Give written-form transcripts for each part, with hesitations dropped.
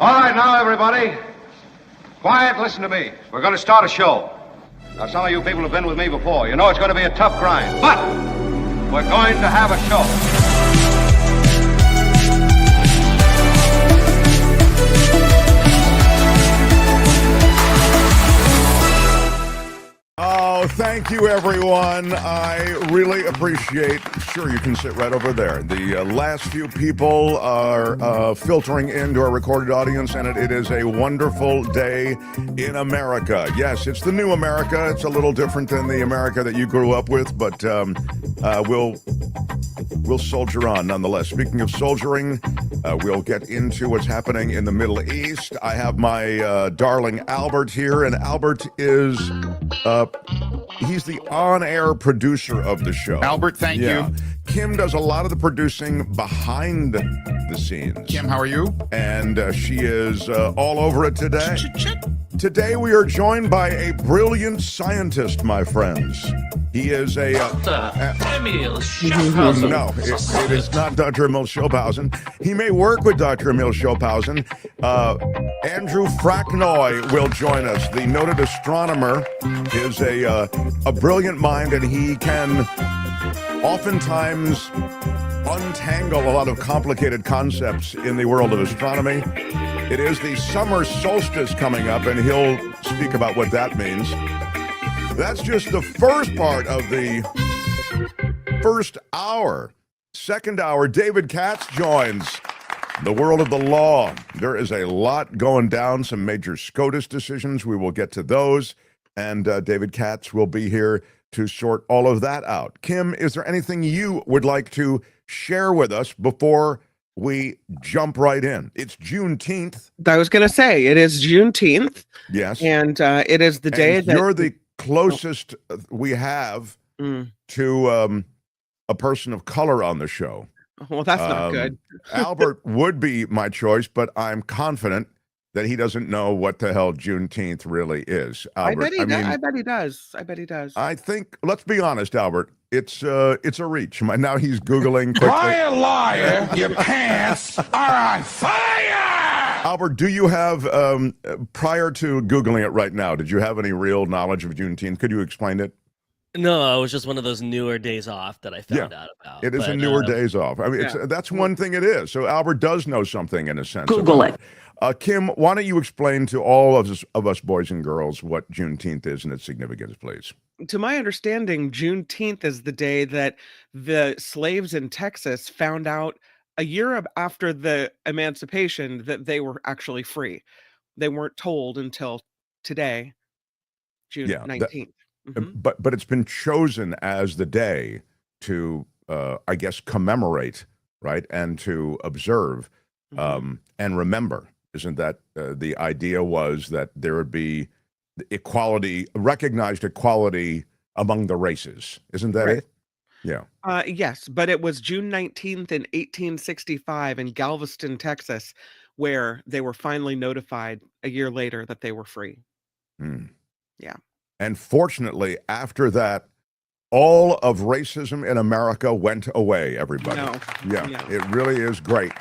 All right, now, everybody. Quiet, listen to me. We're going to start a show. Now, some of you people have been with me before. You know it's going to be a tough grind, but we're going to have a show. Oh, thank you, everyone. I really appreciate. Sure, you can sit right over there. The last few people are filtering into our recorded audience, and it is a wonderful day in America. Yes, it's the new America. It's a little different than the America that you grew up with, but we'll soldier on nonetheless. Speaking of soldiering, we'll get into what's happening in the Middle East. I have my darling Albert here, and Albert is he's the on-air producer of the show. Albert, thank you. Kim does a lot of the producing behind the scenes. Kim, how are you? And she is all over it today. Today we are joined by a brilliant scientist, my friends. He is a... Emil Schauphausen. No, it is not Dr. Emil Schauphausen. He may work with Dr. Emil Schauphausen. Andrew Franknoi will join us. The noted astronomer is a brilliant mind, and he can oftentimes untangle a lot of complicated concepts in the world of astronomy. It is the summer solstice coming up, and he'll speak about what that means. That's just the first part of the first hour. Second hour, David Katz joins the world of the law. There is a lot going down, some major SCOTUS decisions. We will get to those, and David Katz will be here to sort all of that out. Kim, is there anything you would like to share with us before we jump right in? It's Juneteenth. I was going to say, it is Juneteenth. Yes. And it is the day that... You're the closest we have to a person of color on the show. Well, that's not good. Albert would be my choice, but I'm confident that he doesn't know what the hell Juneteenth really is. Albert, I bet he does. I think, let's be honest, Albert, it's a reach. Now he's Googling quickly. Liar, your pants are on fire! Albert, do you have, prior to Googling it right now, did you have any real knowledge of Juneteenth? Could you explain it? No, it was just one of those newer days off that I found out about. It is a newer days off. I mean, that's one thing it is. So Albert does know something in a sense. Google it. Kim, why don't you explain to all of us boys and girls what Juneteenth is and its significance, please? To my understanding, Juneteenth is the day that the slaves in Texas found out a year after the emancipation that they were actually free. They weren't told until today, June 19th. But it's been chosen as the day to, I guess, commemorate, right, and to observe and remember. Isn't that the idea was that there would be equality, recognized equality among the races? Isn't that it? Yeah. Yes, but it was June 19th in 1865 in Galveston, Texas, where they were finally notified a year later that they were free. Yeah. And fortunately, after that, all of racism in America went away, everybody. Yeah, it really is great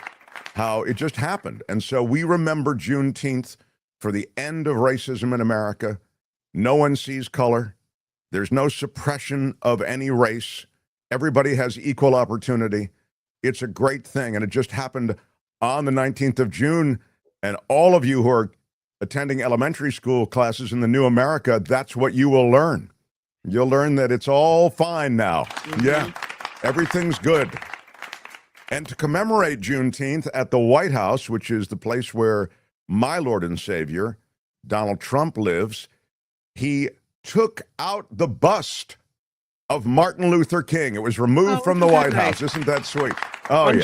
how it just happened. And so we remember Juneteenth for the end of racism in America. No one sees color. There's no suppression of any race. Everybody has equal opportunity. It's a great thing. And it just happened on the 19th of June. And all of you who are attending elementary school classes in the new America, that's what you will learn. You'll learn that it's all fine now. Yeah, everything's good. And to commemorate Juneteenth at the White House, which is the place where my Lord and Savior, Donald Trump, lives, he took out the bust of Martin Luther King. It was removed from the White House. Isn't that sweet? Oh, on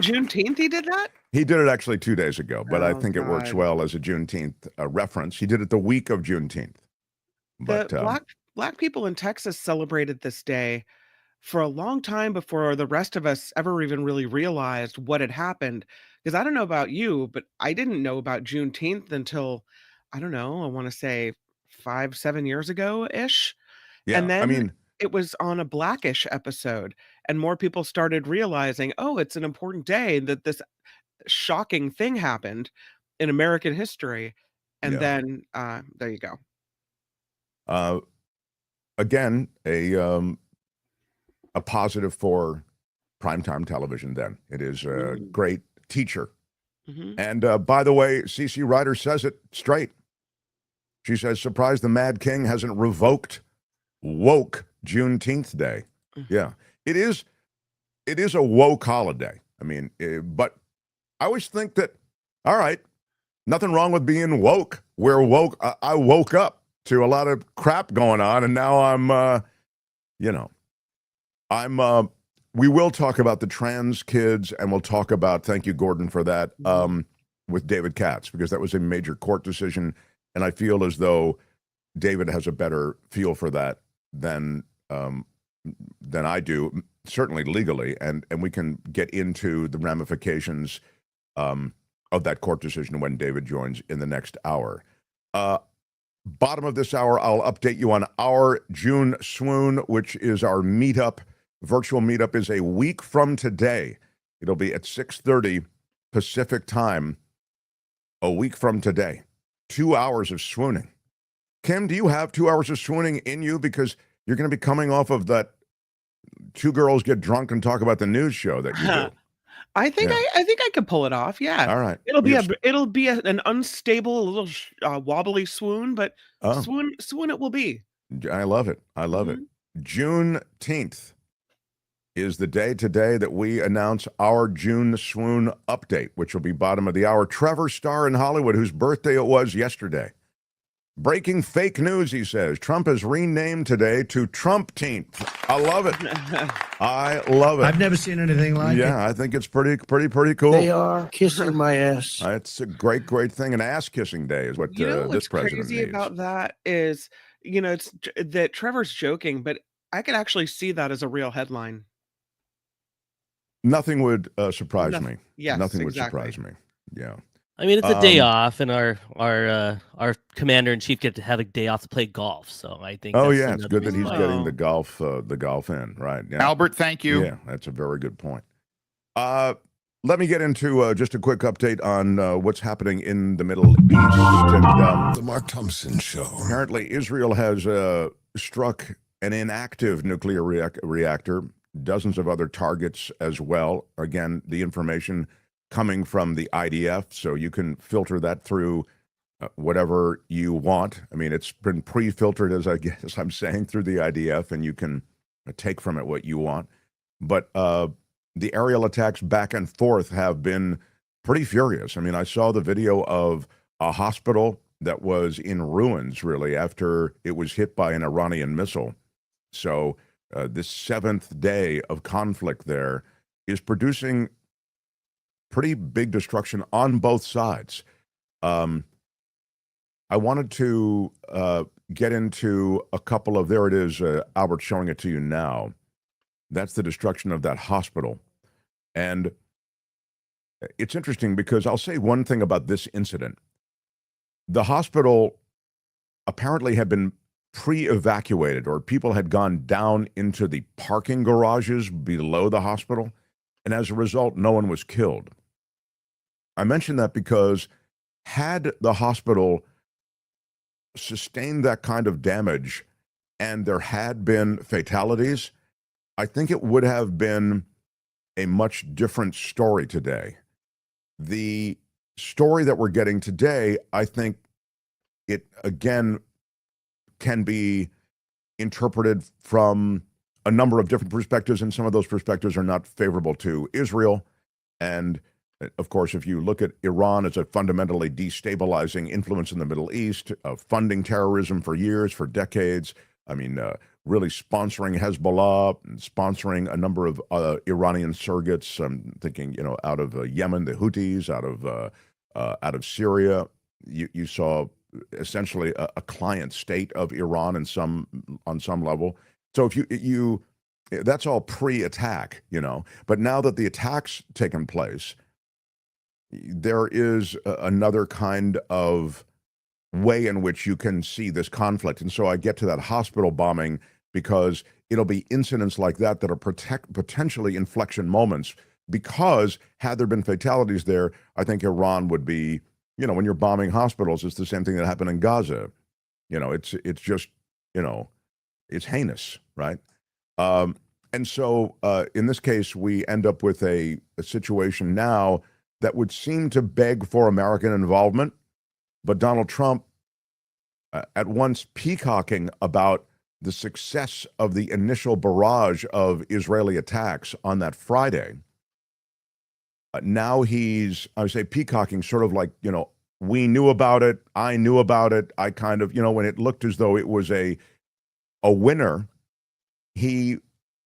Juneteenth he did that? He did it actually 2 days ago, but I think it works well as a Juneteenth reference. He did it the week of Juneteenth. But black people in Texas celebrated this day for a long time before the rest of us ever even really realized what had happened. Because I don't know about you, but I didn't know about Juneteenth until, I don't know, I want to say 5-7 years ago-ish. Yeah, and then it was on a Blackish episode, and more people started realizing, oh, it's an important day, that this shocking thing happened. in American history. And Yeah. then there you go. Again, a positive for primetime television. Then it is a great teacher. And by the way, CC Ryder says it straight. She says, "Surprised the Mad King hasn't revoked woke Juneteenth Day." Yeah, it is. It is a woke holiday. I mean, but I always think that, all right, nothing wrong with being woke. We're woke. I woke up to a lot of crap going on, and now we will talk about the trans kids, and we'll talk about, thank you, Gordon, for that, with David Katz, because that was a major court decision, and I feel as though David has a better feel for that than I do, certainly legally, and we can get into the ramifications of that court decision when David joins in the next hour. Bottom of this hour, I'll update you on our June swoon, which is our meetup. Virtual meetup is a week from today. It'll be at 6:30 Pacific time. A week from today. 2 hours of swooning. Kim, do you have 2 hours of swooning in you? Because you're going to be coming off of that two girls get drunk and talk about the news show that you do. I think I could pull it off. Yeah. All right. It'll be an unstable, a little wobbly swoon, but swoon it will be. I love it. I love it. Juneteenth is the day today that we announce our June swoon update, which will be bottom of the hour. Trevor Starr in Hollywood, whose birthday it was yesterday. Breaking fake news, he says. Trump is renamed today to Trumpteenth. I love it. I love it. I've never seen anything like it. Yeah, I think it's pretty cool. They are kissing my ass. It's a great thing. An ass-kissing day is what this president crazy needs. About that is, it's that Trevor's joking, but I could actually see that as a real headline. Nothing would surprise me. Yes, nothing exactly. would surprise me. Yeah. I mean, it's a day off, and our commander in chief get to have a day off to play golf. So I think. Oh yeah, it's good that he's getting the golf in, right? Yeah. Albert, thank you. Yeah, that's a very good point. Let me get into just a quick update on what's happening in the Middle East. And, The Mark Thompson Show. Apparently, Israel has struck an inactive nuclear reactor. Dozens of other targets as well. Again, the information coming from the IDF, so you can filter that through whatever you want. I mean, it's been pre-filtered, as I'm saying, through the IDF, and you can take from it what you want. But the aerial attacks back and forth have been pretty furious. I mean, I saw the video of a hospital that was in ruins, really, after it was hit by an Iranian missile. So this seventh day of conflict there is producing pretty big destruction on both sides. I wanted to get into a couple of, there it is, Albert showing it to you now. That's the destruction of that hospital. And it's interesting because I'll say one thing about this incident. The hospital apparently had been pre-evacuated, or people had gone down into the parking garages below the hospital, and as a result, no one was killed. I mention that because had the hospital sustained that kind of damage and there had been fatalities, I think it would have been a much different story today. The story that we're getting today, I think it, again, can be interpreted from a number of different perspectives, and some of those perspectives are not favorable to Israel. And of course, if you look at Iran as a fundamentally destabilizing influence in the Middle East, funding terrorism for years, for decades, I mean, really sponsoring Hezbollah, sponsoring a number of Iranian surrogates. I'm thinking, out of Yemen, the Houthis, out of Syria. You saw essentially a client state of Iran on some level. So if you that's all pre-attack, But now that the attack's taken place, there is another kind of way in which you can see this conflict. And so I get to that hospital bombing because it'll be incidents like that that are potentially inflection moments, because had there been fatalities there, I think Iran would be when you're bombing hospitals, it's the same thing that happened in Gaza. It's just, it's heinous, right? And so in this case, we end up with a situation now that would seem to beg for American involvement, but Donald Trump at once peacocking about the success of the initial barrage of Israeli attacks on that Friday. Now he's, I would say, peacocking, sort of like, we knew about it, I knew about it, I kind of, when it looked as though it was a winner, he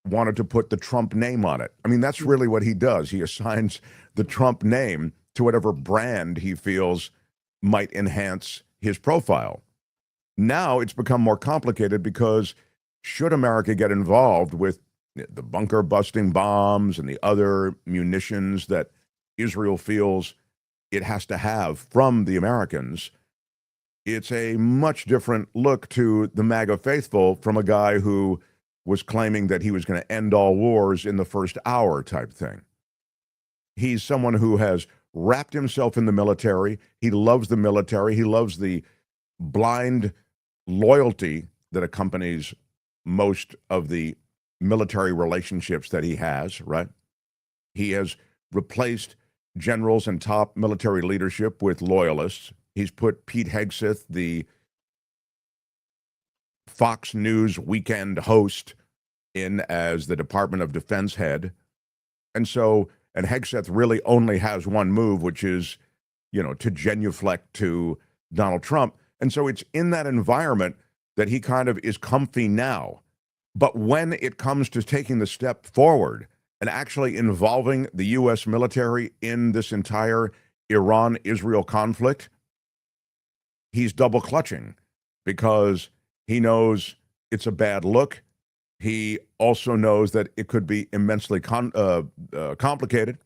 wanted to put the Trump name on it. I mean, that's really what he does. He assigns the Trump name to whatever brand he feels might enhance his profile. Now it's become more complicated because should America get involved with the bunker busting bombs and the other munitions that Israel feels it has to have from the Americans, it's a much different look to the MAGA faithful from a guy who was claiming that he was going to end all wars in the first hour type thing. He's someone who has wrapped himself in the military. He loves the military. He loves the blind loyalty that accompanies most of the military relationships that he has, right? He has replaced generals and top military leadership with loyalists. He's put Pete Hegseth, the Fox News weekend host, in as the Department of Defense head. And Hegseth really only has one move, which is, to genuflect to Donald Trump. And so it's in that environment that he kind of is comfy now. But when it comes to taking the step forward and actually involving the U.S. military in this entire Iran-Israel conflict, he's double clutching because he knows it's a bad look. He also knows that it could be immensely complicated.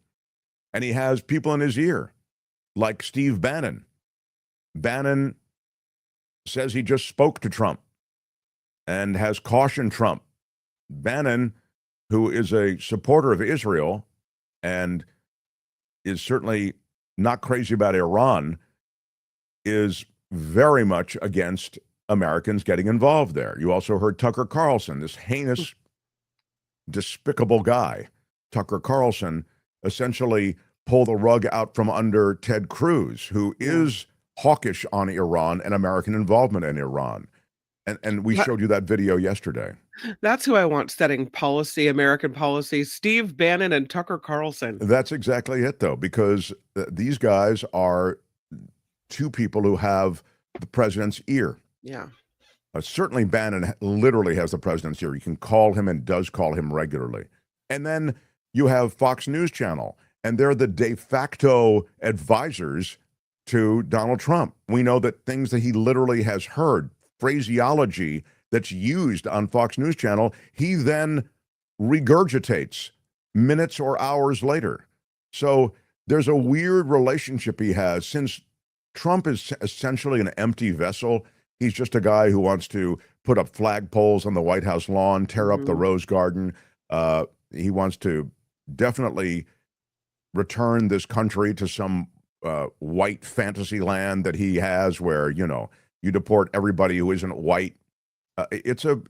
And he has people in his ear, like Steve Bannon. Bannon says he just spoke to Trump and has cautioned Trump. Bannon, who is a supporter of Israel and is certainly not crazy about Iran, is very much against Americans getting involved there. You also heard Tucker Carlson, this heinous, despicable guy. Tucker Carlson essentially pull the rug out from under Ted Cruz, who is hawkish on Iran and American involvement in Iran. And we showed you that video yesterday. That's who I want setting policy, American policy, Steve Bannon and Tucker Carlson. That's exactly it, though, because these guys are two people who have the president's ear. Yeah. Certainly Bannon literally has the president's ear. You can call him and does call him regularly. And then you have Fox News Channel, and they're the de facto advisors to Donald Trump. We know that things that he literally has heard, phraseology that's used on Fox News Channel, he then regurgitates minutes or hours later. So there's a weird relationship he has. Since Trump is essentially an empty vessel, he's just a guy who wants to put up flagpoles on the White House lawn, tear up the Rose Garden. He wants to definitely return this country to some white fantasy land that he has where, you deport everybody who isn't white. It's a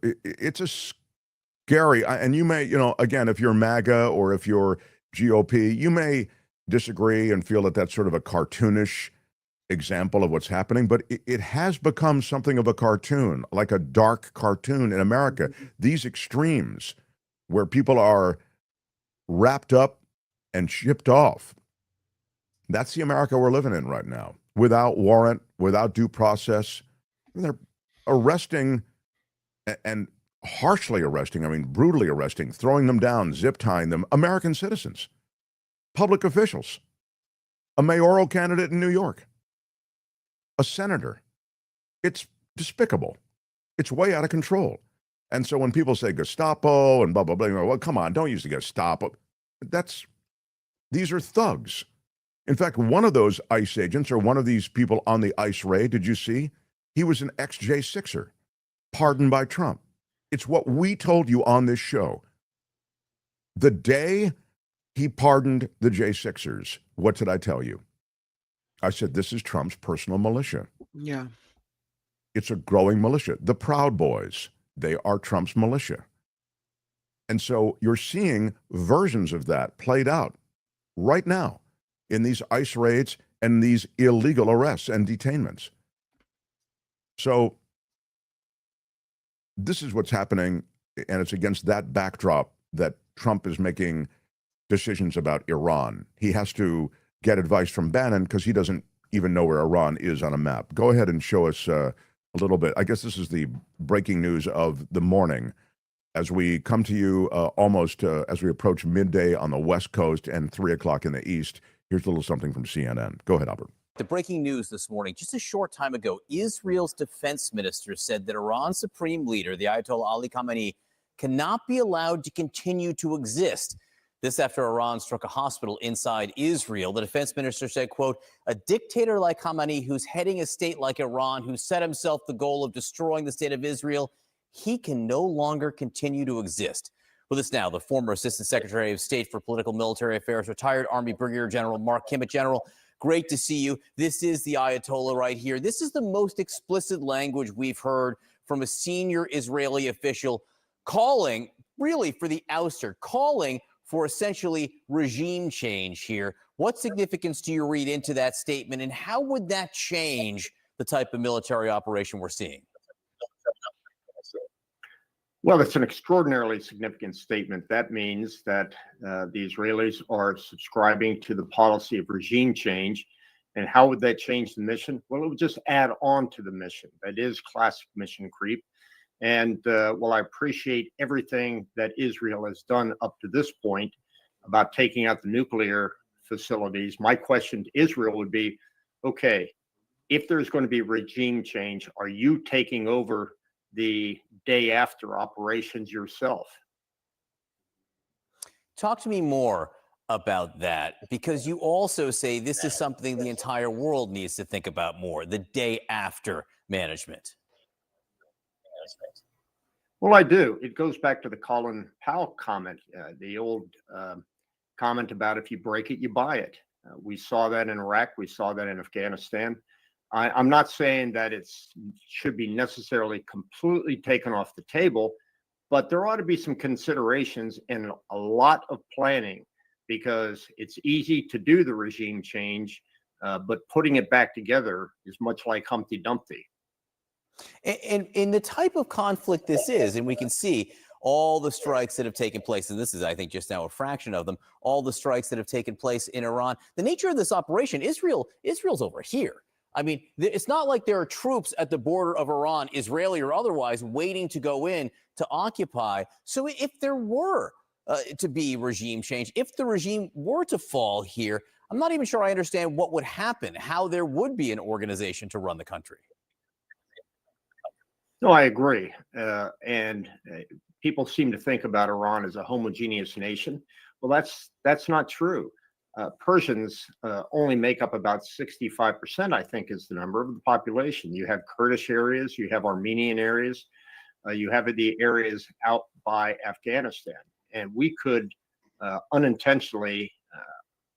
scary, and you may, again, if you're MAGA or if you're GOP, you may disagree and feel that that's sort of a cartoonish example of what's happening, but it has become something of a cartoon, like a dark cartoon in America. These extremes where people are wrapped up and shipped off, that's the America we're living in right now. Without warrant, without due process. They're arresting and harshly arresting, brutally arresting, throwing them down, zip tying them, American citizens, public officials, a mayoral candidate in New York, a senator. It's despicable. It's way out of control. And so when people say Gestapo and blah, blah, blah, well, come on, don't use the Gestapo. These are thugs. In fact, one of those ICE agents or one of these people on the ICE raid, did you see? He was an ex-J6er, pardoned by Trump. It's what we told you on this show. The day he pardoned the J6ers, what did I tell you? I said, this is Trump's personal militia. Yeah. It's a growing militia. The Proud Boys, they are Trump's militia. And so you're seeing versions of that played out right now in these ICE raids and these illegal arrests and detainments. So this is what's happening, and it's against that backdrop that Trump is making decisions about Iran. He has to get advice from Bannon because he doesn't even know where Iran is on a map. Go ahead and show us a little bit. I guess this is the breaking news of the morning as we come to you almost as we approach midday on the West Coast and 3 o'clock in the East. Here's a little something from CNN. Go ahead, Albert. The breaking news this morning, just a short time ago, Israel's defense minister said that Iran's supreme leader, the Ayatollah Ali Khamenei, cannot be allowed to continue to exist. This after Iran struck a hospital inside Israel. The defense minister said, quote, a dictator like Khamenei who's heading a state like Iran, who set himself the goal of destroying the state of Israel, he can no longer continue to exist. With us now, the former Assistant Secretary of State for Political Military Affairs, retired Army Brigadier General Mark Kimmett. General, great to see you. This is the Ayatollah right here. This is the most explicit language we've heard from a senior Israeli official calling really for the ouster, calling for essentially regime change here. What significance do you read into that statement, and how would that change the type of military operation we're seeing? Well, it's an extraordinarily significant statement. That means that the Israelis are subscribing to the policy of regime change. And how would that change the mission? Well, it would just add on to the mission. That is classic mission creep. And while I appreciate everything that Israel has done up to this point about taking out the nuclear facilities, my question to Israel would be, okay, if there's going to be regime change, are you taking over the day after operations yourself? Talk to me more about that, because you also say this is something the entire world needs to think about more, the day after management. Well, I do. It goes back to the Colin Powell comment, the old comment about if you break it, you buy it. We saw that in Iraq. We saw that in Afghanistan. I'm not saying that it should be necessarily completely taken off the table, but there ought to be some considerations and a lot of planning, because it's easy to do the regime change, but putting it back together is much like Humpty Dumpty. And in the type of conflict this is, and we can see all the strikes that have taken place, and this is, I think, just now a fraction of them, all the strikes that have taken place in Iran. The nature of this operation, Israel's over here. I mean, it's not like there are troops at the border of Iran, Israeli or otherwise, waiting to go in to occupy. So if there were to be regime change, if the regime were to fall here, I'm not even sure I understand what would happen, how there would be an organization to run the country. No, I agree. And people seem to think about Iran as a homogeneous nation. Well, that's not true. Persians only make up about 65%, I think, is the number of the population. You have Kurdish areas, you have Armenian areas, you have the areas out by Afghanistan. And we could unintentionally,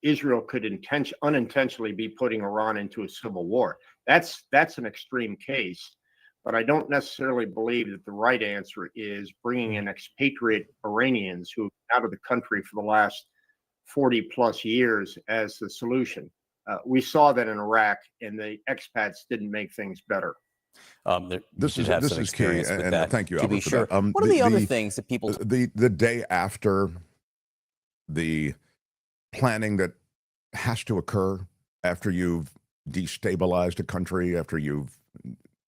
Israel could unintentionally be putting Iran into a civil war. That's an extreme case. But I don't necessarily believe that the right answer is bringing in expatriate Iranians who have been out of the country for the last 40 plus years as the solution. We saw that in Iraq, and the expats didn't make things better. This is key, and thank you, Albert, to be sure. for that. What are the other things that people... The day after the planning that has to occur after you've destabilized a country, after you've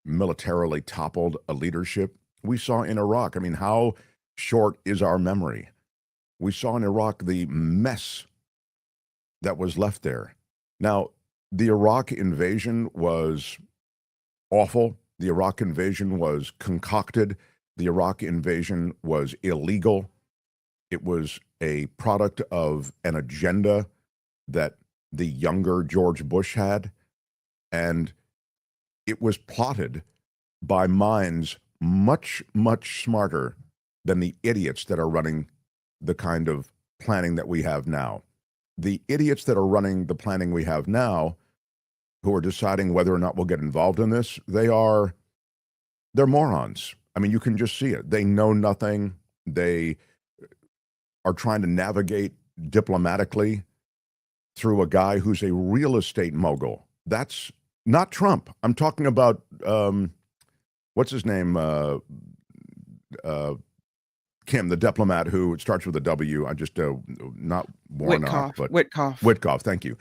militarily toppled a leadership, we saw in Iraq. I mean, how short is our memory? We saw in Iraq the mess that was left there. Now, the Iraq invasion was awful. The Iraq invasion was concocted. The Iraq invasion was illegal. It was a product of an agenda that the younger George Bush had, and it was plotted by minds much, much smarter than the idiots that are running the kind of planning that we have now. The idiots that are running the planning we have now who are deciding whether or not we'll get involved in this, they're morons. I mean, you can just see it. They know nothing. They are trying to navigate diplomatically through a guy who's a real estate mogul. That's not Trump. I'm talking about, what's his name? Kim, the diplomat who starts with a W. I just, not Warnock, but Witkoff, thank you.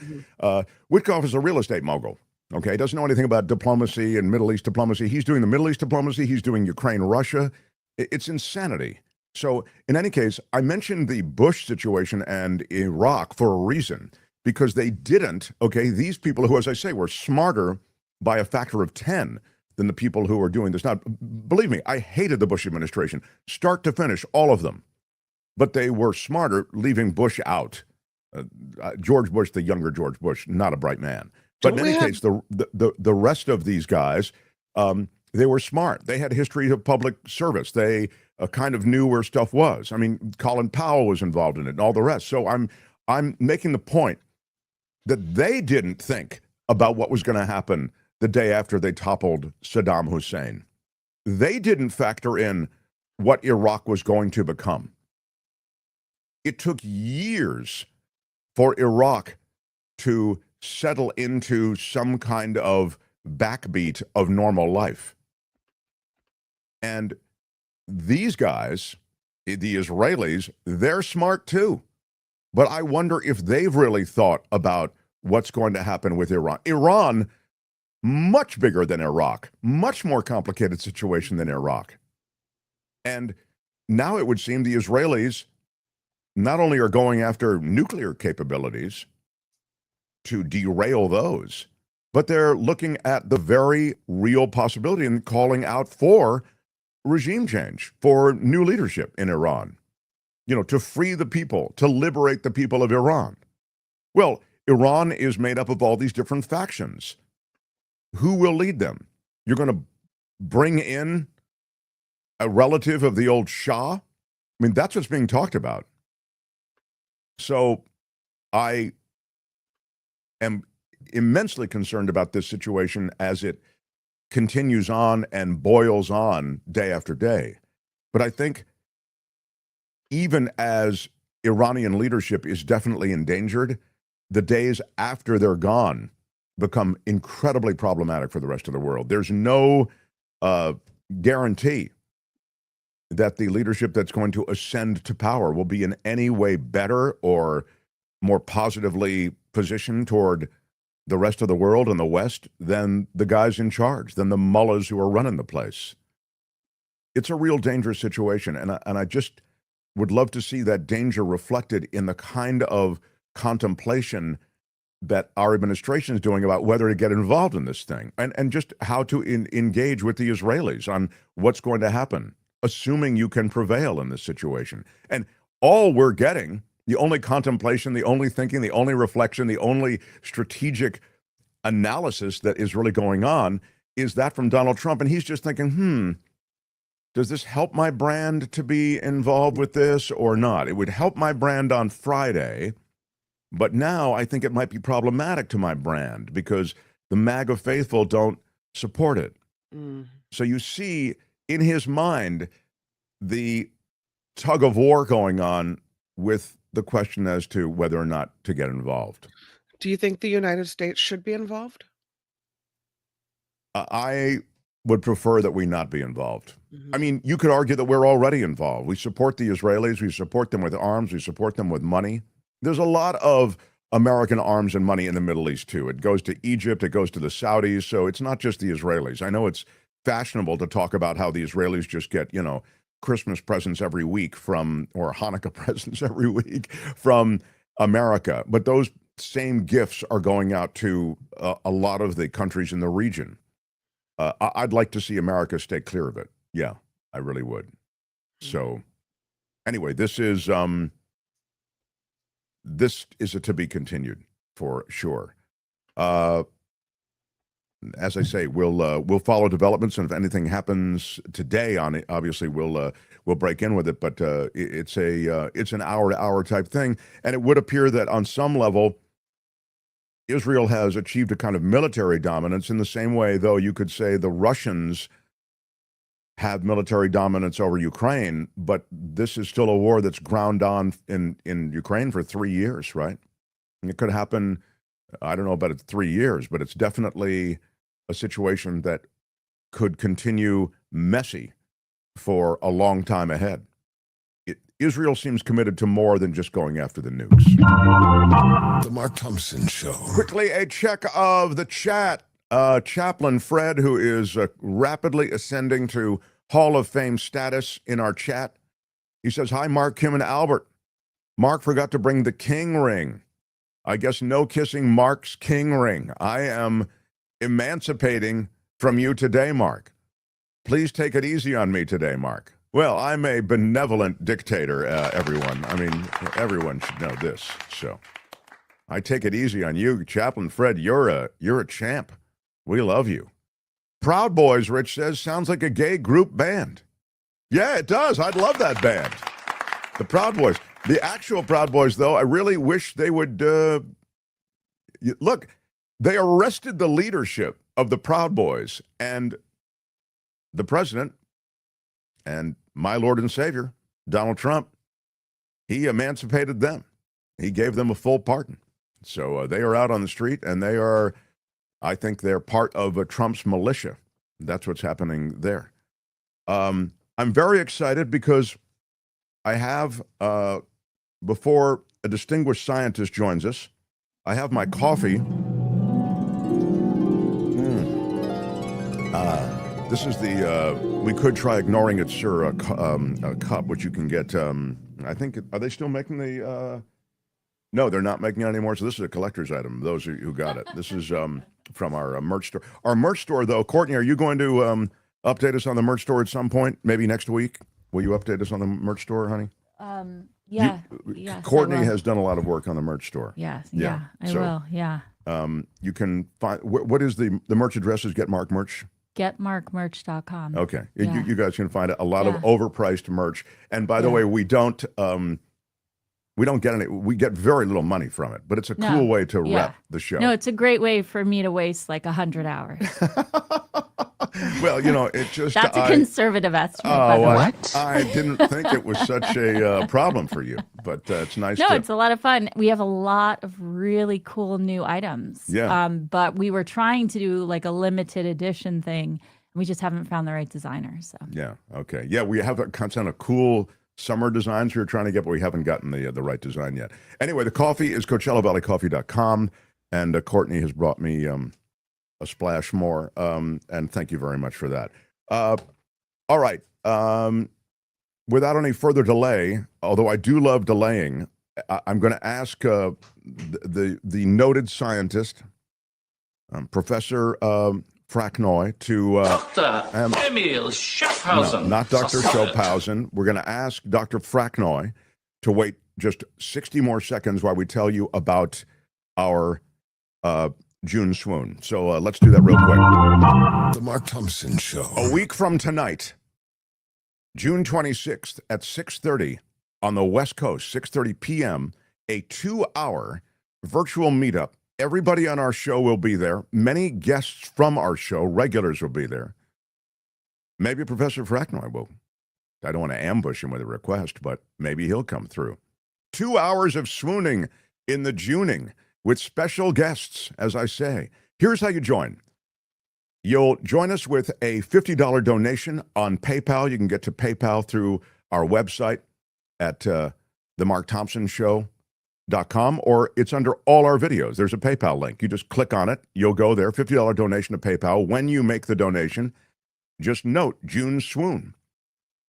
Witkoff is a real estate mogul. Okay, doesn't know anything about diplomacy and Middle East diplomacy. He's doing the Middle East diplomacy. He's doing Ukraine, Russia. It's insanity. So in any case, I mentioned the Bush situation and Iraq for a reason, because they didn't, okay, these people who, as I say, were smarter by a factor of 10 than the people who are doing this. Now, believe me, I hated the Bush administration, start to finish, all of them. But they were smarter leaving Bush out. George Bush, the younger George Bush, not a bright man. But in any case, the rest of these guys, they were smart. They had a history of public service. They kind of knew where stuff was. I mean, Colin Powell was involved in it and all the rest. So I'm making the point that they didn't think about what was going to happen the day after they toppled Saddam Hussein. They didn't factor in what Iraq was going to become. It took years for Iraq to settle into some kind of backbeat of normal life. And these guys, the Israelis, they're smart too. But I wonder if they've really thought about what's going to happen with Iran. Iran, much bigger than Iraq, much more complicated situation than Iraq. And now it would seem the Israelis not only are going after nuclear capabilities to derail those, but they're looking at the very real possibility and calling out for regime change, for new leadership in Iran, to free the people, to liberate the people of Iran. Well, Iran is made up of all these different factions. Who will lead them? You're going to bring in a relative of the old Shah? I mean, that's what's being talked about. So I am immensely concerned about this situation as it continues on and boils on day after day. But I think even as Iranian leadership is definitely endangered, the days after they're gone become incredibly problematic for the rest of the world. There's no guarantee that the leadership that's going to ascend to power will be in any way better or more positively positioned toward the rest of the world and the West than the guys in charge, than the mullahs who are running the place. It's a real dangerous situation, and I just would love to see that danger reflected in the kind of contemplation that our administration is doing about whether to get involved in this thing, and just how to engage with the Israelis on what's going to happen, assuming you can prevail in this situation. And all we're getting, the only contemplation, the only thinking, the only reflection, the only strategic analysis that is really going on is that from Donald Trump. And he's just thinking, does this help my brand to be involved with this or not? It would help my brand on Friday, but now I think it might be problematic to my brand because the MAGA faithful don't support it. So you see in his mind the tug of war going on with the question as to whether or not to get involved. Do you think the United States should be involved? I would prefer that we not be involved. I mean, you could argue that we're already involved. We support the Israelis. We support them with arms. We support them with money. There's a lot of American arms and money in the Middle East, too. It goes to Egypt. It goes to the Saudis. So it's not just the Israelis. I know it's fashionable to talk about how the Israelis just get, Christmas presents every week or Hanukkah presents every week from America. But those same gifts are going out to a lot of the countries in the region. I'd like to see America stay clear of it. Yeah, I really would. So anyway, this is a to be continued for sure. As I say, we'll follow developments, and if anything happens today on it, obviously we'll break in with it. But it's an hour-to-hour type thing, and it would appear that on some level, Israel has achieved a kind of military dominance in the same way, though you could say the Russians have military dominance over Ukraine, but this is still a war that's ground on in Ukraine for 3 years, right? And it could happen, I don't know about it 3 years, but it's definitely a situation that could continue messy for a long time ahead. Israel seems committed to more than just going after the nukes. The Mark Thompson Show. Quickly, a check of the chat. Chaplain Fred, who is rapidly ascending to Hall of Fame status in our chat. He says, hi, Mark, Kim, and Albert. Mark forgot to bring the king ring. I guess no kissing Mark's king ring. I am emancipating from you today, Mark. Please take it easy on me today, Mark. Well, I'm a benevolent dictator, everyone. I mean, everyone should know this. So I take it easy on you, Chaplain Fred. You're a champ. We love you. Proud Boys, Rich says, sounds like a gay group band. Yeah, it does. I'd love that band. The Proud Boys. The actual Proud Boys, though, I really wish they would look. They arrested the leadership of the Proud Boys, and the president and my Lord and Savior, Donald Trump, he emancipated them. He gave them a full pardon. So they are out on the street, and they are, I think they're part of Trump's militia. That's what's happening there. I'm very excited because I have, before a distinguished scientist joins us, I have my coffee. This is the, we could try ignoring it, sir, a cup, which you can get, I think, are they still making the, no, they're not making it anymore, so this is a collector's item, those who got it. This is from our merch store. Our merch store, though, Courtney, are you going to update us on the merch store at some point, maybe next week? Will you update us on the merch store, honey? Yeah. Courtney has done a lot of work on the merch store. Yeah, I will, yeah. You can find, what is the merch address is Get Mark Merch? GetMarkMerch.com. Okay. Yeah. You guys can find a lot of overpriced merch. And by the way, we don't get any, we get very little money from it, but it's a cool way to rep the show. No, it's a great way for me to waste like 100 hours. Well, you know, it just... That's a conservative estimate, by the way. What? I didn't think it was such a problem for you, but it's nice No, it's a lot of fun. We have a lot of really cool new items. Yeah. But we were trying to do like a limited edition thing, and we just haven't found the right designer. So. Yeah, okay. Yeah, we have a kind of cool summer designs we were trying to get, but we haven't gotten the right design yet. Anyway, the coffee is CoachellaValleyCoffee.com, and Courtney has brought me... a splash more, and thank you very much for that. All right, without any further delay, although I do love delaying, I'm going to ask the noted scientist, Professor Fraknoi, to... Dr. Emil Schaffhausen. No, not Dr. Schaffhausen. We're going to ask Dr. Fraknoi to wait just 60 more seconds while we tell you about our... June swoon. So let's do that real quick. The Mark Thompson Show. A week from tonight, June 26th at 6:30 on the West Coast, 6:30 p.m., a 2-hour virtual meetup. Everybody on our show will be there. Many guests from our show, regulars, will be there. Maybe Professor Fraknoi will. I don't want to ambush him with a request, but maybe he'll come through. 2 hours of swooning in the Juning, with special guests, as I say. Here's how you join. You'll join us with a $50 donation on PayPal. You can get to PayPal through our website at themarkthompsonshow.com, or it's under all our videos. There's a PayPal link. You just click on it. You'll go there, $50 donation to PayPal. When you make the donation, just note June swoon,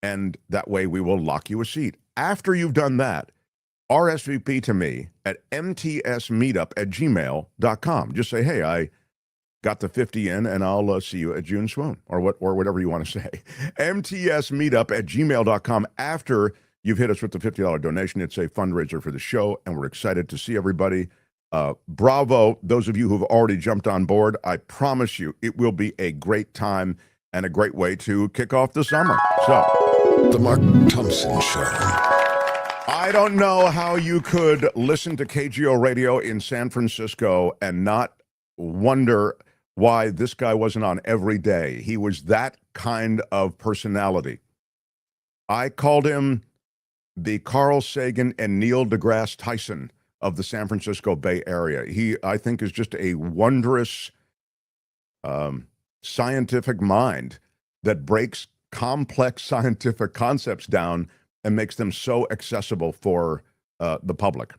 and that way we will lock you a seat. After you've done that, RSVP to me at mtsmeetup@gmail.com. Just say, hey, I got the 50 in, and I'll see you at June swoon, or whatever you want to say. mtsmeetup@gmail.com. After you've hit us with the $50 donation, it's a fundraiser for the show, and we're excited to see everybody. Bravo, those of you who've already jumped on board. I promise you, it will be a great time and a great way to kick off the summer. So, The Mark Thompson Show. I don't know how you could listen to KGO radio in San Francisco and not wonder why this guy wasn't on every day. He was that kind of personality. I called him the Carl Sagan and Neil deGrasse Tyson of the San Francisco Bay Area. He, I think, is just a wondrous scientific mind that breaks complex scientific concepts down and makes them so accessible for the public.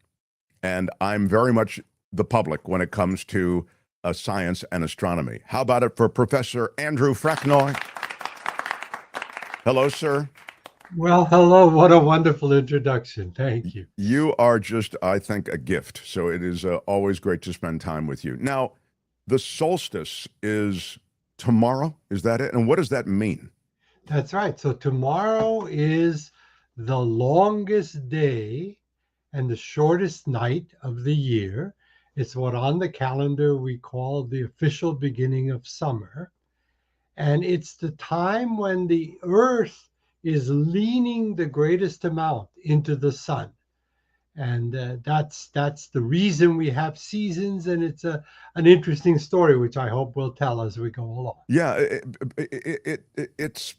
And I'm very much the public when it comes to science and astronomy. How about it for Professor Andrew Franknoi? Hello, sir. Well, hello. What a wonderful introduction. Thank you. You are just, I think, a gift. So it is always great to spend time with you. Now, the solstice is tomorrow. Is that it? And what does that mean? That's right. So tomorrow is the longest day and the shortest night of the year. It's what on the calendar we call the official beginning of summer. And it's the time when the Earth is leaning the greatest amount into the sun. And that's the reason we have seasons. And it's an interesting story, which I hope we'll tell as we go along. Yeah, it's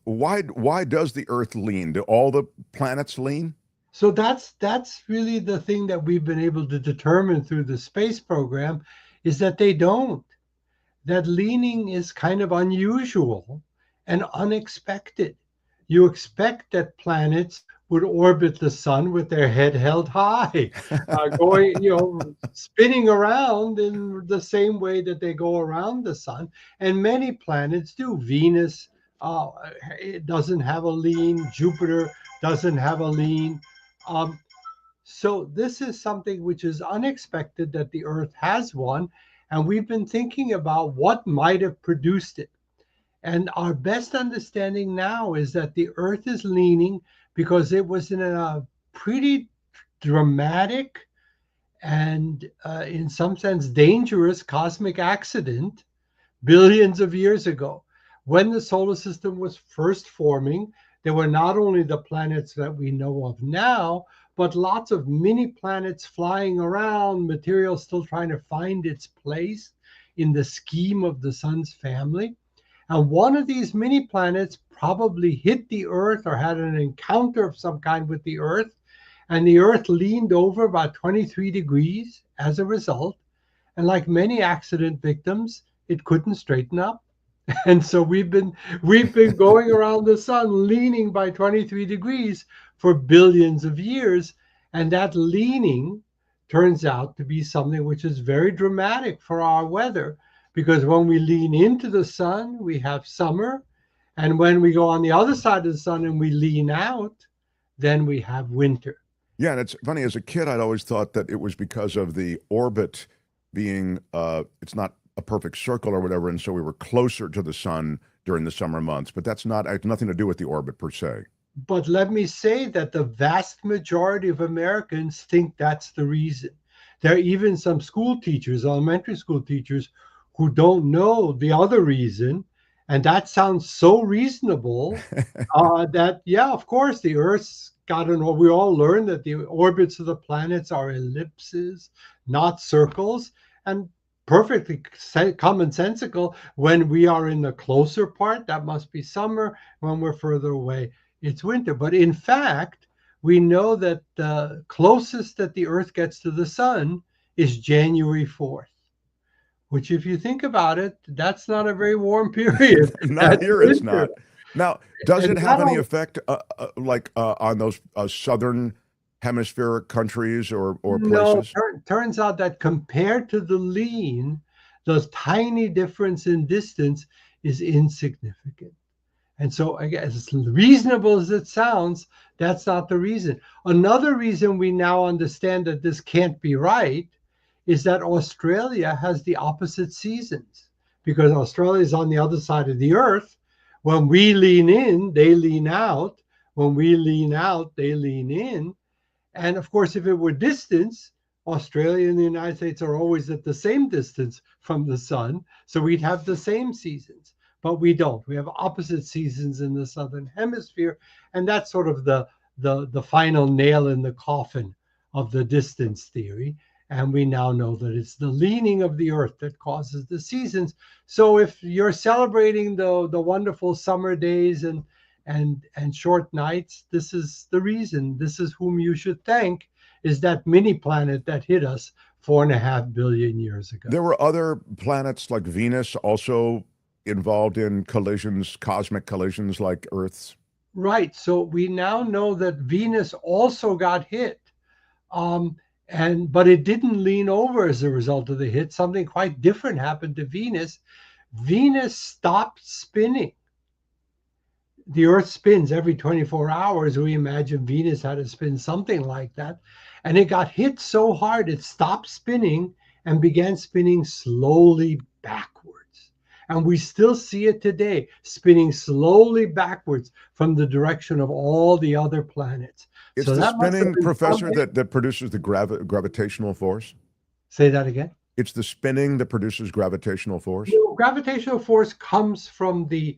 why does the Earth lean? Do all the planets lean? So that's really the thing that we've been able to determine through the space program, is that they don't. That leaning is kind of unusual and unexpected. You expect that planets would orbit the sun with their head held high, going, spinning around in the same way that they go around the sun. And many planets do. Venus, it doesn't have a lean. Jupiter doesn't have a lean. So this is something which is unexpected, that the Earth has one. And we've been thinking about what might have produced it. And our best understanding now is that the Earth is leaning because it was in a pretty dramatic and in some sense dangerous cosmic accident billions of years ago. When the solar system was first forming, there were not only the planets that we know of now, but lots of mini planets flying around, material still trying to find its place in the scheme of the sun's family. And one of these mini planets probably hit the Earth or had an encounter of some kind with the Earth, and the Earth leaned over about 23 degrees as a result. And like many accident victims, it couldn't straighten up. And so we've been going around the sun leaning by 23 degrees for billions of years. And that leaning turns out to be something which is very dramatic for our weather, because when we lean into the sun, we have summer. And when we go on the other side of the sun and we lean out, then we have winter. Yeah, and it's funny, as a kid, I'd always thought that it was because of the orbit being, it's not a perfect circle or whatever, and so we were closer to the sun during the summer months. But that's not, it has nothing to do with the orbit per se. But let me say that the vast majority of Americans think that's the reason. There are even some school teachers, elementary school teachers, who don't know the other reason. And that sounds so reasonable that, yeah, of course, the Earth's got an orbit. We all learn that the orbits of the planets are ellipses, not circles. And perfectly commonsensical. When we are in the closer part, that must be summer. When we're further away, it's winter. But in fact, we know that the closest that the Earth gets to the sun is January 4th, which, if you think about it, that's not a very warm period. Not here, it's not. Now, does it have any effect on those southern hemispheric countries or places? No, turns out that compared to the lean, the tiny difference in distance is insignificant. And so, I guess, as reasonable as it sounds, that's not the reason. Another reason we now understand that this can't be right is that Australia has the opposite seasons, because Australia is on the other side of the Earth. When we lean in, they lean out. When we lean out, they lean in. And of course, if it were distance, Australia and the United States are always at the same distance from the sun. So we'd have the same seasons, but we don't. We have opposite seasons in the southern hemisphere. And that's sort of the the final nail in the coffin of the distance theory. And we now know that it's the leaning of the Earth that causes the seasons. So if you're celebrating the wonderful summer days and short nights, this is the reason. This is whom you should thank, is that mini planet that hit us 4.5 billion years ago. There were other planets like Venus also involved in collisions, cosmic collisions like Earth's. Right. So we now know that Venus also got hit. But it didn't lean over as a result of the hit. Something quite different happened to Venus. Venus stopped spinning. The Earth spins every 24 hours. We imagine Venus had to spin something like that. And it got hit so hard, it stopped spinning and began spinning slowly backwards. And we still see it today, spinning slowly backwards from the direction of all the other planets. It's So the that must have spinning, been Professor, something- that produces the gravitational force? Say that again? It's the spinning that produces gravitational force? No, gravitational force comes from the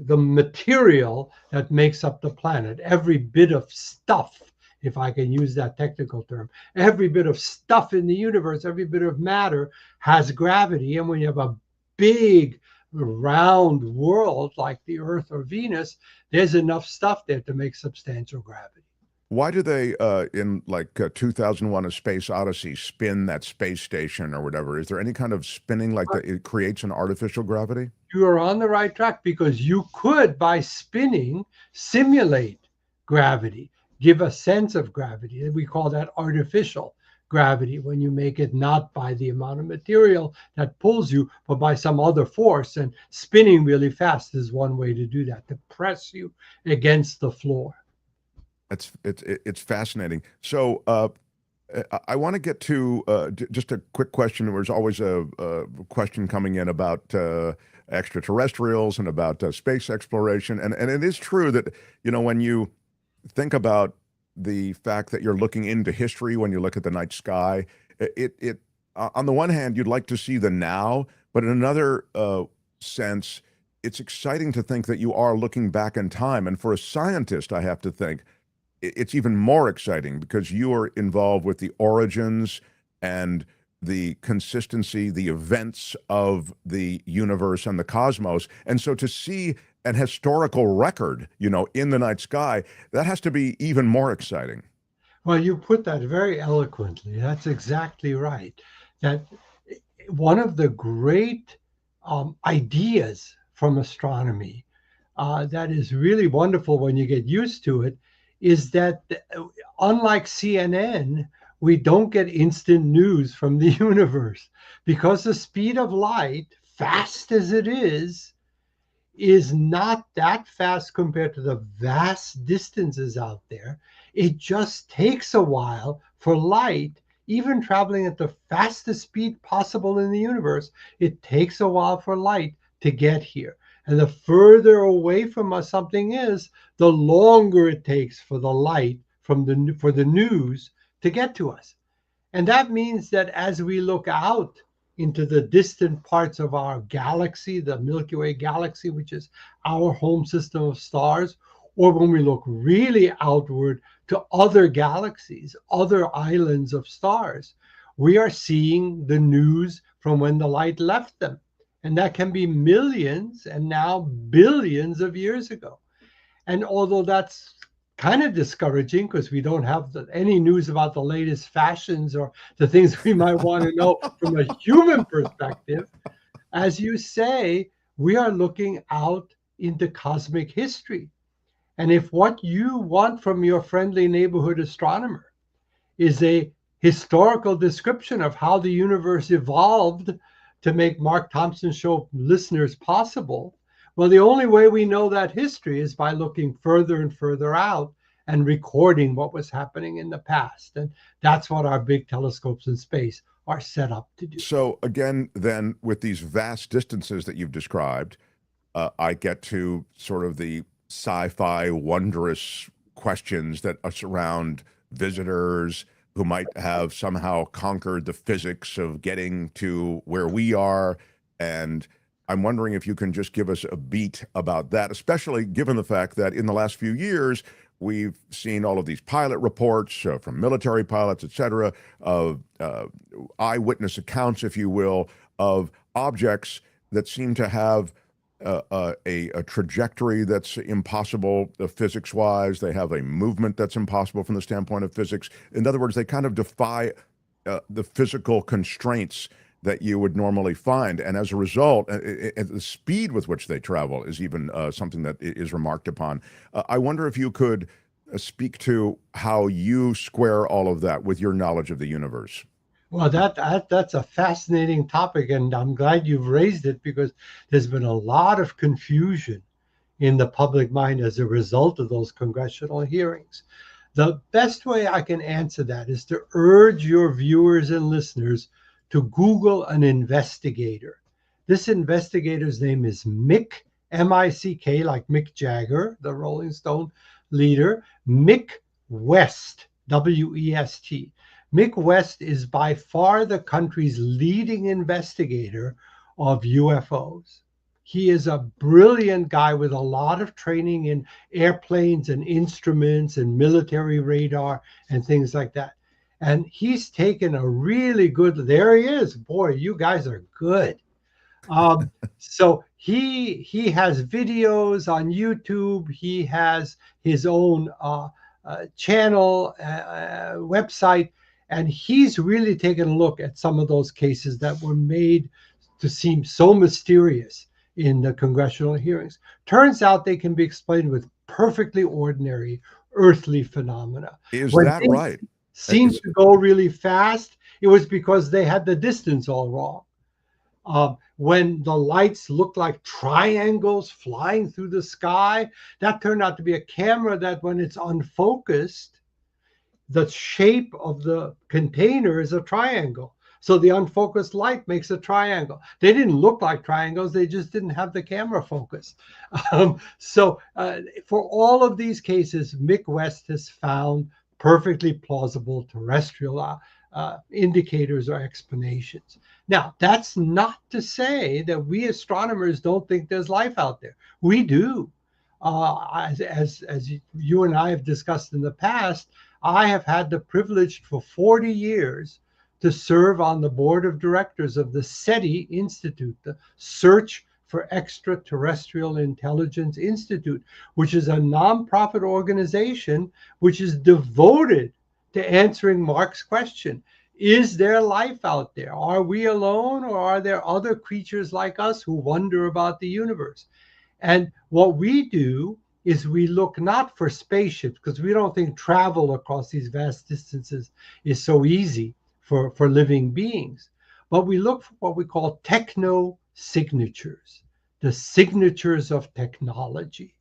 material that makes up the planet. Every bit of stuff, if I can use that technical term, every bit of stuff in the universe, every bit of matter has gravity. And when you have a big round world like the Earth or Venus, there's enough stuff there to make substantial gravity. Why do they, in like 2001 A Space Odyssey, spin that space station or whatever? Is there any kind of spinning like that? It creates an artificial gravity? You are on the right track, because you could, by spinning, simulate gravity, give a sense of gravity. We call that artificial gravity, when you make it not by the amount of material that pulls you, but by some other force. And spinning really fast is one way to do that, to press you against the floor. It's fascinating. So I want to get to just a quick question. There's always a question coming in about extraterrestrials and about space exploration. And it is true that, you know, when you think about the fact that you're looking into history, when you look at the night sky, it on the one hand, you'd like to see the now, but in another sense, it's exciting to think that you are looking back in time. And for a scientist, I have to think, it's even more exciting because you are involved with the origins and the consistency, the events of the universe and the cosmos. And so to see an historical record, you know, in the night sky, that has to be even more exciting. Well, you put that very eloquently. That's exactly right. That one of the great ideas from astronomy that is really wonderful when you get used to it is that, unlike CNN, we don't get instant news from the universe, because the speed of light, fast as it is not that fast compared to the vast distances out there. It just takes a while for light, even traveling at the fastest speed possible in the universe, it takes a while for light to get here. And the further away from us something is, the longer it takes for the light for the news to get to us. And that means that as we look out into the distant parts of our galaxy, the Milky Way galaxy, which is our home system of stars, or when we look really outward to other galaxies, other islands of stars, we are seeing the news from when the light left them. And that can be millions and now billions of years ago. And although that's kind of discouraging, because we don't have any news about the latest fashions or the things we might want to know from a human perspective, as you say, we are looking out into cosmic history. And if what you want from your friendly neighborhood astronomer is a historical description of how the universe evolved to make Mark Thompson Show listeners possible, well, the only way we know that history is by looking further and further out and recording what was happening in the past. And that's what our big telescopes in space are set up to do. So again, then, with these vast distances that you've described, I get to sort of the sci-fi wondrous questions that surround visitors who might have somehow conquered the physics of getting to where we are. And I'm wondering if you can just give us a beat about that, especially given the fact that in the last few years, we've seen all of these pilot reports from military pilots, et cetera, of eyewitness accounts, if you will, of objects that seem to have a trajectory that's impossible physics-wise. They have a movement that's impossible from the standpoint of physics. In other words, they kind of defy the physical constraints that you would normally find. And as a result, the speed with which they travel is even something that is remarked upon. I wonder if you could speak to how you square all of that with your knowledge of the universe. Well, that's a fascinating topic, and I'm glad you've raised it because there's been a lot of confusion in the public mind as a result of those congressional hearings. The best way I can answer that is to urge your viewers and listeners to Google an investigator. This investigator's name is Mick, M-I-C-K, like Mick Jagger, the Rolling Stone leader, Mick West, W-E-S-T. Mick West is by far the country's leading investigator of UFOs. He is a brilliant guy with a lot of training in airplanes and instruments and military radar and things like that. And he's taken a really good, there he is. Boy, you guys are good. So he has videos on YouTube. He has his own channel, website, and he's really taken a look at some of those cases that were made to seem so mysterious in the congressional hearings. Turns out they can be explained with perfectly ordinary earthly phenomena. Is that right? Seemed to go really fast, it was because they had the distance all wrong. When the lights looked like triangles flying through the sky, that turned out to be a camera that when it's unfocused, the shape of the container is a triangle. So the unfocused light makes a triangle. They didn't look like triangles. They just didn't have the camera focus. So for all of these cases, Mick West has found perfectly plausible terrestrial indicators or explanations. Now, that's not to say that we astronomers don't think there's life out there. We do. As you and I have discussed in the past, I have had the privilege for 40 years to serve on the board of directors of the SETI Institute, the Search for Extraterrestrial Intelligence Institute, which is a nonprofit organization which is devoted to answering Mark's question. Is there life out there? Are we alone, or are there other creatures like us who wonder about the universe? And what we do is we look not for spaceships, because we don't think travel across these vast distances is so easy for living beings, but we look for what we call techno signatures, the signatures of technology.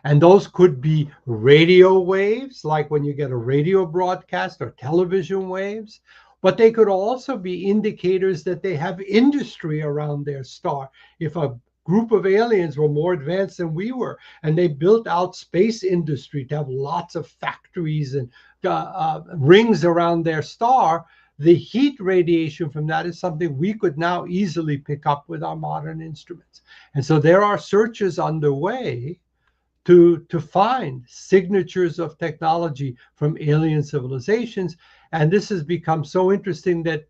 And those could be radio waves, like when you get a radio broadcast, or television waves, but they could also be indicators that they have industry around their star. If a group of aliens were more advanced than we were, and they built out space industry to have lots of factories and rings around their star, the heat radiation from that is something we could now easily pick up with our modern instruments. And so there are searches underway to find signatures of technology from alien civilizations. And this has become so interesting that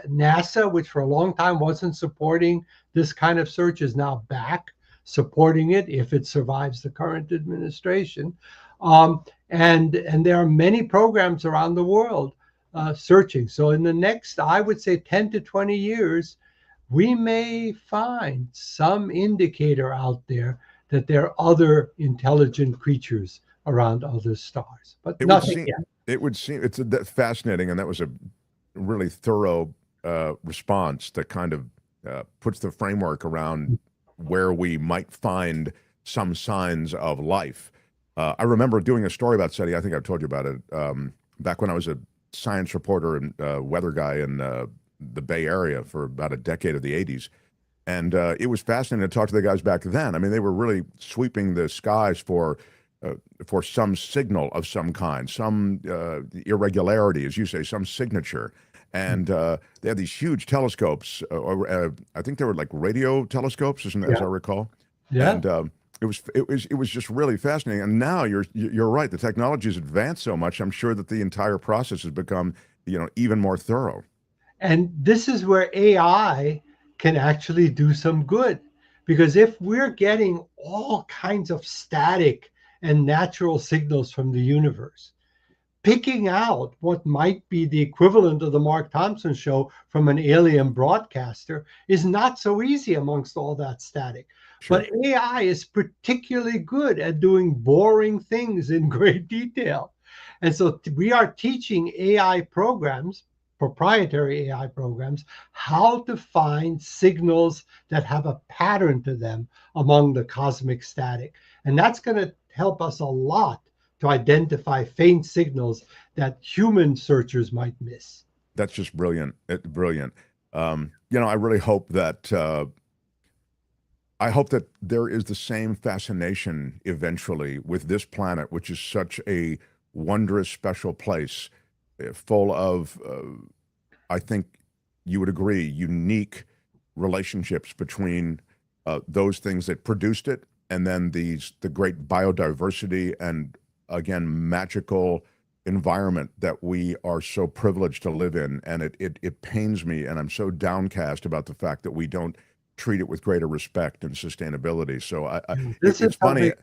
NASA, which for a long time wasn't supporting this kind of search, is now back supporting it if it survives the current administration. And there are many programs around the world searching. So in the next, I would say 10 to 20 years, we may find some indicator out there that there are other intelligent creatures around other stars, but nothing yet. It would seem it's fascinating, and that was a really thorough response that kind of puts the framework around where we might find some signs of life. I remember doing a story about SETI. I think I've told you about it back when I was a science reporter and weather guy in the Bay Area for about a decade of the 80s. And it was fascinating to talk to the guys back then. I mean, they were really sweeping the skies for some signal of some kind, some irregularity, as you say, some signature. and they had these huge telescopes, I think they were like radio telescopes, as I recall. Yeah. And it was just really fascinating. And now you're right. The technology has advanced so much. I'm sure that the entire process has become, even more thorough. And this is where AI can actually do some good, because if we're getting all kinds of static and natural signals from the universe, picking out what might be the equivalent of the Mark Thompson show from an alien broadcaster is not so easy amongst all that static. Sure. But AI is particularly good at doing boring things in great detail. And so we are teaching AI programs, proprietary AI programs, how to find signals that have a pattern to them among the cosmic static. And that's going to help us a lot to identify faint signals that human searchers might miss. That's just brilliant. Brilliant. I really hope that there is the same fascination eventually with this planet, which is such a wondrous, special place, full of, I think you would agree, unique relationships between those things that produced it, and then the great biodiversity and, again, magical environment that we are so privileged to live in. And it pains me, and I'm so downcast about the fact that we don't treat it with greater respect and sustainability. So it's funny.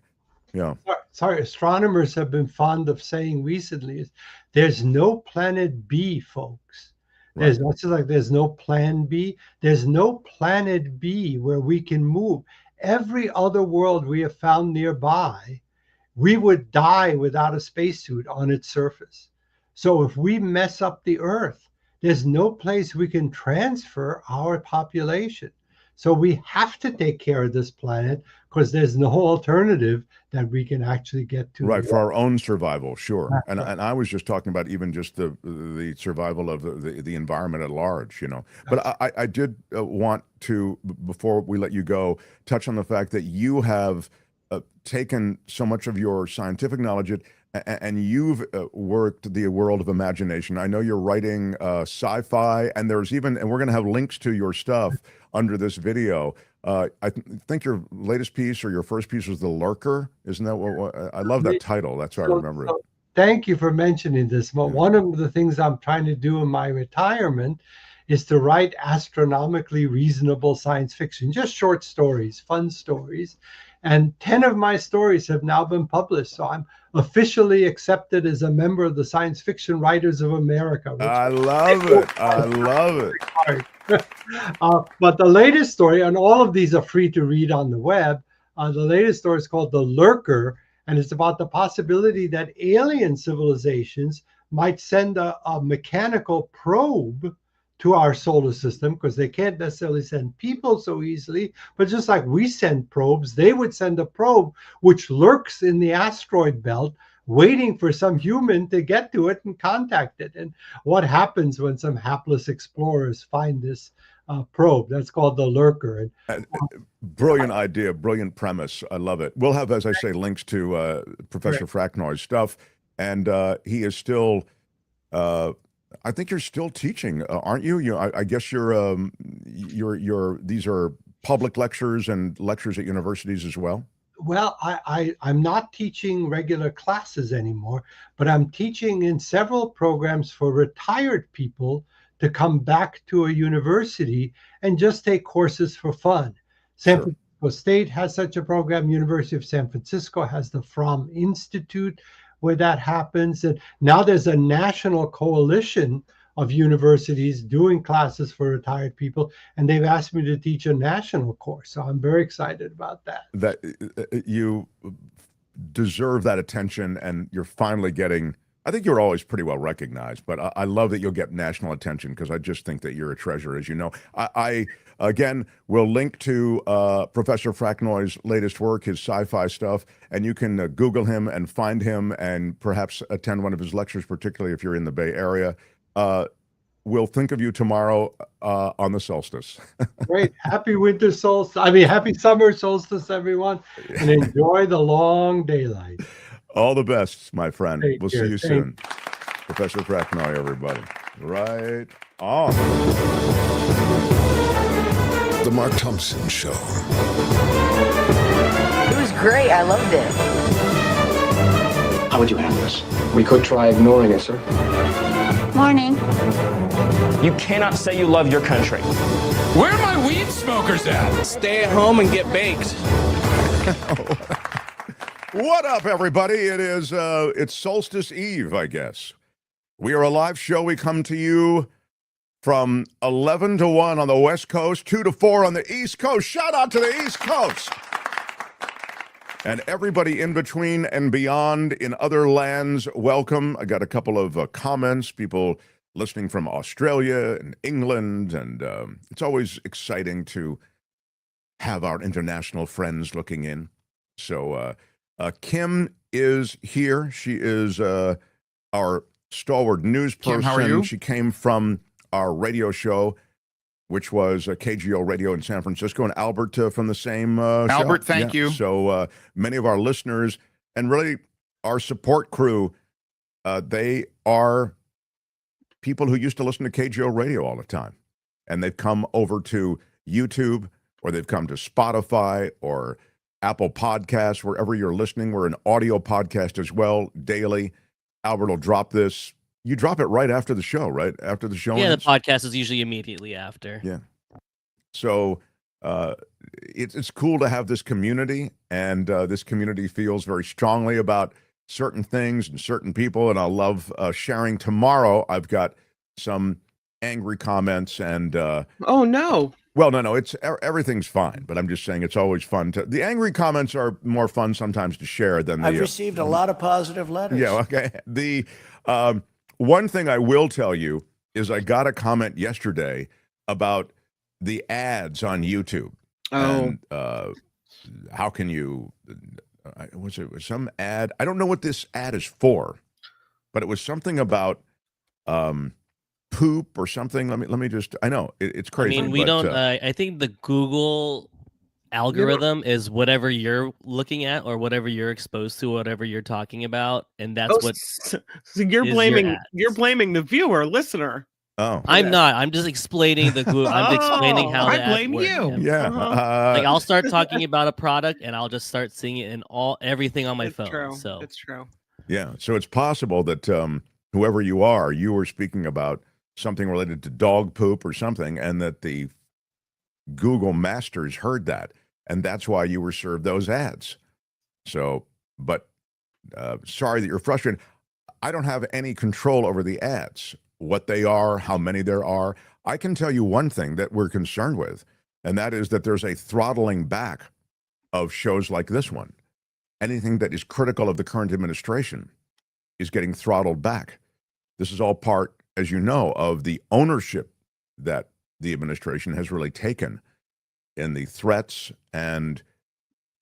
Sorry, astronomers have been fond of saying recently is there's no planet B, folks. There's there's no plan B. There's no planet B where we can move. Every other world we have found nearby, we would die without a spacesuit on its surface. So if we mess up the Earth, there's no place we can transfer our population. So we have to take care of this planet because there's no alternative that we can actually get to. Right, for our own survival, sure. And I was just talking about even just the survival of the environment at large, But I did want to, before we let you go, touch on the fact that you have taken so much of your scientific knowledge and you've worked the world of imagination. I know you're writing sci-fi, and we're going to have links to your stuff under this video. I think your latest piece or your first piece was The Lurker. Isn't that what I love that title. That's how I remember it. Thank you for mentioning this. But one of the things I'm trying to do in my retirement is to write astronomically reasonable science fiction, just short stories, fun stories. And 10 of my stories have now been published. So I'm officially accepted as a member of the Science Fiction Writers of America. I love it. I love it. But the latest story, and all of these are free to read on the web, the latest story is called The Lurker, and it's about the possibility that alien civilizations might send a mechanical probe to our solar system, because they can't necessarily send people so easily, but just like we send probes, they would send a probe which lurks in the asteroid belt, waiting for some human to get to it and contact it. And what happens when some hapless explorers find this probe? That's called The Lurker. And brilliant idea, brilliant premise. I love it. We'll have, as I say, links to Professor Fraknoi's stuff, and he is still I think you're still teaching, aren't you? I guess these are public lectures and lectures at universities as well. Well, I'm not teaching regular classes anymore, but I'm teaching in several programs for retired people to come back to a university and just take courses for fun. San Francisco State has such a program. University of San Francisco has the Fromm Institute, where that happens. And now there's a national coalition of universities doing classes for retired people, and they've asked me to teach a national course. So I'm very excited about that. That you deserve that attention, and you're finally getting, I think you're always pretty well recognized, but I love that you'll get national attention, because I just think that you're a treasure, as you know. I again, will link to Professor Fraknoi's latest work, his sci-fi stuff, and you can Google him and find him and perhaps attend one of his lectures, particularly if you're in the Bay Area. We'll think of you tomorrow on the solstice. Great. Happy winter solstice. Happy summer solstice, everyone, and enjoy the long daylight. All the best, my friend. We'll see you soon. Professor Fraknoi, everybody. Right on. The Mark Thompson Show. It was great. I loved it. How would you handle this? We could try ignoring it, sir. Morning. You cannot say you love your country. Where are my weed smokers at? Stay at home and get baked. What up, everybody? It's Solstice Eve, I guess. We are a live show. We come to you from 11 to 1 on the West Coast, 2 to 4 on the East Coast. Shout out to the East Coast. And everybody in between and beyond in other lands, welcome. I got a couple of comments, people listening from Australia and England, and it's always exciting to have our international friends looking in. So Kim is here. She is our stalwart news person. Kim, how are you? She came from our radio show, which was KGO Radio in San Francisco, and Albert from the same show. Albert, thank you. So many of our listeners and really our support crew, they are people who used to listen to KGO Radio all the time, and they've come over to YouTube, or they've come to Spotify or Apple Podcasts, wherever you're listening. We're an audio podcast as well, daily. Albert will drop this. You drop it right after the show, right? After the show Yeah, ends? the podcast is usually immediately after. Yeah. So it's cool to have this community, and this community feels very strongly about certain things and certain people, and I love sharing. Tomorrow, I've got some angry comments and Oh no. well, no, it's everything's fine, but I'm just saying it's always fun to. The angry comments are more fun sometimes to share than the. I've received a lot of positive letters. Yeah, okay. The one thing I will tell you is I got a comment yesterday about the ads on YouTube. Oh. And, how can you? Was it some ad? I don't know what this ad is for, but it was something about poop or something. Let me just. I know it's crazy. I mean, we don't. I think the Google algorithm is whatever you're looking at or whatever you're exposed to, whatever you're talking about, and that's what. So you're blaming the viewer, listener. Oh, I'm not. I'm just explaining the Google. I'm explaining how I the blame ads you. work. yeah. Like I'll start talking about a product and I'll just start seeing it in everything on my phone. True. So It's true. Yeah. So it's possible that whoever you are, you were speaking about something related to dog poop or something, and that the Google masters heard that, and that's why you were served those ads. So, but sorry that you're frustrated. I don't have any control over the ads, what they are, how many there are. I can tell you one thing that we're concerned with, and that is that there's a throttling back of shows like this one. Anything that is critical of the current administration is getting throttled back. This is all part, as you know, of the ownership that the administration has really taken in the threats and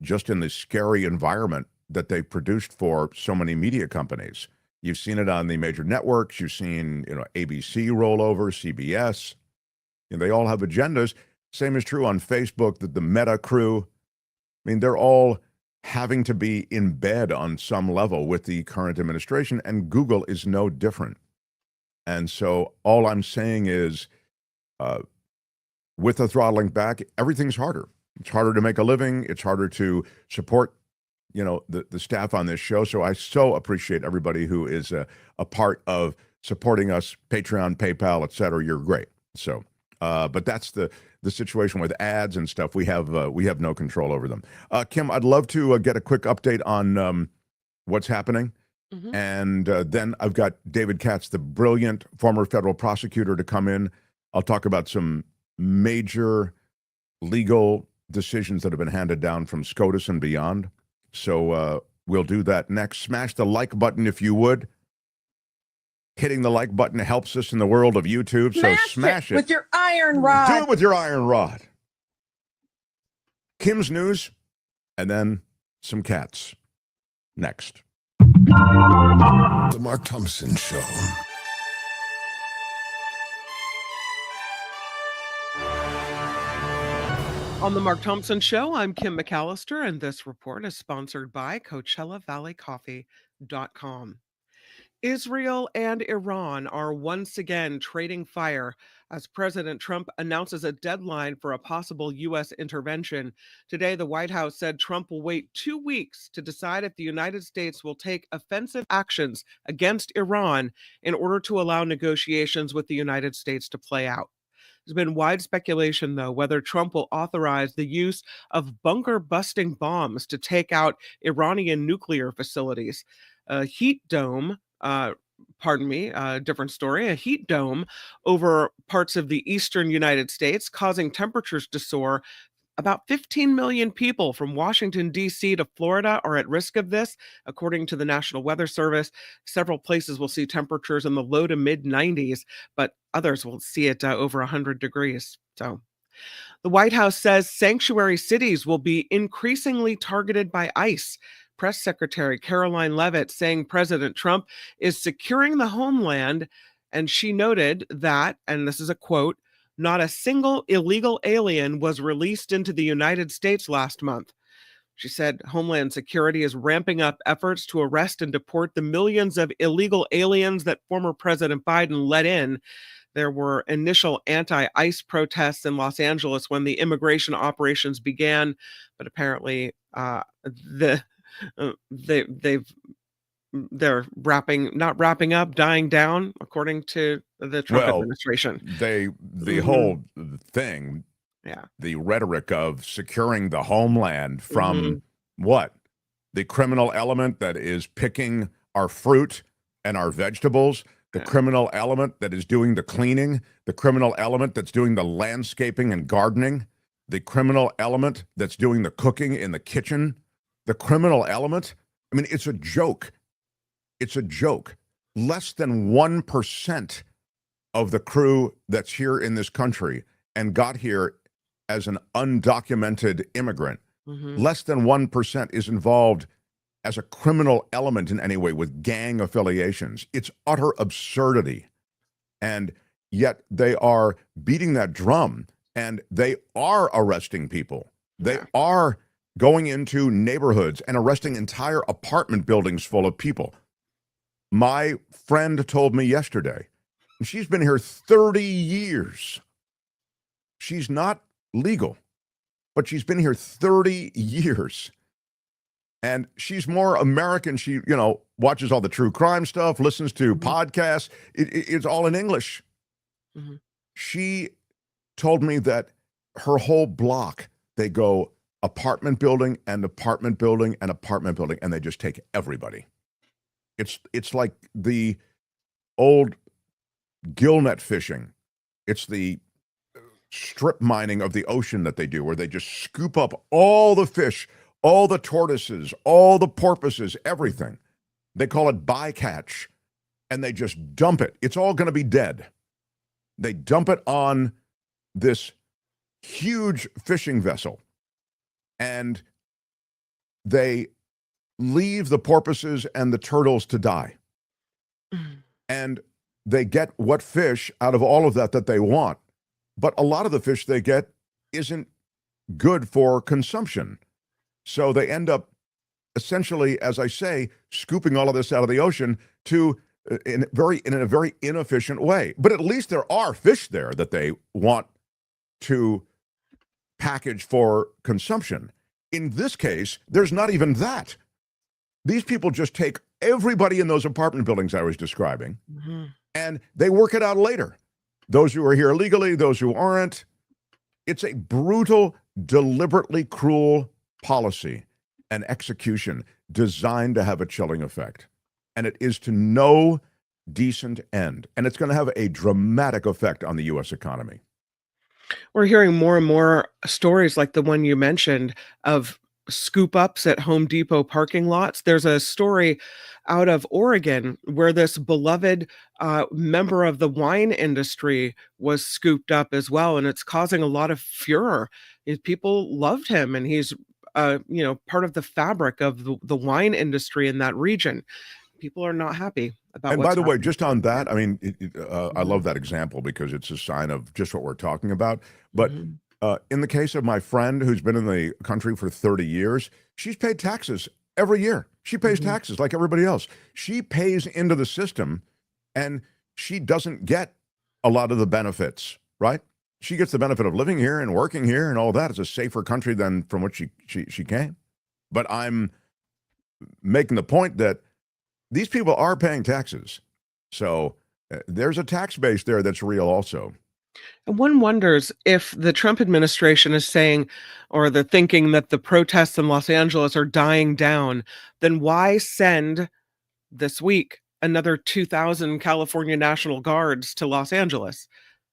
just in the scary environment that they produced for so many media companies. You've seen it on the major networks. You've seen, ABC rollover, CBS. They all have agendas. Same is true on Facebook, the Meta crew. I mean, they're all having to be in bed on some level with the current administration, and Google is no different. And so all I'm saying is, with the throttling back, everything's harder. It's harder to make a living. It's harder to support, the staff on this show. So I so appreciate everybody who is a part of supporting us, Patreon, PayPal, et cetera. You're great. So, but that's the situation with ads and stuff. We have no control over them. Kim, I'd love to get a quick update on what's happening. Mhm. And then I've got David Katz, the brilliant former federal prosecutor, to come in. I'll talk about some major legal decisions that have been handed down from SCOTUS and beyond. So we'll do that next. Smash the like button if you would. Hitting the like button helps us in the world of YouTube, so smash it. With your iron rod. Do it with your iron rod. Kim's news, and then some cats. Next. The Mark Thompson Show. On the Mark Thompson Show, I'm Kim McAllister, and this report is sponsored by CoachellaValleyCoffee.com. Israel and Iran are once again trading fire as President Trump announces a deadline for a possible U.S. intervention. Today, the White House said Trump will wait 2 weeks to decide if the United States will take offensive actions against Iran in order to allow negotiations with the United States to play out. There's been wide speculation, though, whether Trump will authorize the use of bunker busting bombs to take out Iranian nuclear facilities. A heat dome, different story, a heat dome over parts of the eastern United States, causing temperatures to soar. About 15 million people from Washington, D.C. to Florida are at risk of this, according to the National Weather Service. Several places will see temperatures in the low to mid 90s, but others will see it over 100 degrees. So the White House says sanctuary cities will be increasingly targeted by ICE. Press Secretary Caroline Leavitt saying President Trump is securing the homeland, and she noted that, and this is a quote, not a single illegal alien was released into the United States last month. She said Homeland Security is ramping up efforts to arrest and deport the millions of illegal aliens that former President Biden let in. There were initial anti-ICE protests in Los Angeles when the immigration operations began, but apparently they're not wrapping up, dying down, according to the Trump administration. The whole thing, the rhetoric of securing the homeland from what? The criminal element that is picking our fruit and our vegetables, the criminal element that is doing the cleaning, the criminal element that's doing the landscaping and gardening, the criminal element that's doing the cooking in the kitchen, the criminal element. I mean, it's a joke. It's a joke. Less than 1% of the crew that's here in this country and got here as an undocumented immigrant, less than 1% is involved as a criminal element in any way with gang affiliations. It's utter absurdity. And yet they are beating that drum, and they are arresting people. They are going into neighborhoods and arresting entire apartment buildings full of people. My friend told me yesterday, she's been here 30 years. She's not legal, but she's been here 30 years. And she's more American. She, watches all the true crime stuff, listens to podcasts. It's all in English. She told me that her whole block, they go apartment building and apartment building and apartment building, and they just take everybody. It's like the old gillnet fishing. It's the strip mining of the ocean that they do, where they just scoop up all the fish, all the tortoises, all the porpoises, everything. They call it bycatch, and they just dump it. It's all going to be dead. They dump it on this huge fishing vessel, and they leave the porpoises and the turtles to die. And they get what fish out of all of that they want. But a lot of the fish they get isn't good for consumption. So they end up essentially, as I say, scooping all of this out of the ocean in a very inefficient way. But at least there are fish there that they want to package for consumption. In this case, there's not even that. These people just take everybody in those apartment buildings I was describing, and they work it out later. Those who are here legally, those who aren't. It's a brutal, deliberately cruel policy and execution designed to have a chilling effect. And it is to no decent end. And it's going to have a dramatic effect on the U.S. economy. We're hearing more and more stories like the one you mentioned of scoop ups at Home Depot parking lots. There's a story out of Oregon where this beloved member of the wine industry was scooped up as well, and it's causing a lot of furor. People loved him, and he's part of the fabric of the wine industry in that region. People are not happy about. And by the way, just on that, I mean, I love that example because it's a sign of just what we're talking about. But in the case of my friend who's been in the country for 30 years, she's paid taxes every year. She pays taxes like everybody else. She pays into the system, and she doesn't get a lot of the benefits, right? She gets the benefit of living here and working here and all that. It's a safer country than from which she came. But I'm making the point that these people are paying taxes. So there's a tax base there that's real also. And one wonders if the Trump administration is saying, or they're thinking that the protests in Los Angeles are dying down, then why send this week another 2,000 California National Guards to Los Angeles?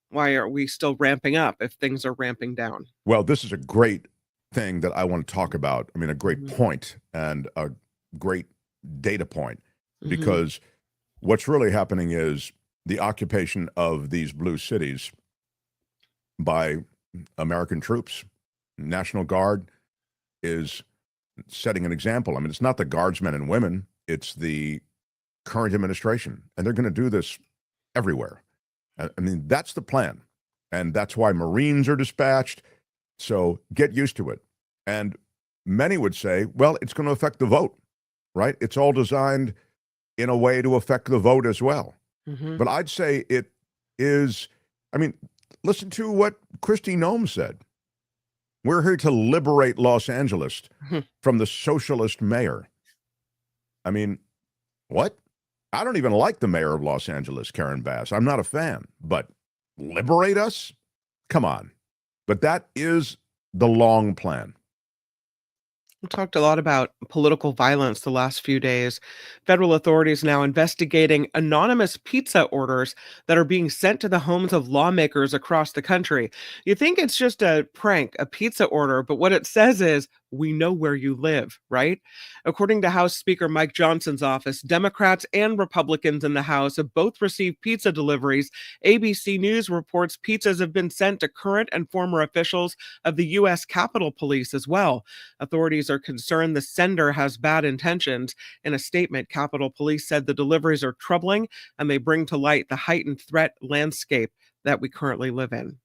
Why are we still ramping up if things are ramping down? Well, this is a great thing that I want to talk about. I mean, a great point and a great data point, because what's really happening is the occupation of these blue cities by American troops. National Guard is setting an example. I mean, it's not the guardsmen and women, it's the current administration. And they're going to do this everywhere. I mean, that's the plan. And that's why Marines are dispatched. So get used to it. And many would say, well, it's going to affect the vote, right? It's all designed in a way to affect the vote as well. But I'd say it is, I mean, listen to what Kristi Noem said. We're here to liberate Los Angeles from the socialist mayor. I mean, what? I don't even like the mayor of Los Angeles, Karen Bass. I'm not a fan, but liberate us? Come on. But that is the long plan. We talked a lot about political violence the last few days. Federal authorities now investigating anonymous pizza orders that are being sent to the homes of lawmakers across the country. You think it's just a prank, a pizza order, but what it says is, we know where you live, right? According to House Speaker Mike Johnson's office, Democrats and Republicans in the House have both received pizza deliveries. ABC News reports pizzas have been sent to current and former officials of the U.S. Capitol Police as well. Authorities are concerned the sender has bad intentions. In a statement, Capitol Police said the deliveries are troubling and they bring to light the heightened threat landscape that we currently live in.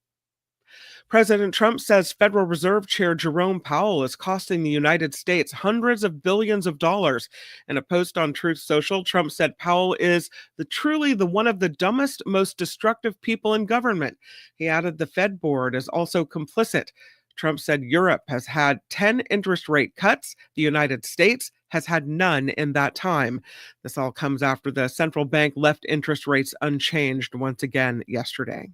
President Trump says Federal Reserve Chair Jerome Powell is costing the United States hundreds of billions of dollars. In a post on Truth Social, Trump said Powell is truly one of the dumbest, most destructive people in government. He added the Fed board is also complicit. Trump said Europe has had 10 interest rate cuts. The United States has had none in that time. This all comes after the central bank left interest rates unchanged once again yesterday.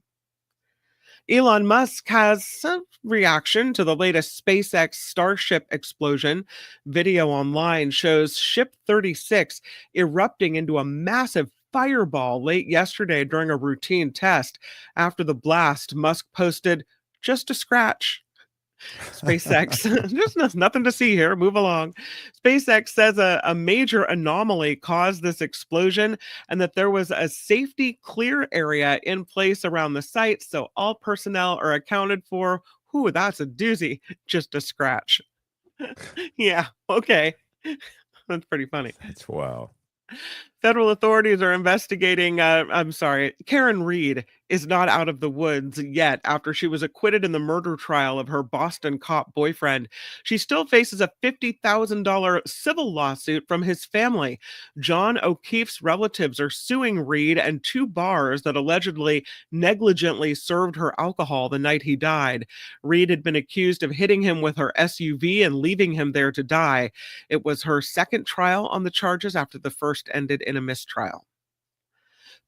Elon Musk has some reaction to the latest SpaceX Starship explosion. Video online shows Ship 36 erupting into a massive fireball late yesterday during a routine test. After the blast, Musk posted, "Just a scratch." SpaceX, there's nothing to see here. Move along. SpaceX says a major anomaly caused this explosion and that there was a safety clear area in place around the site, so all personnel are accounted for. Ooh, that's a doozy. Just a scratch. Yeah, okay. That's pretty funny. That's wow. Federal authorities are investigating, Karen Reed is not out of the woods yet after she was acquitted in the murder trial of her Boston cop boyfriend. She still faces a $50,000 civil lawsuit from his family. John O'Keefe's relatives are suing Reed and two bars that allegedly negligently served her alcohol the night he died. Reed had been accused of hitting him with her SUV and leaving him there to die. It was her second trial on the charges after the first ended in a mistrial.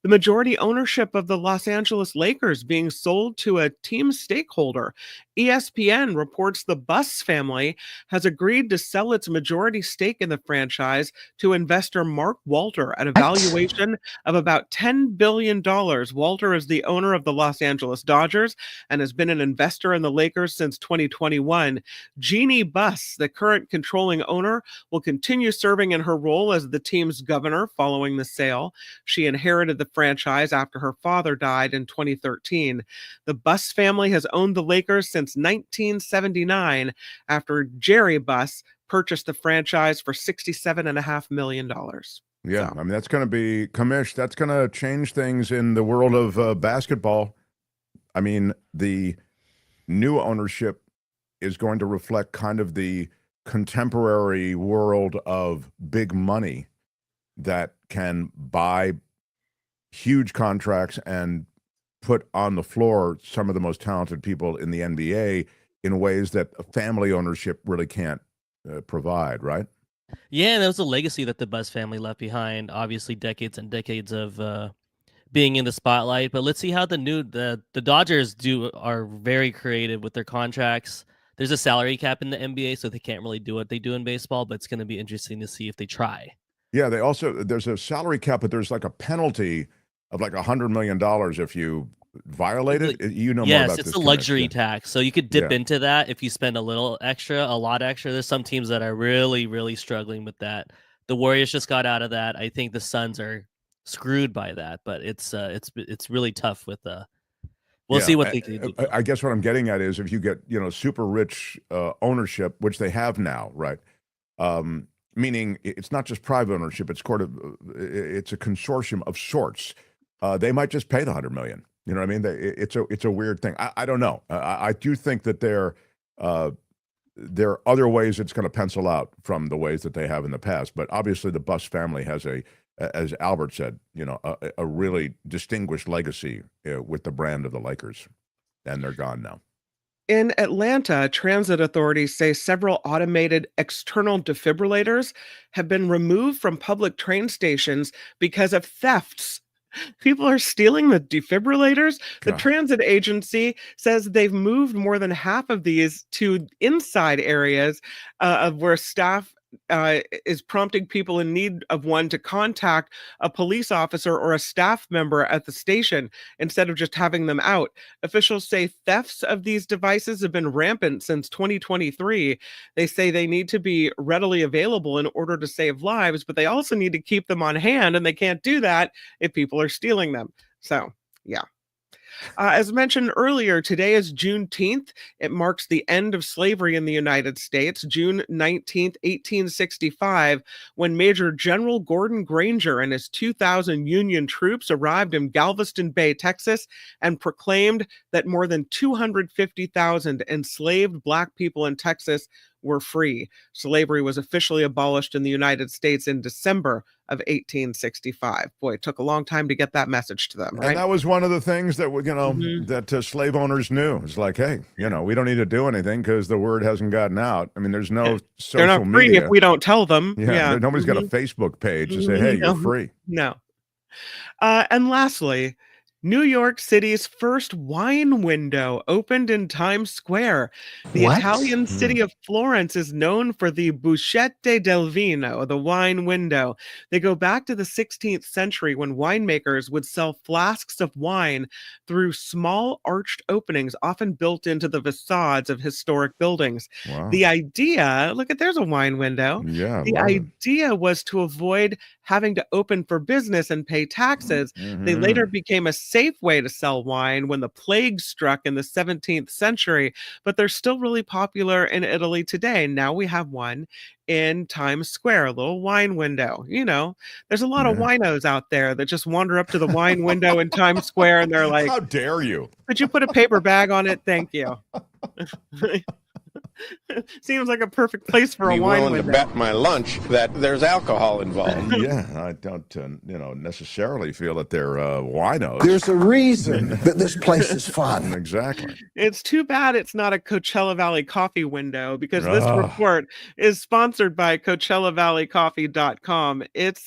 The majority ownership of the Los Angeles Lakers being sold to a team stakeholder. ESPN reports the Buss family has agreed to sell its majority stake in the franchise to investor Mark Walter at a valuation of about $10 billion. Walter is the owner of the Los Angeles Dodgers and has been an investor in the Lakers since 2021. Jeannie Buss, the current controlling owner, will continue serving in her role as the team's governor following the sale. She inherited the franchise after her father died in 2013. The Buss family has owned the Lakers since 1979 after Jerry Buss purchased the franchise for $67.5 million. Yeah, I mean, that's going to be, Kamish, that's going to change things in the world of basketball. I mean, the new ownership is going to reflect kind of the contemporary world of big money that can buy huge contracts and put on the floor some of the most talented people in the NBA in ways that family ownership really can't provide, right? Yeah, and that was a legacy that the Buzz family left behind. Obviously, decades and decades of being in the spotlight. But let's see how the Dodgers are very creative with their contracts. There's a salary cap in the NBA, so they can't really do what they do in baseball. But it's going to be interesting to see if they try. Yeah, there's a salary cap, but there's like a penalty of like $100 million if you violate it. You know more Yes, about it's this. a Kenneth. luxury tax, so you could dip into that if you spend a little extra, a lot extra. There's some teams that are really, really struggling with that. The Warriors just got out of that. I think the Suns are screwed by that, but it's really tough with we'll see what they can do. I guess what I'm getting at is if you get super rich ownership, which they have now, right? Meaning it's not just private ownership; it's it's a consortium of sorts. They might just pay the $100 million. You know what I mean? It's a weird thing. I don't know. I do think that there are other ways it's going to pencil out from the ways that they have in the past. But obviously, the Buss family has as Albert said, a really distinguished legacy with the brand of the Lakers, and they're gone now. In Atlanta, transit authorities say several automated external defibrillators have been removed from public train stations because of thefts. People are stealing the defibrillators. The transit agency says they've moved more than half of these to inside areas of where staff is prompting people in need of one to contact a police officer or a staff member at the station instead of just having them out. Officials say thefts of these devices have been rampant since 2023. They say they need to be readily available in order to save lives, but they also need to keep them on hand, and they can't do that if people are stealing them. So, yeah. As mentioned earlier, today is Juneteenth. It marks the end of slavery in the United States, June 19th, 1865, when Major General Gordon Granger and his 2,000 Union troops arrived in Galveston Bay, Texas, and proclaimed that more than 250,000 enslaved Black people in Texas were free. Slavery was officially abolished in the United States in December of 1865. Boy, it took a long time to get that message to them, right? And that was one of the things that that slave owners knew. It's like, hey, we don't need to do anything because the word hasn't gotten out. I mean, there's no social They're not free media if we don't tell them. Yeah. Nobody's got a Facebook page to say, hey, you're free. No. And lastly, New York City's first wine window opened in Times Square. The Italian city of Florence is known for the Bucette del Vino, the wine window. They go back to the 16th century when winemakers would sell flasks of wine through small arched openings, often built into the facades of historic buildings. Wow. The idea, there's a wine window. Yeah. The idea was to avoid having to open for business and pay taxes. They later became a safe way to sell wine when the plague struck in the 17th century, but they're still really popular in Italy today. Now we have one in Times Square, a little wine window. There's a lot of winos out there that just wander up to the wine window in Times Square and they're like, how dare you? Could you put a paper bag on it? Thank you. Seems like a perfect place for a wine window. To bet my lunch that there's alcohol involved. Yeah, I don't, necessarily feel that they're winos. There's a reason that this place is fun. Exactly. It's too bad it's not a Coachella Valley coffee window because this report is sponsored by CoachellaValleyCoffee.com. It's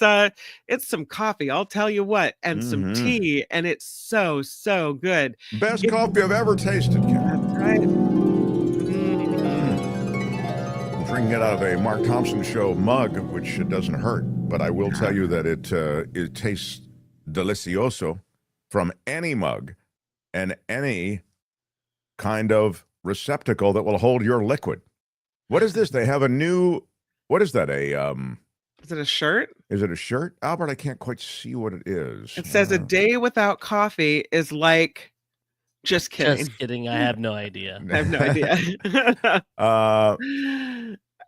some coffee, I'll tell you what, and some tea, and it's so good. Best coffee I've ever tasted, Ken. That's right. Drinking it out of a Mark Thompson show mug, which doesn't hurt, but I will tell you that it tastes delicioso from any mug and any kind of receptacle that will hold your liquid. What is this? They have a new, what is that? Is it a shirt? Is it a shirt? Albert, I can't quite see what it is. It says a day without coffee is like, just kidding. Just kidding. I have no idea. I have no idea.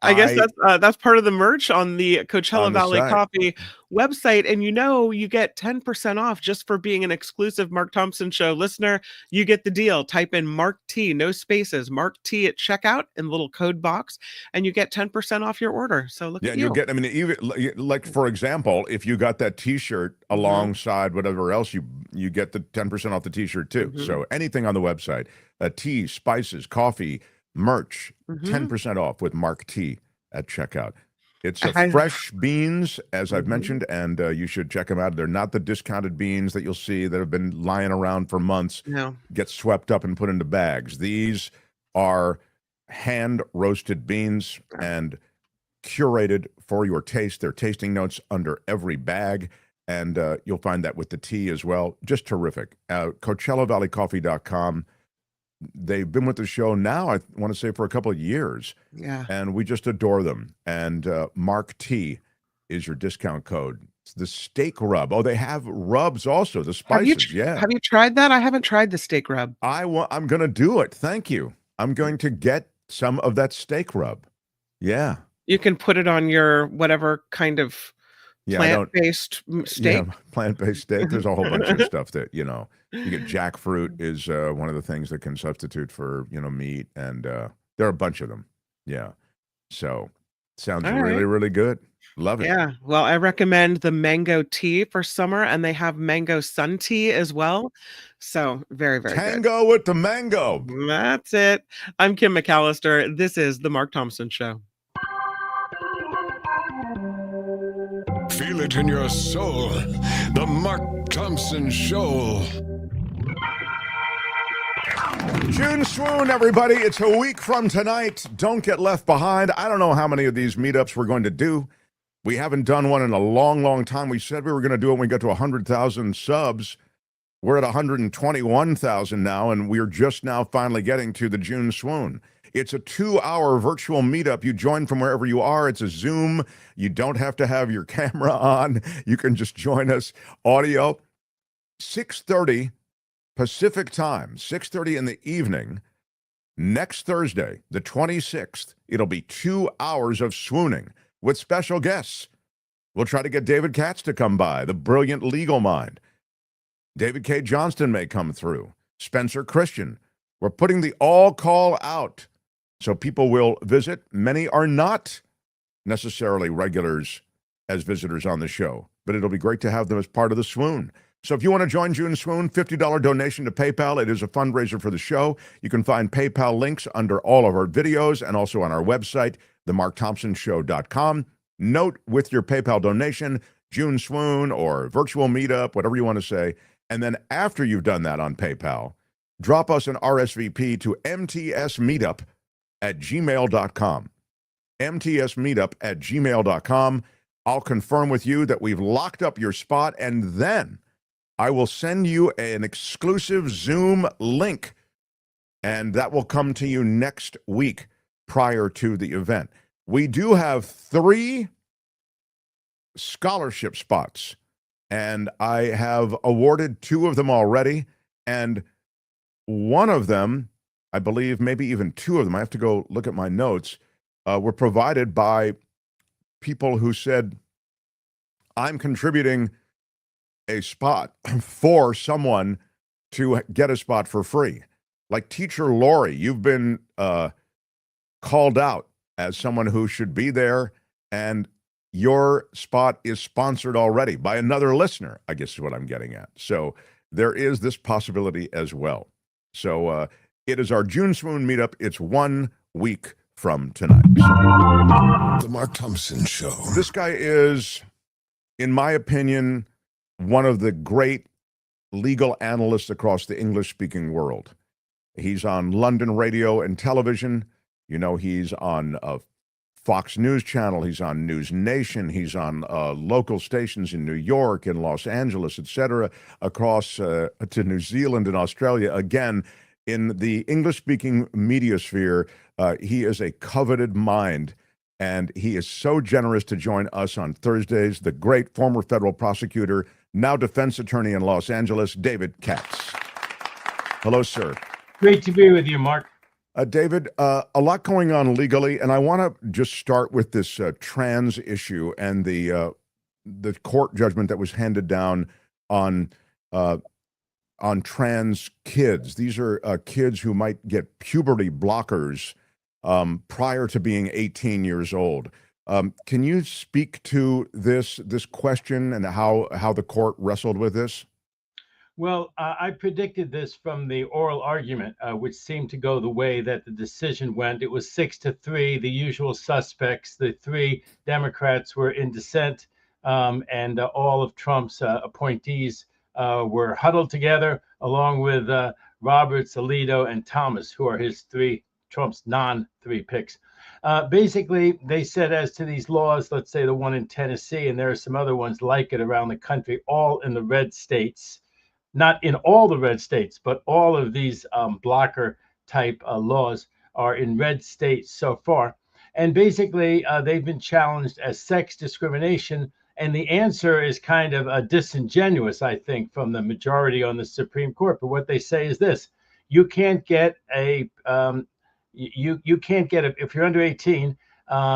I guess that's part of the merch on the Coachella On the Valley site. Coffee website. And you get 10% off just for being an exclusive Mark Thompson Show listener. You get the deal. Type in Mark T, no spaces, Mark T at checkout in the little code box, and you get 10% off your order. So look at you. You'll get, I mean, even like, for example, if you got that T-shirt alongside whatever else, you get the 10% off the T-shirt too. So anything on the website, tea, spices, coffee, merch, 10% off with Mark T at checkout. It's fresh beans, as I've mentioned, and you should check them out. They're not the discounted beans that you'll see that have been lying around for months, get swept up and put into bags. These are hand-roasted beans and curated for your taste. There are tasting notes under every bag, and you'll find that with the tea as well. Just terrific. CoachellaValleyCoffee.com. They've been with the show now, I want to say, for a couple of years. Yeah. And we just adore them. And Mark T is your discount code. It's the steak rub. Oh, they have rubs also, the spices. Have you tried that? I haven't tried the steak rub. I'm going to do it. Thank you. I'm going to get some of that steak rub. Yeah. You can put it on your whatever kind of plant-based steak. Yeah, plant-based steak. There's a whole bunch of stuff that, you get jackfruit is one of the things that can substitute for, meat. And there are a bunch of them. Yeah. So sounds really, really good. Love it. Yeah. Well, I recommend the mango tea for summer, and they have mango sun tea as well. So very, very Tango with the mango. That's it. I'm Kim McAllister. This is The Mark Thompson Show. Feel it in your soul. The Mark Thompson Show. June swoon, everybody. It's a week from tonight. Don't get left behind. I don't know how many of these meetups we're going to do. We haven't done one in a long, long time. We said we were going to do it when we got to 100,000 subs. We're at 121,000 now, and we're just now finally getting to the June swoon. It's a 2-hour virtual meetup. You join from wherever you are. It's a Zoom. You don't have to have your camera on. You can just join us audio. 6:30 Pacific time, 6:30 in the evening, next Thursday, the 26th. It'll be 2 hours of swooning with special guests. We'll try to get David Katz to come by, the brilliant legal mind. David K. Johnston may come through. Spencer Christian. We're putting the all call out. So people will visit. Many are not necessarily regulars as visitors on the show, but it'll be great to have them as part of the swoon. So if you want to join June Swoon, $50 donation to PayPal. It is a fundraiser for the show. You can find PayPal links under all of our videos and also on our website, themarkthompsonshow.com. Note with your PayPal donation, June Swoon or virtual meetup, whatever you want to say. And then after you've done that on PayPal, drop us an RSVP to mtsmeetup@gmail.com. mtsmeetup@gmail.com. I'll confirm with you that we've locked up your spot, and then I will send you an exclusive Zoom link, and that will come to you next week prior to the event. We do have 3 scholarship spots, and I have awarded 2 of them already, and one of them, I believe, maybe even 2 of them, I have to go look at my notes, were provided by people who said, I'm contributing a spot for someone to get a spot for free. Like Teacher Lori, you've been called out as someone who should be there, and your spot is sponsored already by another listener, I guess is what I'm getting at. So there is this possibility as well. So it is our June Swoon meetup. It's 1 week from tonight. The Mark Thompson Show. This guy is, in my opinion, one of the great legal analysts across the English-speaking world. He's on London radio and television. He's on Fox News Channel. He's on News Nation. He's on local stations in New York and Los Angeles, etc., across to New Zealand and Australia. Again, in the English-speaking media sphere, he is a coveted mind, and he is so generous to join us on Thursdays. The great former federal prosecutor, now defense attorney in Los Angeles, David Katz. Hello, sir. Great to be with you, Mark. David, a lot going on legally, and I want to just start with this trans issue and the court judgment that was handed down on trans kids. These are kids who might get puberty blockers prior to being 18 years old. Can you speak to this question and how the court wrestled with this? Well, I predicted this from the oral argument, which seemed to go the way that the decision went. It was 6-3, the usual suspects. The three Democrats were in dissent, and all of Trump's appointees were huddled together, along with Roberts, Alito, and Thomas, who are Trump's non-three picks. Basically, they said as to these laws, let's say the one in Tennessee, and there are some other ones like it around the country, all in the red states. Not in all the red states, but all of these blocker type laws are in red states so far. And basically, they've been challenged as sex discrimination. And the answer is kind of disingenuous, I think, from the majority on the Supreme Court. But what they say is this: you can't get if you're under 18,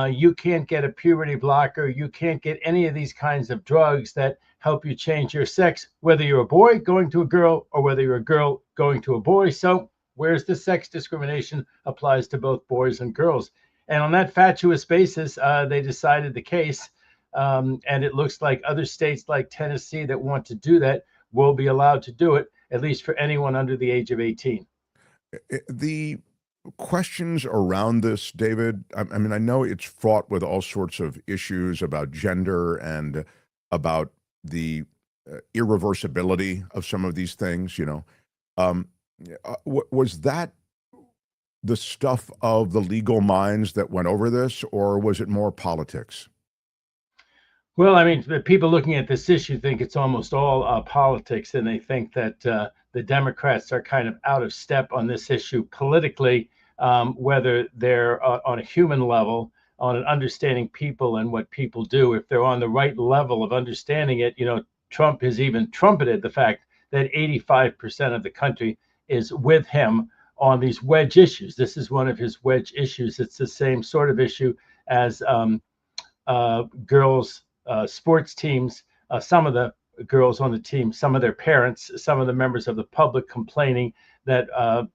you can't get a puberty blocker. You can't get any of these kinds of drugs that help you change your sex, whether you're a boy going to a girl or whether you're a girl going to a boy. So where's the sex discrimination applies to both boys and girls? And on that fatuous basis, they decided the case. And it looks like other states like Tennessee that want to do that will be allowed to do it, at least for anyone under the age of 18. The questions around this, David, I mean, I know it's fraught with all sorts of issues about gender and about the irreversibility of some of these things, was that the stuff of the legal minds that went over this, or was it more politics? Well, I mean, the people looking at this issue think it's almost all politics, and they think that the Democrats are kind of out of step on this issue politically, whether they're on a human level, on an understanding people and what people do. If they're on the right level of understanding it, Trump has even trumpeted the fact that 85% of the country is with him on these wedge issues. This is one of his wedge issues. It's the same sort of issue as girls' sports teams. Some of the girls on the team, some of their parents, some of the members of the public complaining that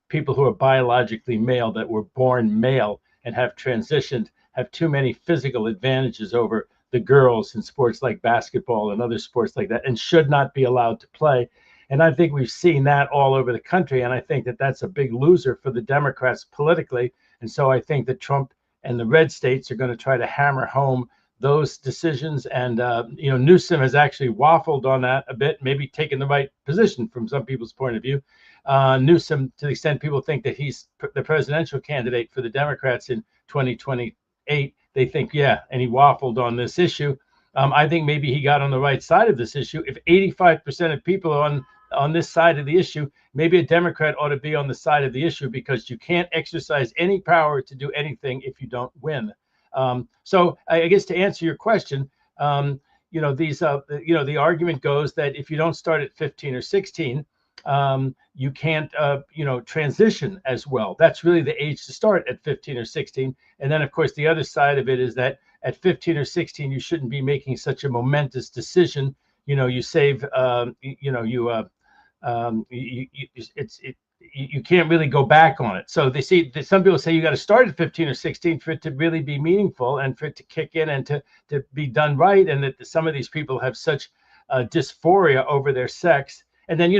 people who are biologically male, that were born male and have transitioned, have too many physical advantages over the girls in sports like basketball and other sports like that, and should not be allowed to play. And I think we've seen that all over the country. And I think that that's a big loser for the Democrats politically. And so I think that Trump and the red states are going to try to hammer home those decisions. And, Newsom has actually waffled on that a bit, maybe taken the right position from some people's point of view. Newsom, to the extent people think that he's the presidential candidate for the Democrats in 2028, they think, yeah, and he waffled on this issue. I think maybe he got on the right side of this issue. If 85% of people are on this side of the issue, maybe a Democrat ought to be on the side of the issue, because you can't exercise any power to do anything if you don't win. So I guess to answer your question, the argument goes that if you don't start at 15 or 16, you can't, transition as well. That's really the age to start, at 15 or 16. And then, of course, the other side of it is that at 15 or 16, you shouldn't be making such a momentous decision. You save, you can't really go back on it. So some people say you got to start at 15 or 16 for it to really be meaningful and for it to kick in and to be done right. And that some of these people have such dysphoria over their sex. And then,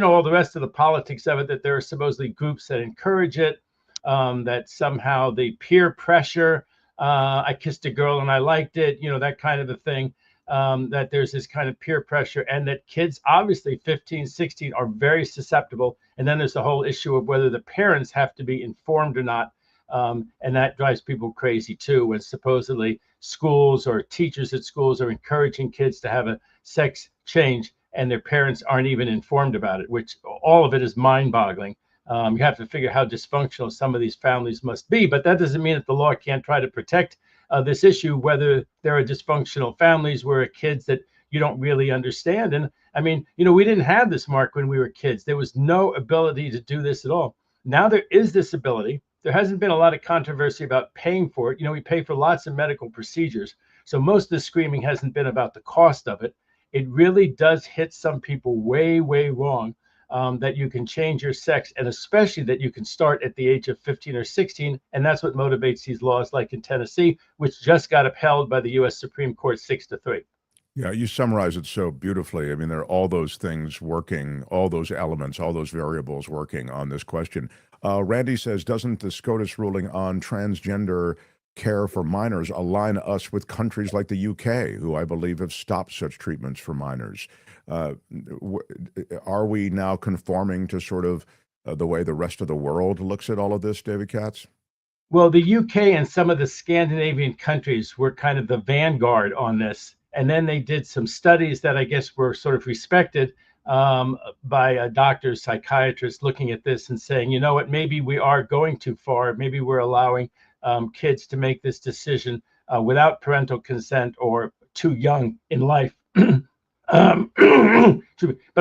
all the rest of the politics of it, that there are supposedly groups that encourage it, that somehow the peer pressure, I kissed a girl and I liked it, that kind of a thing, that there's this kind of peer pressure, and that kids, obviously 15, 16, are very susceptible. And then there's the whole issue of whether the parents have to be informed or not. And that drives people crazy too, when supposedly schools or teachers at schools are encouraging kids to have a sex change, and their parents aren't even informed about it, which all of it is mind-boggling. You have to figure how dysfunctional some of these families must be, but that doesn't mean that the law can't try to protect this issue, whether there are dysfunctional families where kids that you don't really understand. And I mean, we didn't have this, Mark, when we were kids. There was no ability to do this at all. Now there is this ability. there hasn't been a lot of controversy about paying for it. We pay for lots of medical procedures. So most of the screaming hasn't been about the cost of it. It really does hit some people way, way wrong, that you can change your sex, and especially that you can start at the age of 15 or 16. And that's what motivates these laws like in Tennessee, which just got upheld by the U.S. Supreme Court 6-3. Yeah, you summarize it so beautifully. I mean, there are all those things working, all those elements, all those variables working on this question. Randy says, doesn't the SCOTUS ruling on transgender care for minors align us with countries like the UK, who I believe have stopped such treatments for minors? Are we now conforming to sort of the way the rest of the world looks at all of this, David Katz? Well, the UK and some of the Scandinavian countries were kind of the vanguard on this. And then they did some studies that I guess were sort of respected by doctors, psychiatrists looking at this and saying, you know what, maybe we are going too far. Maybe we're allowing kids to make this decision without parental consent or too young in life. But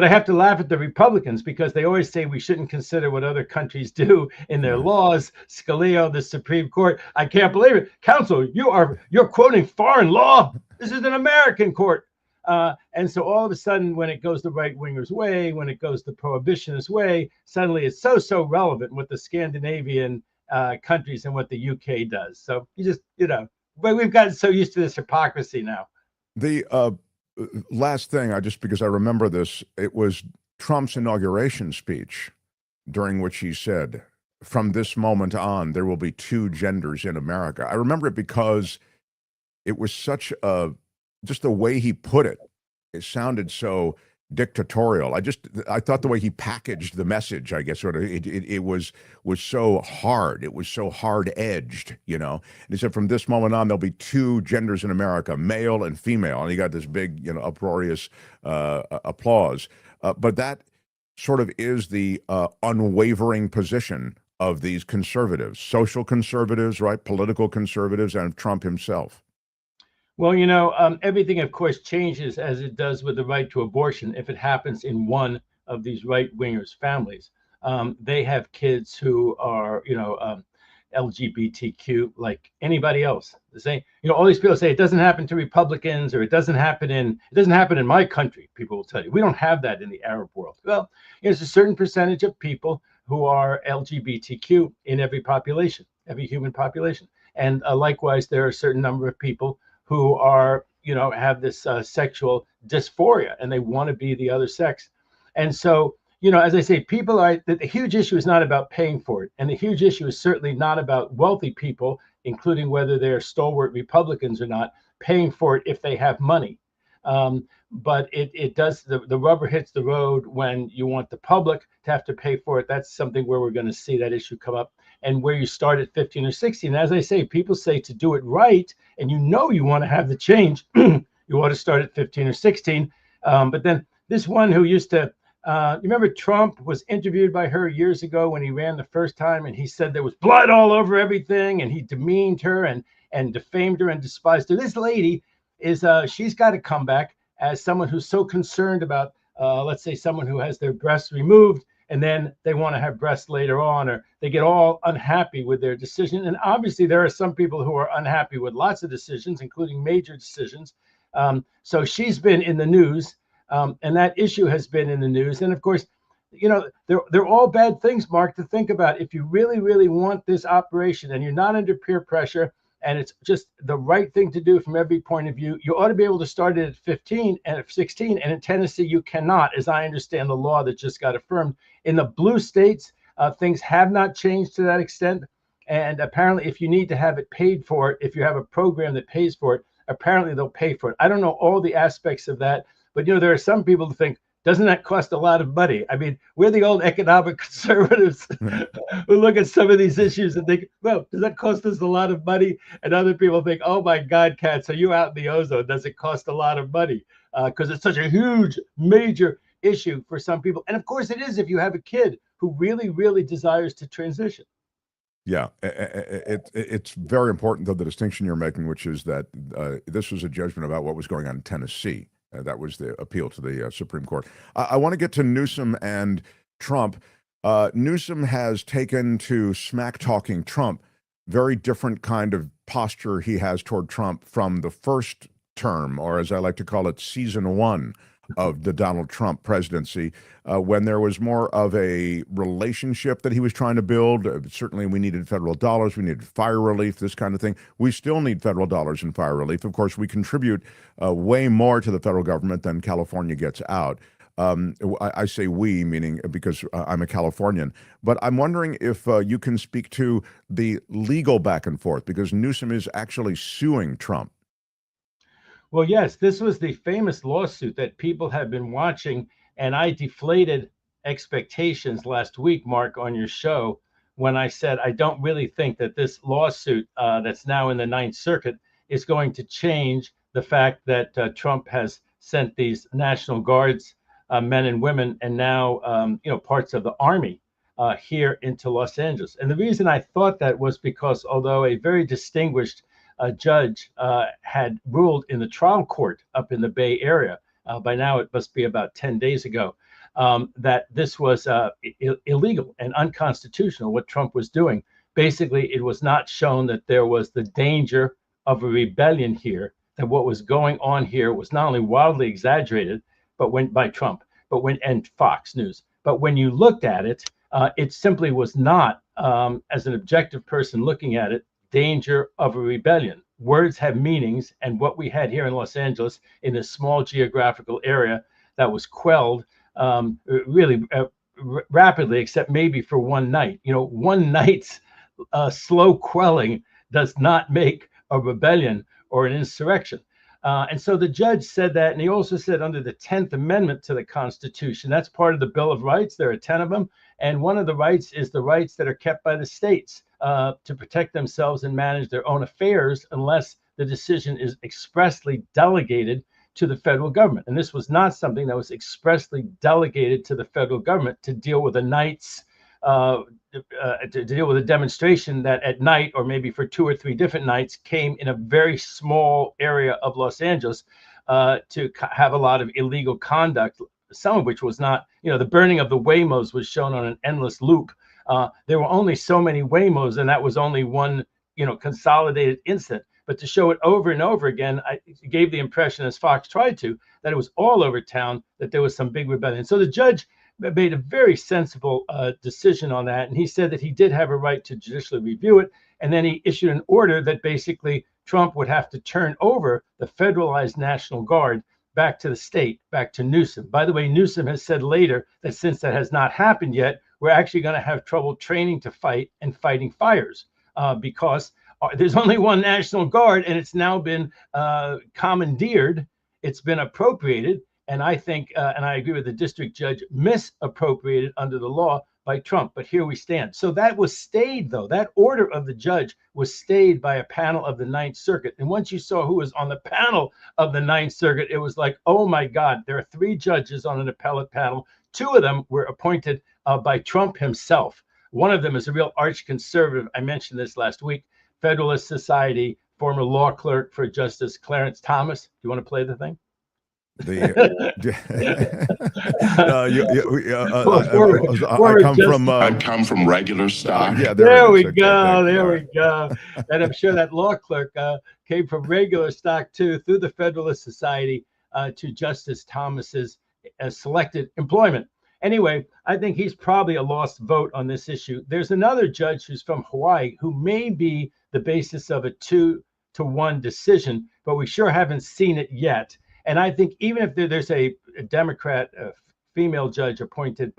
I have to laugh at the Republicans because they always say we shouldn't consider what other countries do in their laws. Scalia, the Supreme Court. I can't believe it. Counsel, you're quoting foreign law. This is an American court. And so all of a sudden, when it goes the right wingers' way, when it goes the prohibitionist way, suddenly it's so relevant what the Scandinavian countries and what the UK does. So but we've gotten so used to this hypocrisy now. The last thing, because I remember this, it was Trump's inauguration speech, during which he said, from this moment on, there will be two genders in America. I remember it because it was such just the way he put it, it sounded so dictatorial. I thought the way he packaged the message, I guess, it was so hard. It was so hard edged, And he said, from this moment on, there'll be two genders in America, male and female. And he got this big, uproarious applause. But that sort of is the unwavering position of these conservatives, social conservatives, right? Political conservatives, and Trump himself. Well, everything, of course, changes as it does with the right to abortion. If it happens in one of these right-wingers' families, they have kids who are, LGBTQ like anybody else. They say, all these people say it doesn't happen to Republicans or it doesn't happen in my country. People will tell you we don't have that in the Arab world. Well, there's a certain percentage of people who are LGBTQ in every population, every human population, and likewise, there are a certain number of people who are, have this sexual dysphoria and they want to be the other sex. And so, as I say, the huge issue is not about paying for it. And the huge issue is certainly not about wealthy people, including whether they're stalwart Republicans or not, paying for it if they have money. But it does, the rubber hits the road when you want the public to have to pay for it. That's something where we're going to see that issue come up. And where you start at 15 or 16, as I say, people say to do it right, and you want to have the change, you want to start at 15 or 16. But then this one who used to, you remember Trump was interviewed by her years ago when he ran the first time, and he said there was blood all over everything, and he demeaned her and defamed her and despised her. This lady is, she's got to come back as someone who's so concerned about, let's say, someone who has their breasts removed, and then they want to have breasts later on, or they get all unhappy with their decision. And obviously, there are some people who are unhappy with lots of decisions, including major decisions. So she's been in the news, and that issue has been in the news. And of course, they're all bad things, Mark, to think about. If you really, really want this operation and you're not under peer pressure, and it's just the right thing to do from every point of view, you ought to be able to start it at 15 and at 16. And in Tennessee, you cannot, as I understand the law that just got affirmed. In the blue states, things have not changed to that extent. And apparently, if you need to have it paid for it, if you have a program that pays for it, apparently they'll pay for it. I don't know all the aspects of that, but there are some people who think, doesn't that cost a lot of money? I mean, we're the old economic conservatives who look at some of these issues and think, well, does that cost us a lot of money? And other people think, oh my God, Katz, are you out in the ozone? Does it cost a lot of money? Because it's such a huge, major issue for some people. And of course it is if you have a kid who really, really desires to transition. Yeah, it's very important, though, the distinction you're making, which is that this was a judgment about what was going on in Tennessee. That was the appeal to the Supreme Court. I want to get to Newsom and Trump. Newsom has taken to smack talking Trump, very different kind of posture he has toward Trump from the first term, or as I like to call it, season one of the Donald Trump presidency, when there was more of a relationship that he was trying to build. Certainly we needed federal dollars, we needed fire relief, this kind of thing. We still need federal dollars and fire relief. Of course, we contribute way more to the federal government than California gets out. I say we, meaning because I'm a Californian, but I'm wondering if you can speak to the legal back and forth, because Newsom is actually suing Trump. Well, yes, this was the famous lawsuit that people have been watching, and I deflated expectations last week, Mark, on your show, when I said I don't really think that this lawsuit that's now in the Ninth Circuit is going to change the fact that Trump has sent these National Guards men and women, and now parts of the Army here into Los Angeles. And the reason I thought that was because although a very distinguished judge had ruled in the trial court up in the Bay Area, by now it must be about 10 days ago, that this was illegal and unconstitutional, what Trump was doing. Basically, it was not shown that there was the danger of a rebellion here, that what was going on here was not only wildly exaggerated, but by Trump, and Fox News. But when you looked at it, it simply was not, as an objective person looking at it, danger of a rebellion. Words have meanings, and what we had here in Los Angeles, in this small geographical area, that was quelled really rapidly, except maybe for one night. One night's slow quelling does not make a rebellion or an insurrection. And so the judge said that, and he also said under the 10th Amendment to the Constitution, that's part of the Bill of Rights, there are 10 of them, and one of the rights is the rights that are kept by the states to protect themselves and manage their own affairs unless the decision is expressly delegated to the federal government. And this was not something that was expressly delegated to the federal government to deal with a night's to deal with a demonstration that at night, or maybe for 2 or 3 different nights, came in a very small area of Los Angeles to have a lot of illegal conduct, some of which was not, the burning of the Waymos was shown on an endless loop. There were only so many Waymos, and that was only one, consolidated incident. But to show it over and over again, I gave the impression, as Fox tried to, that it was all over town, that there was some big rebellion. So the judge made a very sensible decision on that. And he said that he did have a right to judicially review it. And then he issued an order that basically Trump would have to turn over the federalized National Guard back to the state, back to Newsom. By the way, Newsom has said later that since that has not happened yet, we're actually going to have trouble training to fight and fighting fires because there's only one National Guard, and it's now been commandeered. It's been appropriated. And I think, and I agree with the district judge, misappropriated under the law by Trump. But here we stand. So that was stayed, though. That order of the judge was stayed by a panel of the Ninth Circuit. And once you saw who was on the panel of the Ninth Circuit, it was like, oh, my God, there are 3 judges on an appellate panel. 2 of them were appointed by Trump himself. One of them is a real arch conservative. I mentioned this last week. Federalist Society, former law clerk for Justice Clarence Thomas. Do you want to play the thing? I come from regular stock. Yeah, there we go. There we go. And I'm sure that law clerk came from regular stock too, through the Federalist Society to Justice Thomas's selected employment. Anyway, I think he's probably a lost vote on this issue. There's another judge who's from Hawaii who may be the basis of a 2-to-1 decision, but we sure haven't seen it yet. And I think even if there's a Democrat, female judge appointed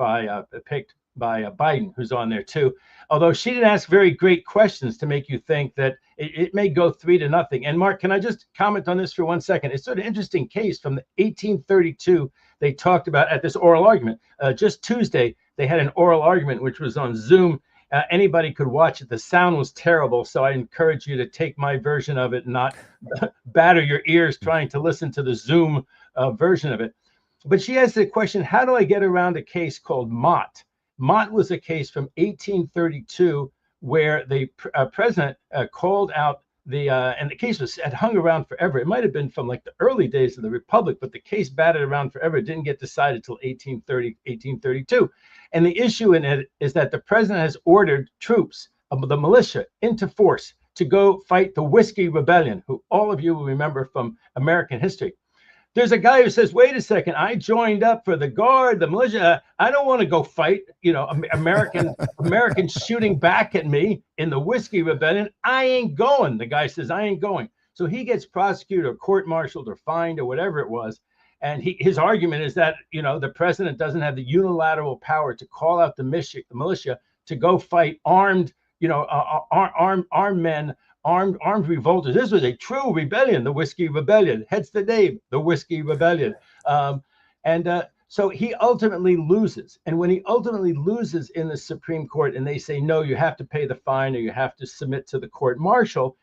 picked by Biden, who's on there too, although she didn't ask very great questions to make you think that it may go 3-0. And Mark, can I just comment on this for 1 second? It's sort of interesting case from 1832. They talked about at this oral argument. Just Tuesday, they had an oral argument, which was on Zoom. Anybody could watch it. The sound was terrible, so I encourage you to take my version of it and not batter your ears trying to listen to the Zoom version of it. But she asked the question, how do I get around a case called Mott? Mott was a case from 1832 where the president called out and the case had hung around forever. It might have been from like the early days of the Republic, but the case batted around forever. It didn't get decided till 1832. And the issue in it is that the president has ordered troops of the militia into force to go fight the Whiskey Rebellion, who all of you will remember from American history. There's a guy who says, wait a second, I joined up for the Guard, the militia. I don't want to go fight, Americans shooting back at me in the Whiskey Rebellion. I ain't going. The guy says, I ain't going. So he gets prosecuted or court-martialed or fined or whatever it was. And his argument is that, the president doesn't have the unilateral power to call out the militia to go fight armed, armed men, armed revolters. This was a true rebellion, the Whiskey Rebellion. Hence the name, the Whiskey Rebellion. So he ultimately loses. And when he ultimately loses in the Supreme Court and they say, no, you have to pay the fine or you have to submit to the court martial,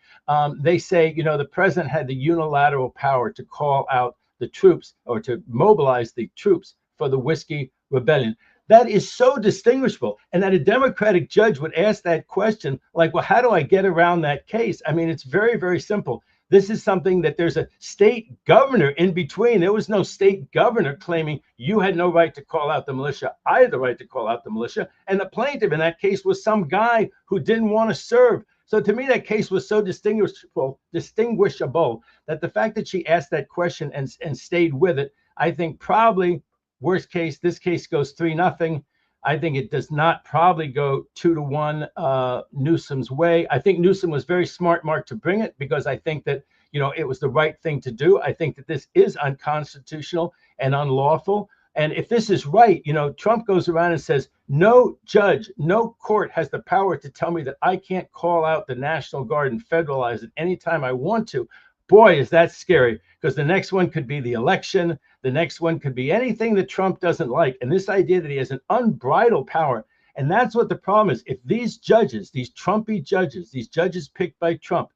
they say, the president had the unilateral power to call out the troops or to mobilize the troops for the Whiskey Rebellion. That is so distinguishable. And that a Democratic judge would ask that question, like, well, how do I get around that case? I mean, it's very, very simple. This is something that there's a state governor in between. There was no state governor claiming you had no right to call out the militia. I had the right to call out the militia. And the plaintiff in that case was some guy who didn't want to serve. So to me, that case was so distinguishable that the fact that she asked that question and stayed with it, I think probably worst case, this case goes 3-0. I think it does not probably go 2-1 Newsom's way. I think Newsom was very smart, Mark, to bring it because I think that, it was the right thing to do. I think that this is unconstitutional and unlawful. And if this is right, Trump goes around and says, no judge, no court has the power to tell me that I can't call out the National Guard and federalize it anytime I want to. Boy, is that scary, because the next one could be the election. The next one could be anything that Trump doesn't like. And this idea that he has an unbridled power. And that's what the problem is. If these judges, these Trumpy judges, these judges picked by Trump,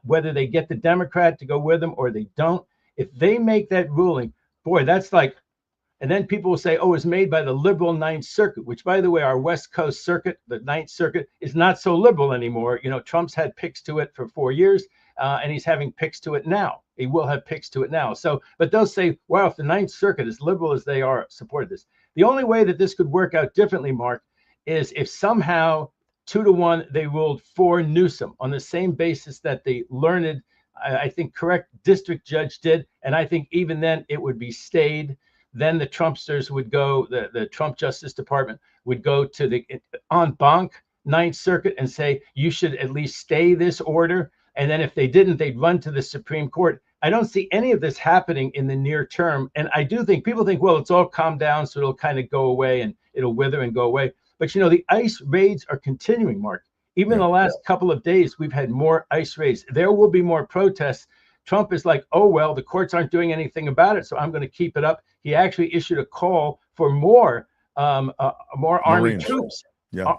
whether they get the Democrat to go with them or they don't, if they make that ruling, boy, that's like, and then people will say, oh, it's made by the liberal Ninth Circuit, which, by the way, our West Coast Circuit, the Ninth Circuit, is not so liberal anymore. Trump's had picks to it for 4 years. And he's having picks to it now. He will have picks to it now. So, but they'll say, well, if the Ninth Circuit, as liberal as they are, supported this. The only way that this could work out differently, Mark, is if somehow 2-1 they ruled for Newsom on the same basis that the learned, I think, correct district judge did. And I think even then it would be stayed. Then the Trumpsters would go, the Trump Justice Department would go to the en banc Ninth Circuit and say, you should at least stay this order. And then if they didn't, they'd run to the Supreme Court. I don't see any of this happening in the near term. And I do think people think, well, it's all calmed down, so it'll kind of go away and it'll wither and go away. But, the ICE raids are continuing, Mark. Even in the last couple of days, we've had more ICE raids. There will be more protests. Trump is like, oh, well, the courts aren't doing anything about it, so I'm going to keep it up. He actually issued a call for more Army troops,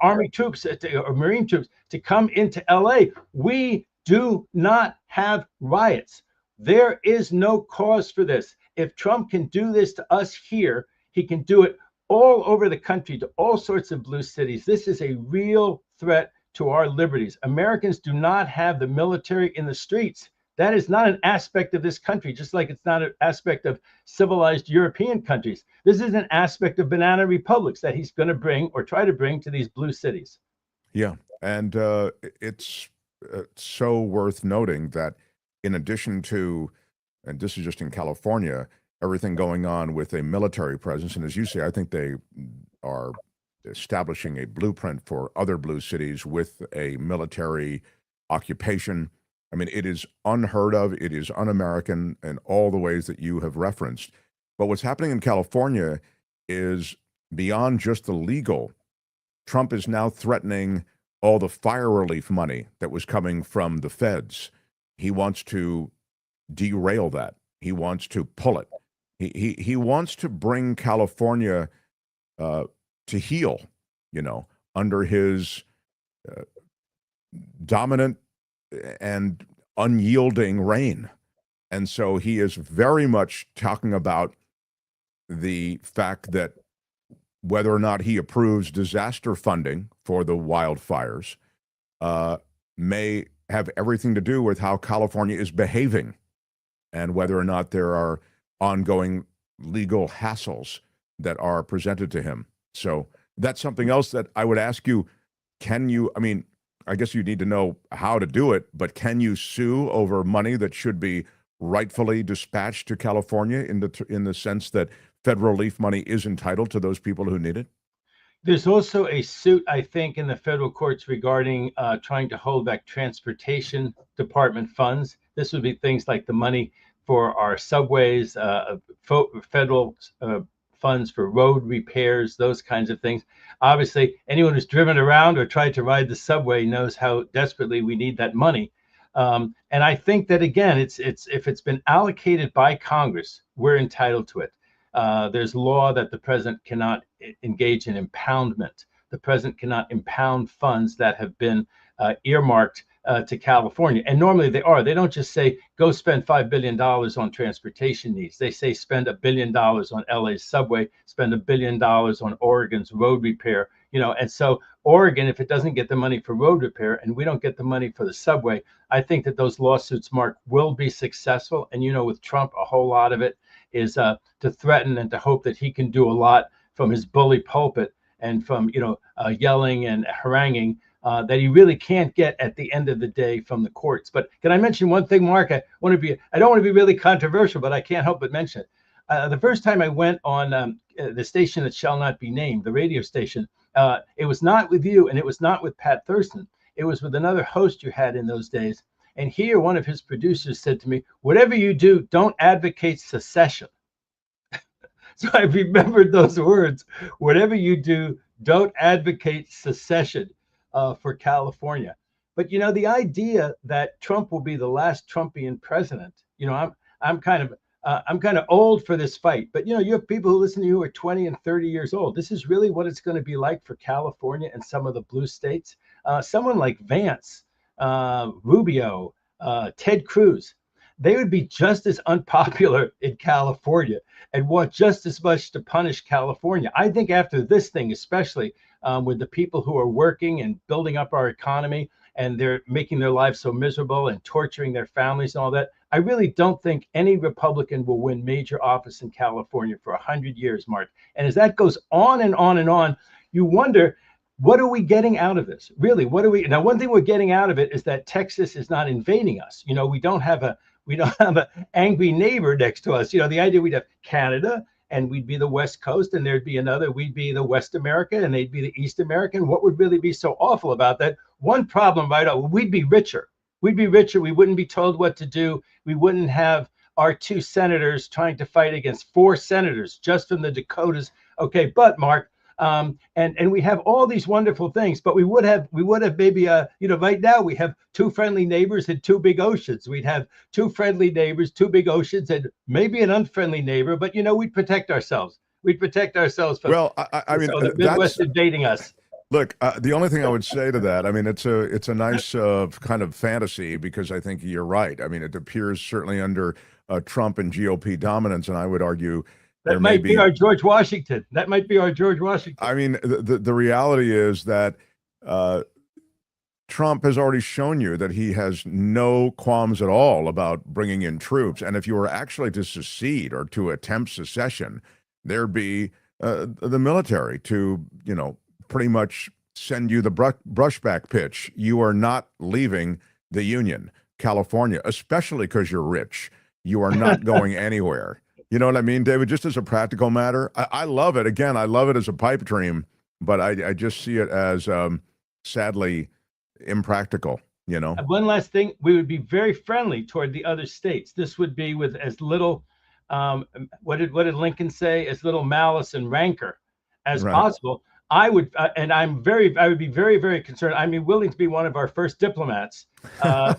Army troops or Marine troops to come into LA. We do not have riots. There is no cause for this. If Trump can do this to us here, he can do it all over the country to all sorts of blue cities. This is a real threat to our liberties. Americans do not have the military in the streets. That is not an aspect of this country, just like it's not an aspect of civilized European countries. This is an aspect of banana republics that he's going to bring or try to bring to these blue cities. Yeah, and it's so worth noting that in addition to, and this is just in California, everything going on with a military presence, and as you say, I think they are establishing a blueprint for other blue cities with a military occupation. I mean, it is unheard of. It is un-American in all the ways that you have referenced. But what's happening in California is beyond just the legal. Trump is now threatening all the fire relief money that was coming from the feds. He wants to derail that. He wants to pull it. He wants to bring California to heel, under his dominant and unyielding reign. And so he is very much talking about the fact that whether or not he approves disaster funding for the wildfires may have everything to do with how California is behaving and whether or not there are ongoing legal hassles that are presented to him. So that's something else that I would ask you. Can you, I mean, I guess you need to know how to do it, but can you sue over money that should be rightfully dispatched to California in the sense that federal relief money is entitled to those people who need it? There's also a suit, I think, in the federal courts regarding trying to hold back transportation department funds. This would be things like the money for our subways, federal funds for road repairs, those kinds of things. Obviously, anyone who's driven around or tried to ride the subway knows how desperately we need that money. And I think that, again, it's if it's been allocated by Congress, we're entitled to it. There's law that the president cannot engage in impoundment. The president cannot impound funds that have been earmarked to California. And normally they are. They don't just say, go spend $5 billion on transportation needs. They say spend $1 billion on LA's subway, spend $1 billion on Oregon's road repair. You know, and so Oregon, if it doesn't get the money for road repair and we don't get the money for the subway, I think that those lawsuits, Mark, will be successful. And, you know, with Trump, a whole lot of it is to threaten and to hope that he can do a lot from his bully pulpit and from, you know, yelling and haranguing that he really can't get at the end of the day from the courts. But can I mention one thing, Mark? I don't want to be really controversial, but I can't help but mention it. The first time I went on the station that shall not be named, the radio station, it was not with you and it was not with Pat Thurston. It was with another host you had in those days. And here, one of his producers said to me, whatever you do, don't advocate secession. So I remembered those words. Whatever you do, don't advocate secession for California. But, you know, the idea that Trump will be the last Trumpian president, you know, I'm kind of old for this fight. But, you know, you have people who listen to you who are 20 and 30 years old. This is really what it's going to be like for California and some of the blue states. Someone like Vance, Rubio, Ted Cruz, they would be just as unpopular in California and want just as much to punish California. I think after this thing, especially with the people who are working and building up our economy and they're making their lives so miserable and torturing their families and all that, I really don't think any Republican will win major office in California for 100 years, Mark. And as that goes on and on and on, you wonder, what are we getting out of this? Really, what are we? Now, one thing we're getting out of it is that Texas is not invading us. You know, we don't have an angry neighbor next to us. You know, the idea we'd have Canada and we'd be the West Coast and there'd be another, we'd be the West America and they'd be the East American. What would really be so awful about that? One problem, right? We'd be richer. We'd be richer. We wouldn't be told what to do. We wouldn't have our 2 senators trying to fight against 4 senators just from the Dakotas. Okay, but Mark, and we have all these wonderful things, but we would have maybe you know, right now we have 2 friendly neighbors and 2 big oceans. We'd have 2 friendly neighbors, 2 big oceans, and maybe an unfriendly neighbor. But you know, we'd protect ourselves. We'd protect ourselves from I mean, the Midwest invading us. Look, the only thing I would say to that, I mean, it's a nice kind of fantasy because I think you're right. I mean, it appears certainly under Trump and GOP dominance, and I would argue that might be our George Washington. That might be our George Washington. I mean, the reality is that Trump has already shown you that he has no qualms at all about bringing in troops. And if you were actually to secede or to attempt secession, there'd be the military to, you know, pretty much send you the brushback pitch. You are not leaving the Union, California, especially because you're rich. You are not going anywhere. You know what I mean, David? Just as a practical matter, I love it. Again, I love it as a pipe dream, but I just see it as sadly impractical, you know? One last thing, we would be very friendly toward the other states. This would be with as little, what did Lincoln say? As little malice and rancor as possible. I would be very, very concerned. I mean, willing to be one of our first diplomats to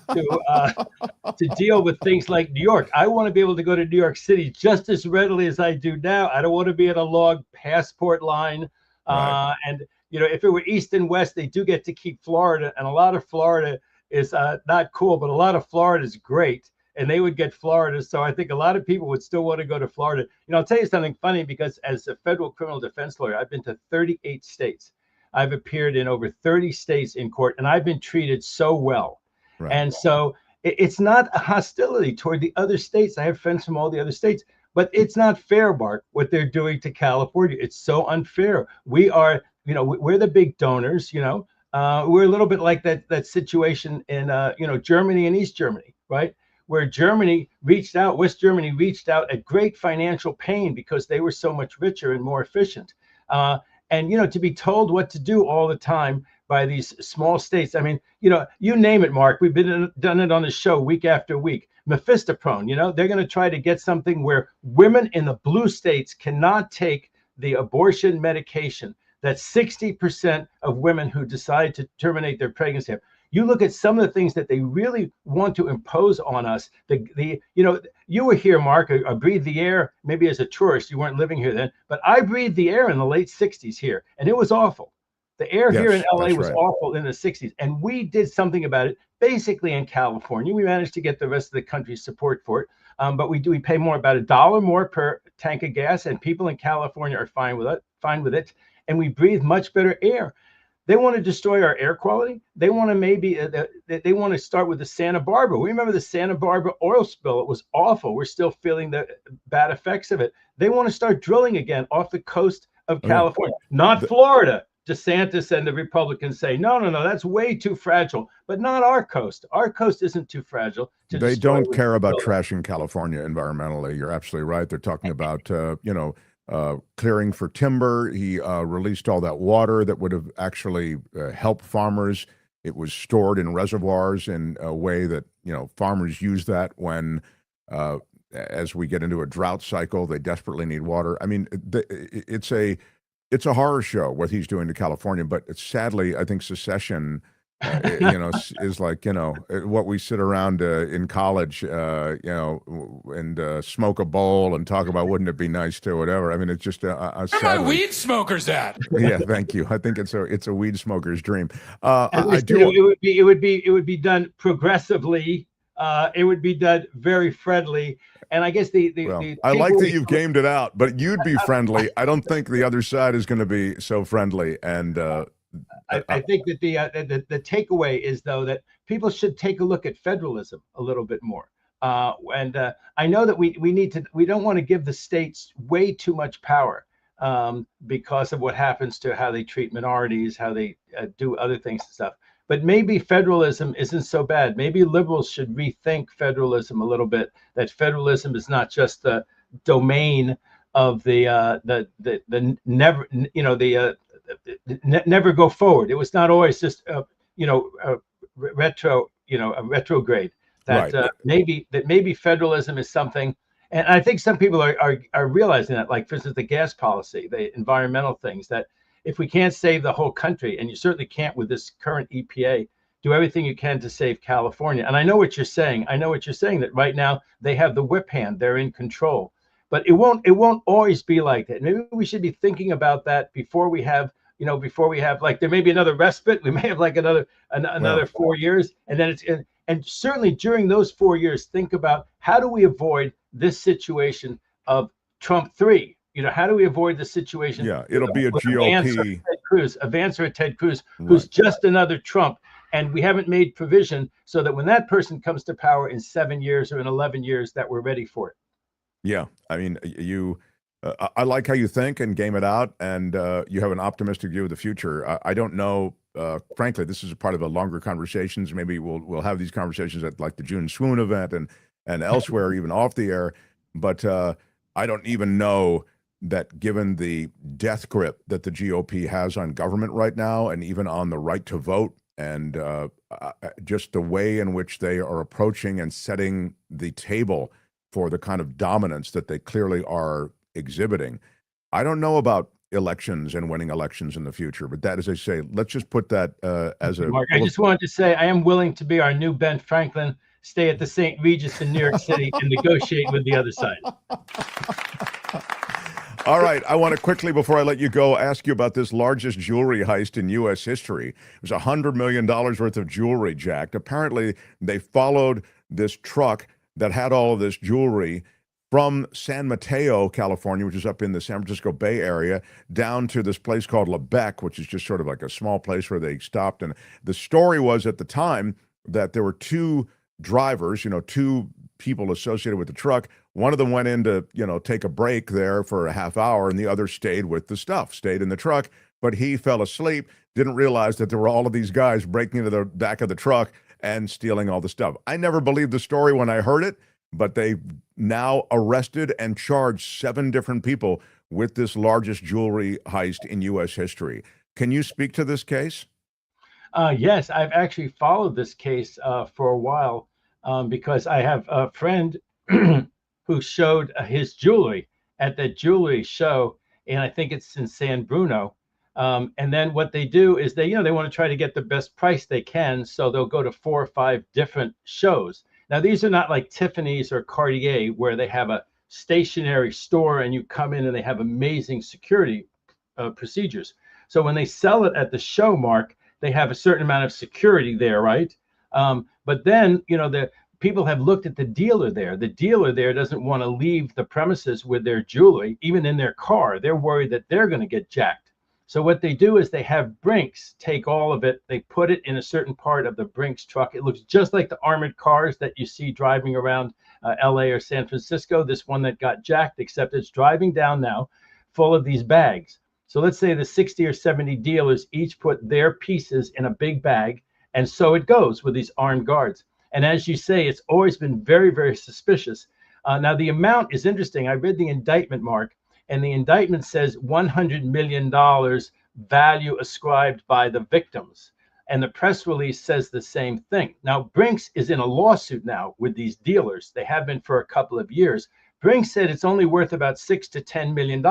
deal with things like New York. I want to be able to go to New York City just as readily as I do now. I don't want to be at a long passport line. And, you know, if it were East and West, they do get to keep Florida. And a lot of Florida is not cool, but a lot of Florida is great. And they would get Florida. So I think a lot of people would still want to go to Florida. You know, I'll tell you something funny, because as a federal criminal defense lawyer, I've been to 38 states. I've appeared in over 30 states in court, and I've been treated so well. Right. And so it's not a hostility toward the other states. I have friends from all the other states, but it's not fair, Mark, what they're doing to California. It's so unfair. We are, we're the big donors, we're a little bit like that situation in, Germany and East Germany, right? Where Germany reached out, West Germany reached out at great financial pain because they were so much richer and more efficient. And to be told what to do all the time by these small states. I mean, you name it, Mark. We've done it on the show week after week. Mephistoprone, they're going to try to get something where women in the blue states cannot take the abortion medication that 60% of women who decide to terminate their pregnancy have. You look at some of the things that they really want to impose on us. You were here, Mark. I breathed the air, maybe as a tourist. You weren't living here then, but I breathed the air in the late 60s here, and it was awful. The air here in LA was awful in the 60s, and we did something about it. Basically, in California, we managed to get the rest of the country's support for it, but we pay more, about $1 more per tank of gas, and people in California are fine with it, and we breathe much better air. They want to destroy our air quality. They want to they want to start with the Santa Barbara. We remember the Santa Barbara oil spill. It was awful. We're still feeling the bad effects of it. They want to start drilling again off the coast of California, not Florida. DeSantis and the Republicans say, no, that's way too fragile, but not our coast. Our coast isn't too fragile. They don't care about trashing California environmentally. You're absolutely right. They're talking about, clearing for timber. He released all that water that would have actually helped farmers. It was stored in reservoirs in a way that, farmers use that when, as we get into a drought cycle, they desperately need water. I mean, it's a horror show what he's doing to California, but sadly, I think secession, is like, what we sit around in college, and smoke a bowl and talk about, wouldn't it be nice to, whatever. I mean, it's just Where are my weed smokers at? Yeah, thank you. I think it's a weed smoker's dream. It would be done progressively. It would be done very friendly. And I guess I like that you've gamed it out, but you'd be friendly. I don't think the other side is going to be so friendly. And I think that the takeaway is, though, that people should take a look at federalism a little bit more. And I know that we don't want to give the states way too much power because of what happens to how they treat minorities, how they do other things and stuff. But maybe federalism isn't so bad. Maybe liberals should rethink federalism a little bit. That federalism is not just the domain of the never go forward. It was not always just a retrograde. That maybe federalism is something. And I think some people are realizing that, like, for instance, the gas policy, the environmental things, that if we can't save the whole country, and you certainly can't with this current EPA, do everything you can to save California. And I know what you're saying. That right now they have the whip hand. They're in control. But it won't always be like that. Maybe we should be thinking about that before we have, like, there may be another respite. We may have like another 4 years. And then and certainly during those 4 years, think about, how do we avoid this situation of Trump 3? How do we avoid the situation? Yeah, it'll be a GOP. Advancer Ted Cruz, who's just another Trump. And we haven't made provision so that when that person comes to power in 7 years or in 11 years, that we're ready for it. Yeah, I mean, I like how you think and game it out, and you have an optimistic view of the future. I don't know, frankly, this is a part of a longer conversations. Maybe we'll have these conversations at like the June Swoon event and elsewhere, even off the air. But I don't even know that, given the death grip that the GOP has on government right now, and even on the right to vote, and just the way in which they are approaching and setting the table for the kind of dominance that they clearly are exhibiting. I don't know about elections and winning elections in the future, but that, as I say, let's just put that as a... Mark, I just wanted to say I am willing to be our new Ben Franklin, stay at the St. Regis in New York City and negotiate with the other side. All right, I want to quickly, before I let you go, ask you about this largest jewelry heist in U.S. history. It was $100 million worth of jewelry jacked. Apparently, they followed this truck that had all of this jewelry from San Mateo, California, which is up in the San Francisco Bay Area, down to this place called Lebec, which is just sort of like a small place where they stopped. And the story was, at the time, that there were two drivers, two people associated with the truck. One of them went in to, take a break there for a half hour, and the other stayed with the stuff, stayed in the truck, but he fell asleep, didn't realize that there were all of these guys breaking into the back of the truck and stealing all the stuff. I never believed the story when I heard it, but they now arrested and charged 7 different people with this largest jewelry heist in U.S. history. Can you speak to this case? Yes, I've actually followed this case for a while because I have a friend who showed his jewelry at that jewelry show, and I think it's in San Bruno. And then what they do is they want to try to get the best price they can, so they'll go to 4 or 5 different shows. Now, these are not like Tiffany's or Cartier, where they have a stationary store and you come in and they have amazing security procedures. So when they sell it at the show, Mark, they have a certain amount of security there, right? But then, the people have looked at the dealer there. The dealer there doesn't want to leave the premises with their jewelry, even in their car. They're worried that they're going to get jacked. So what they do is they have Brinks take all of it. They put it in a certain part of the Brinks truck. It looks just like the armored cars that you see driving around LA or San Francisco. This one that got jacked, except it's driving down now full of these bags. So let's say the 60 or 70 dealers each put their pieces in a big bag. And so it goes with these armed guards. And as you say, it's always been very, very suspicious. Now, the amount is interesting. I read the indictment, Mark, and the indictment says $100 million value ascribed by the victims. And the press release says the same thing. Now, Brinks is in a lawsuit now with these dealers. They have been for a couple of years. Brinks said it's only worth about $6 to $10 million.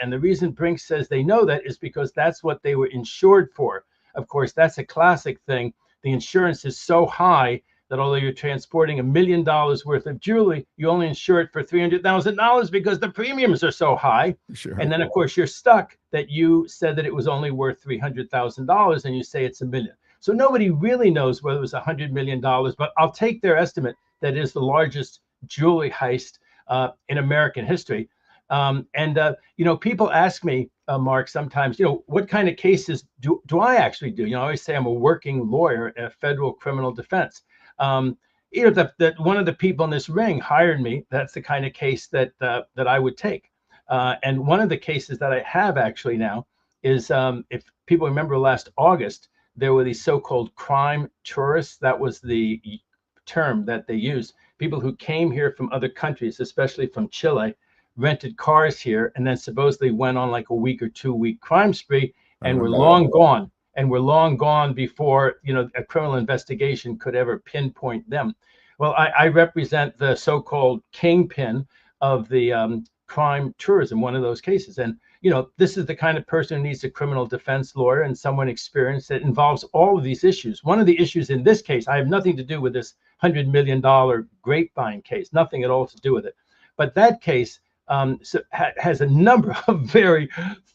And the reason Brinks says they know that is because that's what they were insured for. Of course, that's a classic thing. The insurance is so high that although you're transporting $1 million worth of jewelry, you only insure it for $300,000 because the premiums are so high. Sure. And then, of course, you're stuck that you said that it was only worth $300,000 and you say it's $1 million. So nobody really knows whether it was $100 million, but I'll take their estimate that it is the largest jewelry heist in American history. People ask me, Mark, sometimes, what kind of cases do I actually do? I always say I'm a working lawyer at federal criminal defense. That one of the people in this ring hired me. That's the kind of case that I would take. And one of the cases that I have actually now is, if people remember last August, there were these so-called crime tourists. That was the term that they used. People who came here from other countries, especially from Chile, rented cars here, and then supposedly went on like a week or 2 week crime spree, and were long gone. And were long gone before a criminal investigation could ever pinpoint them. Well, I represent the so-called kingpin of the crime tourism, one of those cases. And this is the kind of person who needs a criminal defense lawyer and someone experienced that involves all of these issues. One of the issues in this case, I have nothing to do with this $100 million grapevine case, nothing at all to do with it. But that case has a number of very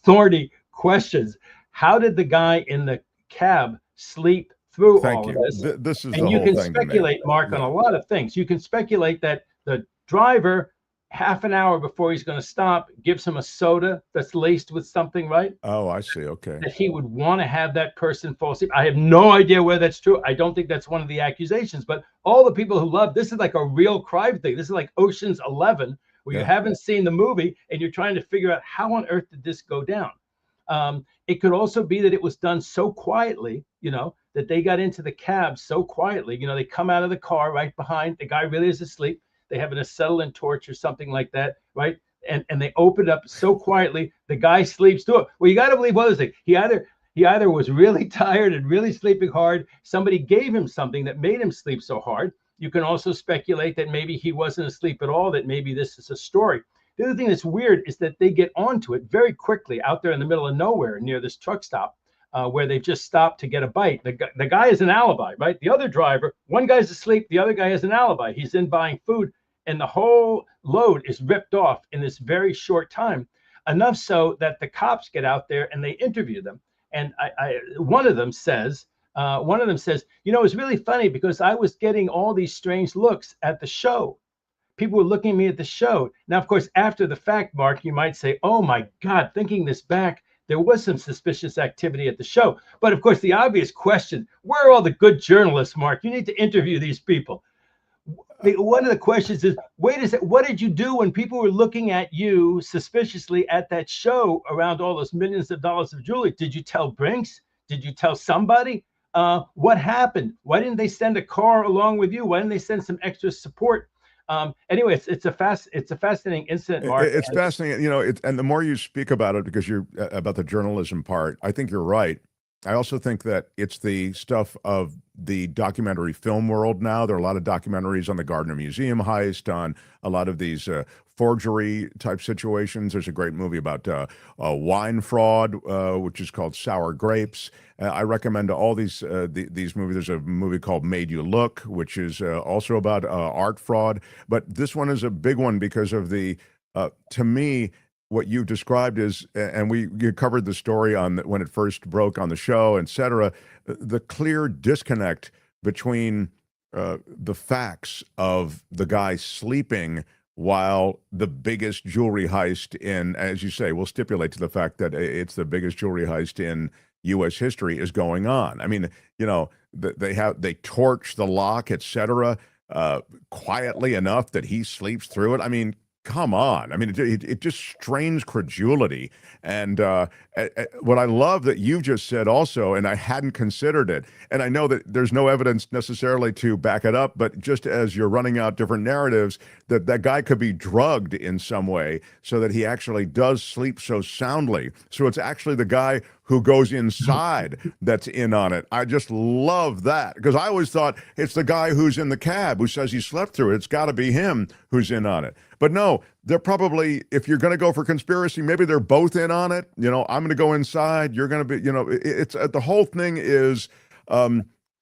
thorny questions. How did the guy in the cab sleep through all of this? This is and you can speculate, Mark, on a lot of things. You can speculate that the driver, half an hour before he's going to stop, gives him a soda that's laced with something, right? Oh, I see. Okay. That he would want to have that person fall asleep. I have no idea whether that's true. I don't think that's one of the accusations, but all the people who love this is like a real crime thing. This is like Ocean's 11, where you haven't seen the movie and you're trying to figure out how on earth did this go down. It could also be that it was done so quietly, that they got into the cab so quietly. They come out of the car right behind. The guy really is asleep. They have an acetylene torch or something like that, right? And they open it up so quietly, the guy sleeps through it. Well, you got to believe one other thing. He either was really tired and really sleeping hard. Somebody gave him something that made him sleep so hard. You can also speculate that maybe he wasn't asleep at all, that maybe this is a story. The other thing that's weird is that they get onto it very quickly out there in the middle of nowhere near this truck stop where they just stopped to get a bite. The guy has an alibi, right? The other driver, one guy's asleep, the other guy has an alibi. He's in buying food, and the whole load is ripped off in this very short time, enough so that the cops get out there and they interview them. And one of them says, it's really funny because I was getting all these strange looks at the show. People were looking at me at the show. Now, of course, after the fact, Mark, you might say, oh my God, thinking this back, there was some suspicious activity at the show. But of course, the obvious question, where are all the good journalists, Mark? You need to interview these people. One of the questions is, wait a second, what did you do when people were looking at you suspiciously at that show around all those millions of dollars of jewelry? Did you tell Brinks? Did you tell somebody? What happened? Why didn't they send a car along with you? Why didn't they send some extra support? Anyway, it's a fascinating incident, Mark. It's fascinating, you know. And the more you speak about it, because you're about the journalism part, I think you're right. I also think that it's the stuff of the documentary film world now. There are a lot of documentaries on the Gardner Museum heist, on a lot of these forgery type situations. There's a great movie about wine fraud, which is called Sour Grapes. I recommend all these movies. There's a movie called Made You Look, which is also about art fraud. But this one is a big one because of the, to me, what you've described is, and you covered the story on when it first broke on the show, et cetera, the clear disconnect between the facts of the guy sleeping while the biggest jewelry heist in, as you say, we'll stipulate to the fact that it's the biggest jewelry heist in U.S. history is going on. I mean, you know, they torch the lock, et cetera, quietly enough that he sleeps through it. I mean, come on. I mean, it just strains credulity. And what I love that you've just said also, and I hadn't considered it, and I know that there's no evidence necessarily to back it up, but just as you're running out different narratives, that guy could be drugged in some way so that he actually does sleep so soundly. So it's actually the guy who goes inside that's in on it. I just love that, because I always thought it's the guy who's in the cab who says he slept through it. It's got to be him who's in on it. But no, they're probably, if you're going to go for conspiracy, maybe they're both in on it. You know, I'm going to go inside. You're going to be, you know, it's the whole thing is,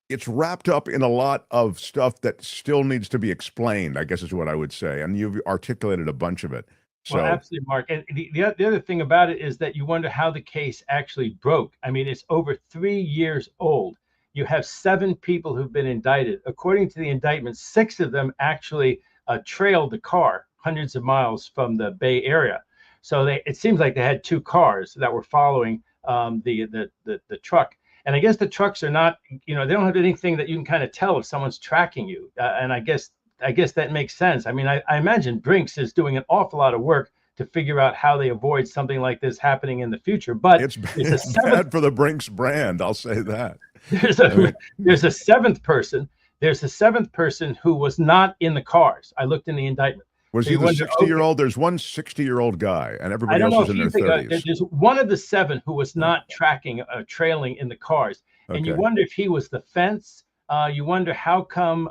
it's wrapped up in a lot of stuff that still needs to be explained, I guess is what I would say. And you've articulated a bunch of it. So. Well, absolutely, Mark. And the other thing about it is that you wonder how the case actually broke. I mean, it's over 3 years old. You have 7 people who've been indicted. According to the indictment, 6 of them actually trailed the car hundreds of miles from the Bay Area. So it seems like they had 2 cars that were following the truck. And I guess the trucks are not, you know, they don't have anything that you can kind of tell if someone's tracking you. And I guess that makes sense. I mean, I imagine Brinks is doing an awful lot of work to figure out how they avoid something like this happening in the future. But it's bad for the Brinks brand, I'll say that. There's a seventh person. There's a 7th person who was not in the cars. I looked in the indictment. Was he the 60-year-old? There's one 60-year-old guy, and everybody else is in their 30s. There's one of the 7 who was not trailing in the cars. And you wonder if he was the fence. You wonder how come,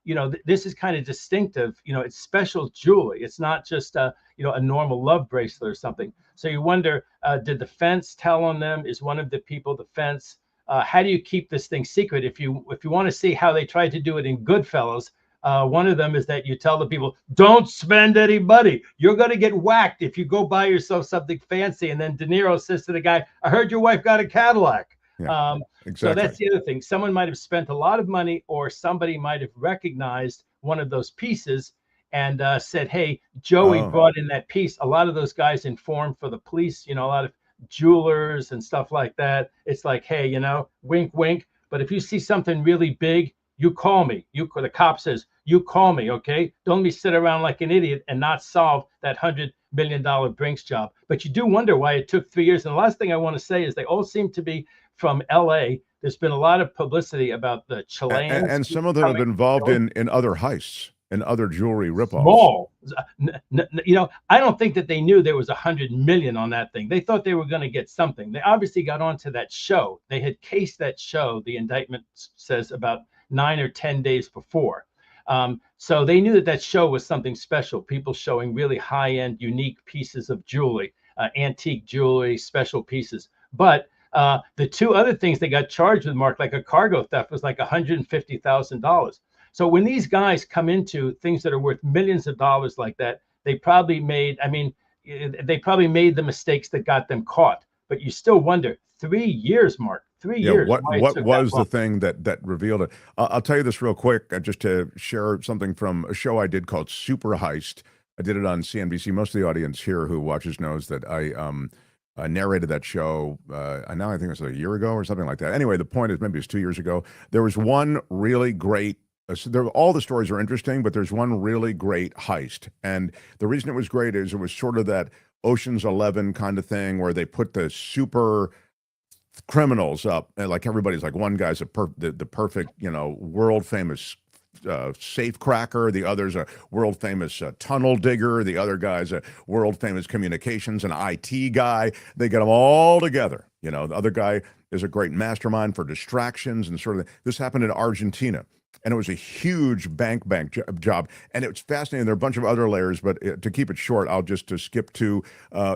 you know, this is kind of distinctive. You know, it's special jewelry. It's not just, you know, a normal love bracelet or something. So you wonder, did the fence tell on them? Is one of the people the fence? How do you keep this thing secret? If you want to see how they tried to do it in Goodfellas, one of them is that you tell the people, don't spend any money. You're going to get whacked if you go buy yourself something fancy. And then De Niro says to the guy, I heard your wife got a Cadillac. Yeah, exactly. So that's the other thing. Someone might have spent a lot of money, or somebody might have recognized one of those pieces and said, hey, Joey brought in that piece. A lot of those guys informed for the police, you know, a lot of jewelers and stuff like that. It's like, hey, you know, wink, wink. But if you see something really big, you call me. The cop says, you call me, okay? Don't let me sit around like an idiot and not solve that $100 million Brinks job. But you do wonder why it took 3 years. And the last thing I want to say is they all seem to be from L.A. There's been a lot of publicity about the Chileans. And some of them have been involved in other heists and other jewelry ripoffs. Small. You know, I don't think that they knew there was 100 million on that thing. They thought they were going to get something. They obviously got onto that show. They had cased that show, the indictment says, about 9 or 10 days before. So they knew that show was something special. People showing really high-end, unique pieces of jewelry, antique jewelry, special pieces. But the 2 other things they got charged with, Mark, like a cargo theft, was like $150,000. So when these guys come into things that are worth millions of dollars like that, they probably made, they probably made the mistakes that got them caught. But you still wonder, 3 years, Mark, 3 years. What was the thing that revealed it? I'll tell you this real quick, just to share something from a show I did called Super Heist. I did it on CNBC. Most of the audience here who watches knows that I narrated that show. I think it was a year ago or something like that. Anyway, the point is, maybe it was 2 years ago. There was one really great. All the stories are interesting, but there's one really great heist, and the reason it was great is it was sort of that Ocean's 11 kind of thing where they put the super criminals up, and like everybody's like, one guy's the perfect, world famous safe cracker, the other's a world famous tunnel digger, the other guy's a world famous communications and IT guy. They get them all together. The other guy is a great mastermind for distractions and sort of. This happened in Argentina. And it was a huge bank job. And it was fascinating. There are a bunch of other layers, but to keep it short, I'll just skip to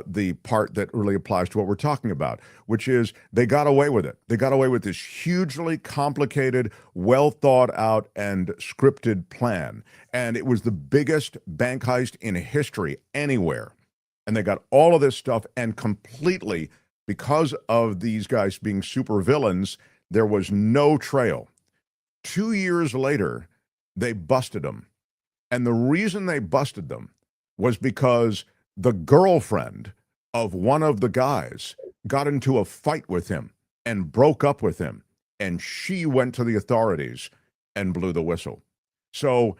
the part that really applies to what we're talking about, which is they got away with it. They got away with this hugely complicated, well thought out and scripted plan. And it was the biggest bank heist in history anywhere. And they got all of this stuff, and completely, because of these guys being super villains, there was no trail. 2 years later, they busted them. And the reason they busted them was because the girlfriend of one of the guys got into a fight with him and broke up with him. And she went to the authorities and blew the whistle. So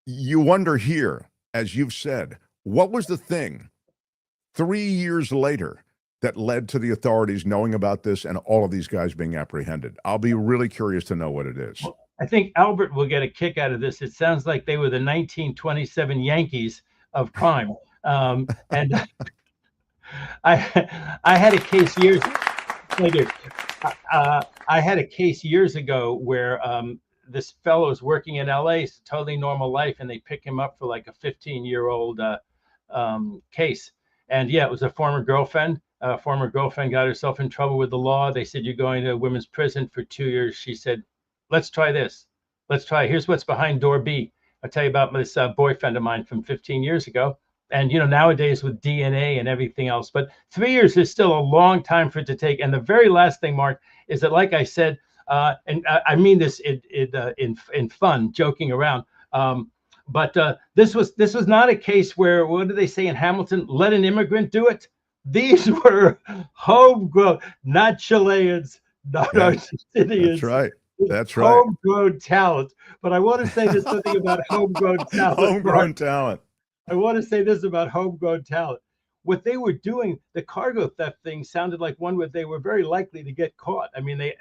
you wonder here, as you've said, what was the thing 3 years later that led to the authorities knowing about this and all of these guys being apprehended? I'll be really curious to know what it is. Well, I think Albert will get a kick out of this. It sounds like they were the 1927 Yankees of crime. And I had a case years later. I had a case years ago where this fellow is working in LA, it's a totally normal life, and they pick him up for like a 15-year-old case. And yeah, it was a former girlfriend. Former girlfriend got herself in trouble with the law. They said, you're going to women's prison for 2 years. She said, let's try this. Let's try. Here's what's behind door B. I'll tell you about this boyfriend of mine from 15 years ago. And, nowadays with DNA and everything else. But 3 years is still a long time for it to take. And the very last thing, Mark, is that, like I said, and I mean this in fun, joking around, but this was not a case where, what do they say in Hamilton? Let an immigrant do it. These were homegrown, not Chileans, not Argentinians. That's right. That's right. Homegrown talent. But I want to say there's something about homegrown talent. Homegrown talent. I want to say this about homegrown talent. What they were doing, the cargo theft thing sounded like one where they were very likely to get caught. I mean, they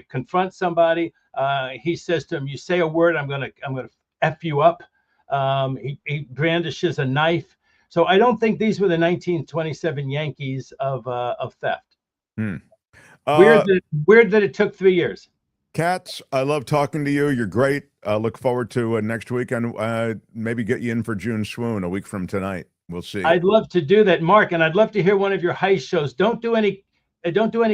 confront somebody. He says to him, "You say a word, I'm gonna F you up." He brandishes a knife. So I don't think these were the 1927 Yankees of theft. Weird that it took 3 years. Katz, I love talking to you. You're great. Look forward to next week, and maybe get you in for June Swoon a week from tonight. We'll see. I'd love to do that, Mark, and I'd love to hear one of your heist shows. Don't do any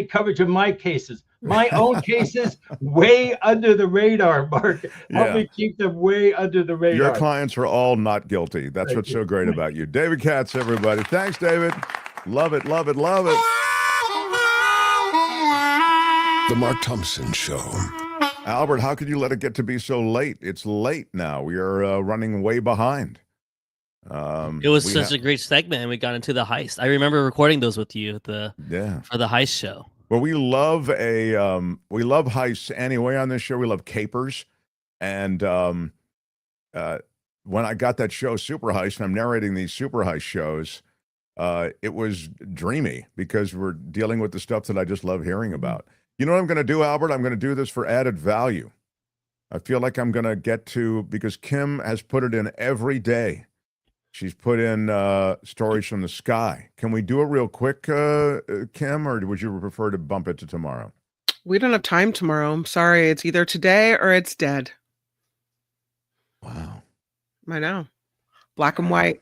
coverage of my cases. My own cases, way under the radar, Mark. Help me keep them way under the radar. Your clients are all not guilty. That's what's so great about you. David Katz, everybody. Thanks, David. Love it, love it, love it. The Mark Thompson Show. Albert, how could you let it get to be so late? It's late now. We are running way behind. It was such a great segment, and we got into the heist. I remember recording those with you for the heist show. Well, we love heists anyway on this show. We love capers, and when I got that show Super Heist, and I'm narrating these Super Heist shows, it was dreamy because we're dealing with the stuff that I just love hearing about. You know what I'm going to do, Albert? I'm going to do this for added value. I feel like I'm going to get to, because Kim has put it in every day. She's put in stories from the sky. Can we do it real quick, Kim, or would you prefer to bump it to tomorrow? We don't have time tomorrow. I'm sorry. It's either today or it's dead. Wow. I know. Black and white.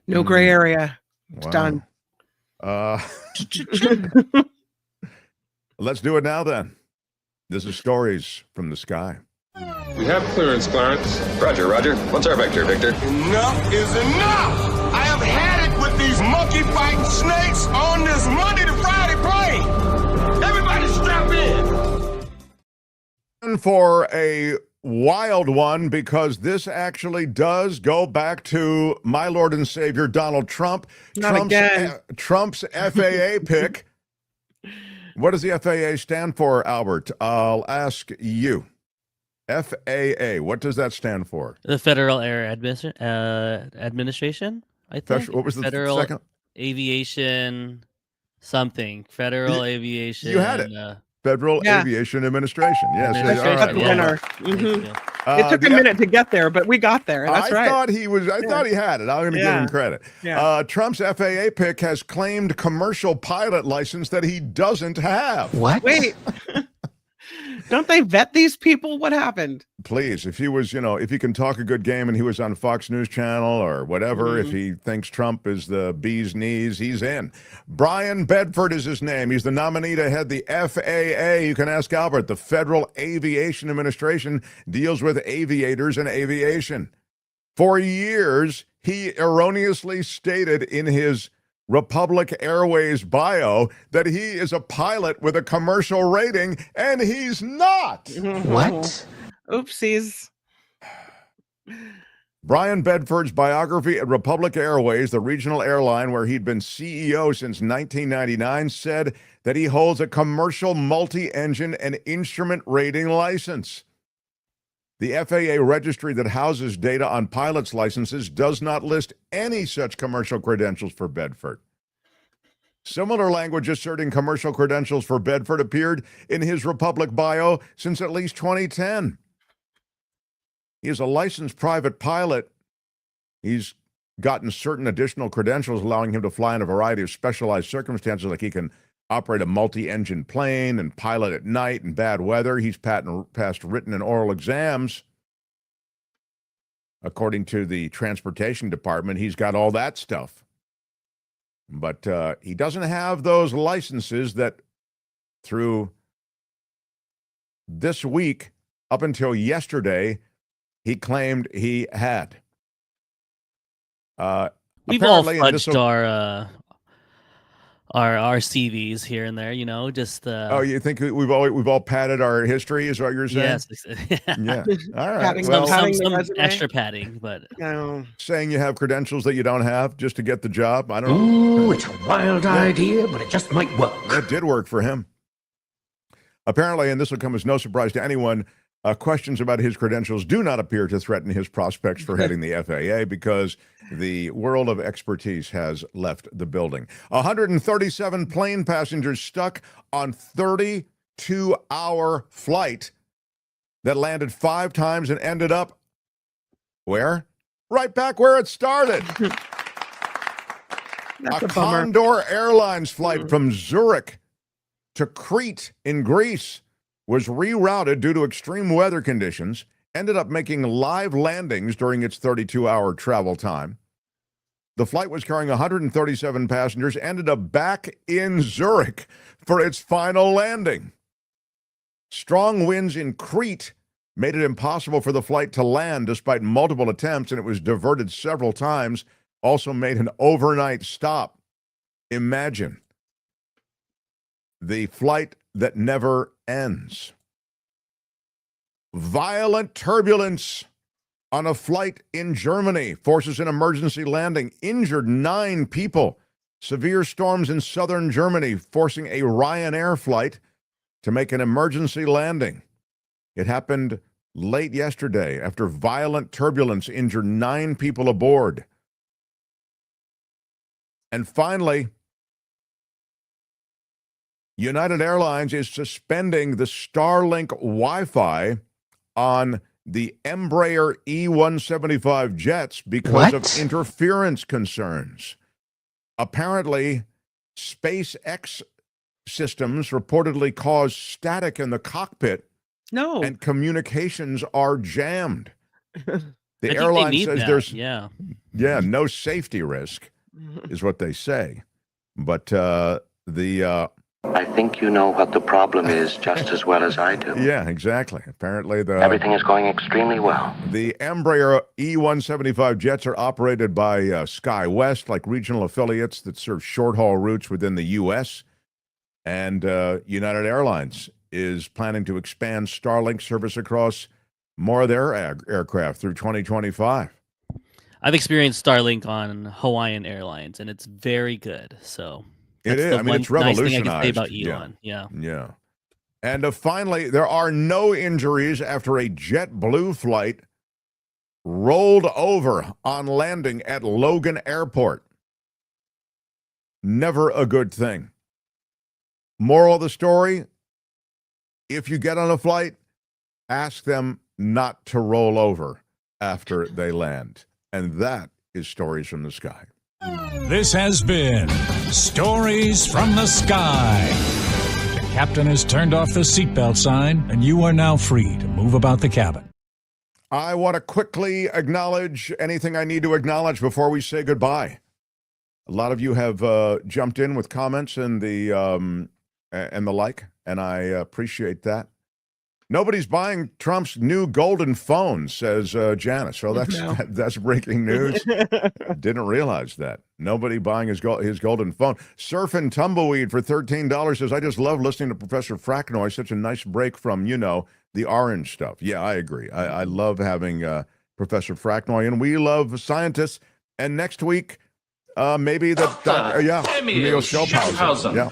No gray area. It's done. Let's do it now then. This is Stories from the Sky. We have clearance, Clarence. Roger, Roger. What's our vector, Victor? Enough is enough! I have had it with these monkey-fighting snakes on this Monday to Friday plane! Everybody strap in! And for a wild one, because this actually does go back to my Lord and Savior, Donald Trump. Trump's FAA pick. What does the FAA stand for, Albert? I'll ask you. FAA, what does that stand for? The Federal Air Administration, I think. What was the Federal second? Aviation something. Federal Aviation. You had it. Federal Aviation Administration. Yes. That's the winner. It took a minute to get there, but we got there. That's right. I thought he had it. I'm going to give him credit. Yeah. Trump's FAA pick has claimed commercial pilot license that he doesn't have. What? Wait. Don't they vet these people? What happened? Please, if he was, if he can talk a good game and he was on Fox News Channel or whatever, if he thinks Trump is the bee's knees, he's in. Brian Bedford is his name. He's the nominee to head the FAA. You can ask Albert. The Federal Aviation Administration deals with aviators and aviation. For years, he erroneously stated in his Republic Airways bio that he is a pilot with a commercial rating, and he's not. What? Oopsies. Brian Bedford's biography at Republic Airways, the regional airline where he'd been CEO since 1999, said that he holds a commercial multi-engine and instrument rating license. The FAA registry that houses data on pilots' licenses does not list any such commercial credentials for Bedford. Similar language asserting commercial credentials for Bedford appeared in his Republic bio since at least 2010. He is a licensed private pilot. He's gotten certain additional credentials allowing him to fly in a variety of specialized circumstances, like he can operate a multi-engine plane and pilot at night in bad weather. He's passed written and oral exams. According to the Transportation Department, he's got all that stuff. But he doesn't have those licenses that through this week up until yesterday he claimed he had. We've all fudged our CVs here and there, just oh, you think we've all padded our history, is what you're saying? Yes. Yeah. All right. Padding, well, some extra padding, but saying you have credentials that you don't have just to get the job. I don't know. Ooh, it's a wild idea, but it just might work. That did work for him. Apparently, and this will come as no surprise to anyone, questions about his credentials do not appear to threaten his prospects for heading the FAA, because the world of expertise has left the building. 137 plane passengers stuck on 32-hour flight that landed 5 times and ended up where? Right back where it started. That's a bummer. Condor Airlines flight from Zurich to Crete in Greece was rerouted due to extreme weather conditions, ended up making live landings during its 32-hour travel time. The flight was carrying 137 passengers, ended up back in Zurich for its final landing. Strong winds in Crete made it impossible for the flight to land despite multiple attempts, and it was diverted several times, also made an overnight stop. Imagine the flight that never ends. Violent turbulence on a flight in Germany forces an emergency landing, injured 9 people. Severe storms in southern Germany forcing a Ryanair flight to make an emergency landing. It happened late yesterday after violent turbulence injured 9 people aboard. And finally, United Airlines is suspending the Starlink Wi-Fi on the Embraer E175 jets because of interference concerns. Apparently, SpaceX systems reportedly cause static in the cockpit. No. And communications are jammed. The I airline think they need says that. there's no safety risk, is what they say. But I think you know what the problem is just as well as I do. Yeah, exactly. Apparently, everything is going extremely well. The Embraer E175 jets are operated by SkyWest, like regional affiliates that serve short-haul routes within the U.S. And United Airlines is planning to expand Starlink service across more of their aircraft through 2025. I've experienced Starlink on Hawaiian Airlines, and it's very good. So It is. I mean, it's nice revolutionized. thing I can say about Elon. Yeah. And finally, there are no injuries after a JetBlue flight rolled over on landing at Logan Airport. Never a good thing. Moral of the story, if you get on a flight, ask them not to roll over after they land. And that is Stories from the Sky. This has been Stories from the Sky. The captain has turned off the seatbelt sign, and you are now free to move about the cabin. I want to quickly acknowledge anything I need to acknowledge before we say goodbye. A lot of you have jumped in with comments and the like, and I appreciate that. Nobody's buying Trump's new golden phone, says Janice. So that's breaking news. Didn't realize that. Nobody buying his golden phone. Surf and Tumbleweed for $13 says, I just love listening to Professor Fraknoi. Such a nice break from, the orange stuff. Yeah, I agree. I love having Professor Fraknoi, and we love scientists. And next week, maybe Emil Schilphausen. Yeah.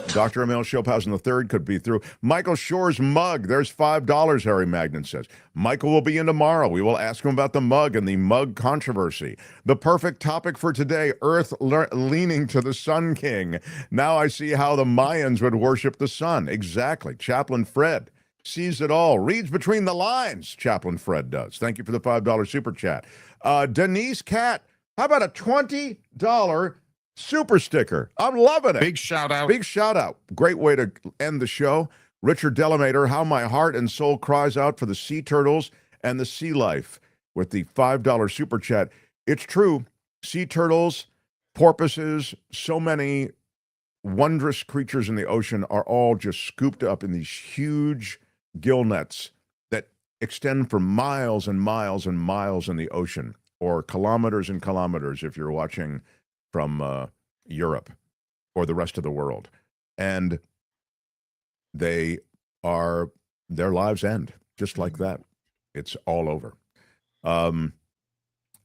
Dr. Emil Schilphausen III could be through. Michael Shore's mug. There's $5, Harry Magnan says. Michael will be in tomorrow. We will ask him about the mug and the mug controversy. The perfect topic for today, Earth leaning to the Sun King. Now I see how the Mayans would worship the sun. Exactly. Chaplain Fred sees it all. Reads between the lines, Chaplain Fred does. Thank you for the $5 super chat. Denise Cat. How about a $20 super sticker? I'm loving it. Big shout out. Big shout out. Great way to end the show. Richard Delamater, how my heart and soul cries out for the sea turtles and the sea life with the $5 super chat. It's true. Sea turtles, porpoises, so many wondrous creatures in the ocean are all just scooped up in these huge gill nets that extend for miles and miles and miles in the ocean, or kilometers and kilometers if you're watching from Europe or the rest of the world. And their lives end just like that. It's all over.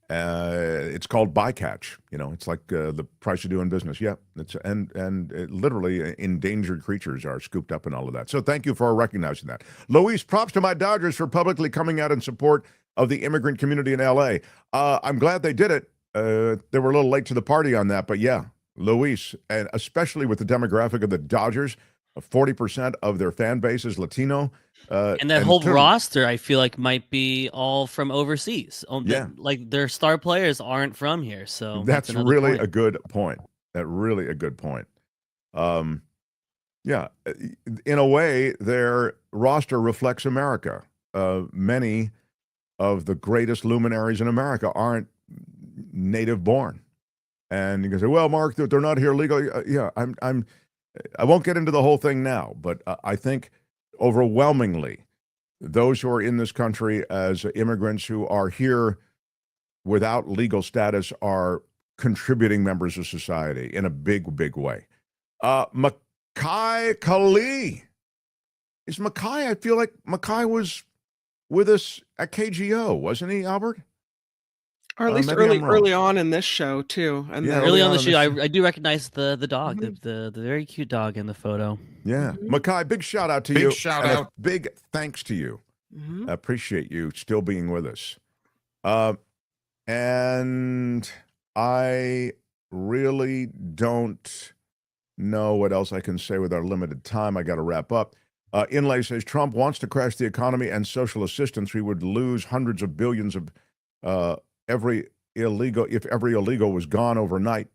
It's called bycatch. It's like the price of doing business. Yeah, literally endangered creatures are scooped up in all of that. So thank you for recognizing that. Luis, props to my Dodgers for publicly coming out in support of the immigrant community in L.A. I'm glad they did it. They were a little late to the party on that, but yeah, Luis, and especially with the demographic of the Dodgers, 40% of their fan base is Latino. And that whole roster, I feel like, might be all from overseas. Like their star players aren't from here. So that's really a good point. Really a good point. Yeah, in a way, their roster reflects America. Many of the greatest luminaries in America aren't native born. And you can say, well, Mark, they're not here legally. Yeah, I won't get into the whole thing now, but I think overwhelmingly those who are in this country as immigrants who are here without legal status are contributing members of society in a big, big way. Makai Kali. Is Makai, I feel like Makai was with us at KGO, wasn't he, Albert? Or at least early on in this show too. And early on the show, I do recognize the dog, the very cute dog in the photo. Yeah, Makai, big shout out to you. Big shout out. Big thanks to you. I appreciate you still being with us. And I really don't know what else I can say with our limited time. I got to wrap up. Inlay says Trump wants to crash the economy and social assistance. We would lose hundreds of billions of every illegal was gone overnight.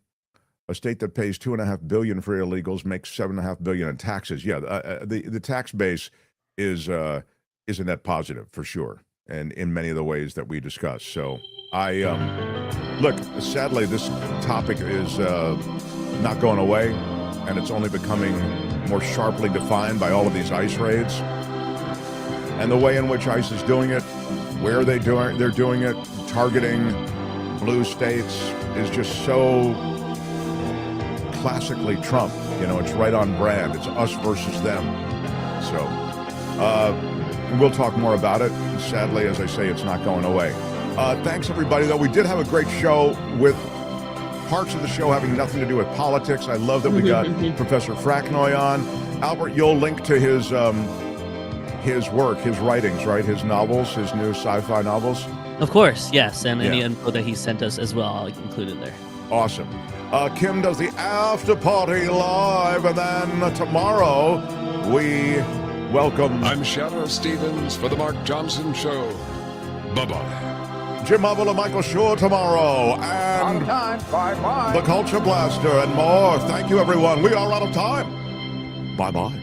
A state that pays $2.5 billion for illegals makes $7.5 billion in taxes. Yeah, the tax base is a net positive for sure, and in many of the ways that we discussed. So I look. Sadly, this topic is not going away, and it's only becoming more sharply defined by all of these ICE raids and the way in which ICE is doing it, where they're doing it, targeting blue states is just so classically Trump. It's right on brand. It's us versus them. So And we'll talk more about it. Sadly, as I say, it's not going away. Thanks, everybody, though. We did have a great show with parts of the show having nothing to do with politics. I love that we got Professor Fraknoi on. Albert, you'll link to his work, his writings, right? His novels, his new sci-fi novels. Of course, yes. And any info that he sent us as well, I'll include it there. Awesome. Kim does the after party live, and then tomorrow we welcome... I'm Shadow Stevens for the Mark Thompson Show. Bye-bye. Jim Marvel and Michael Schur tomorrow, and Bye-bye. the Culture Blaster and more. Thank you, everyone. We are out of time. Bye-bye.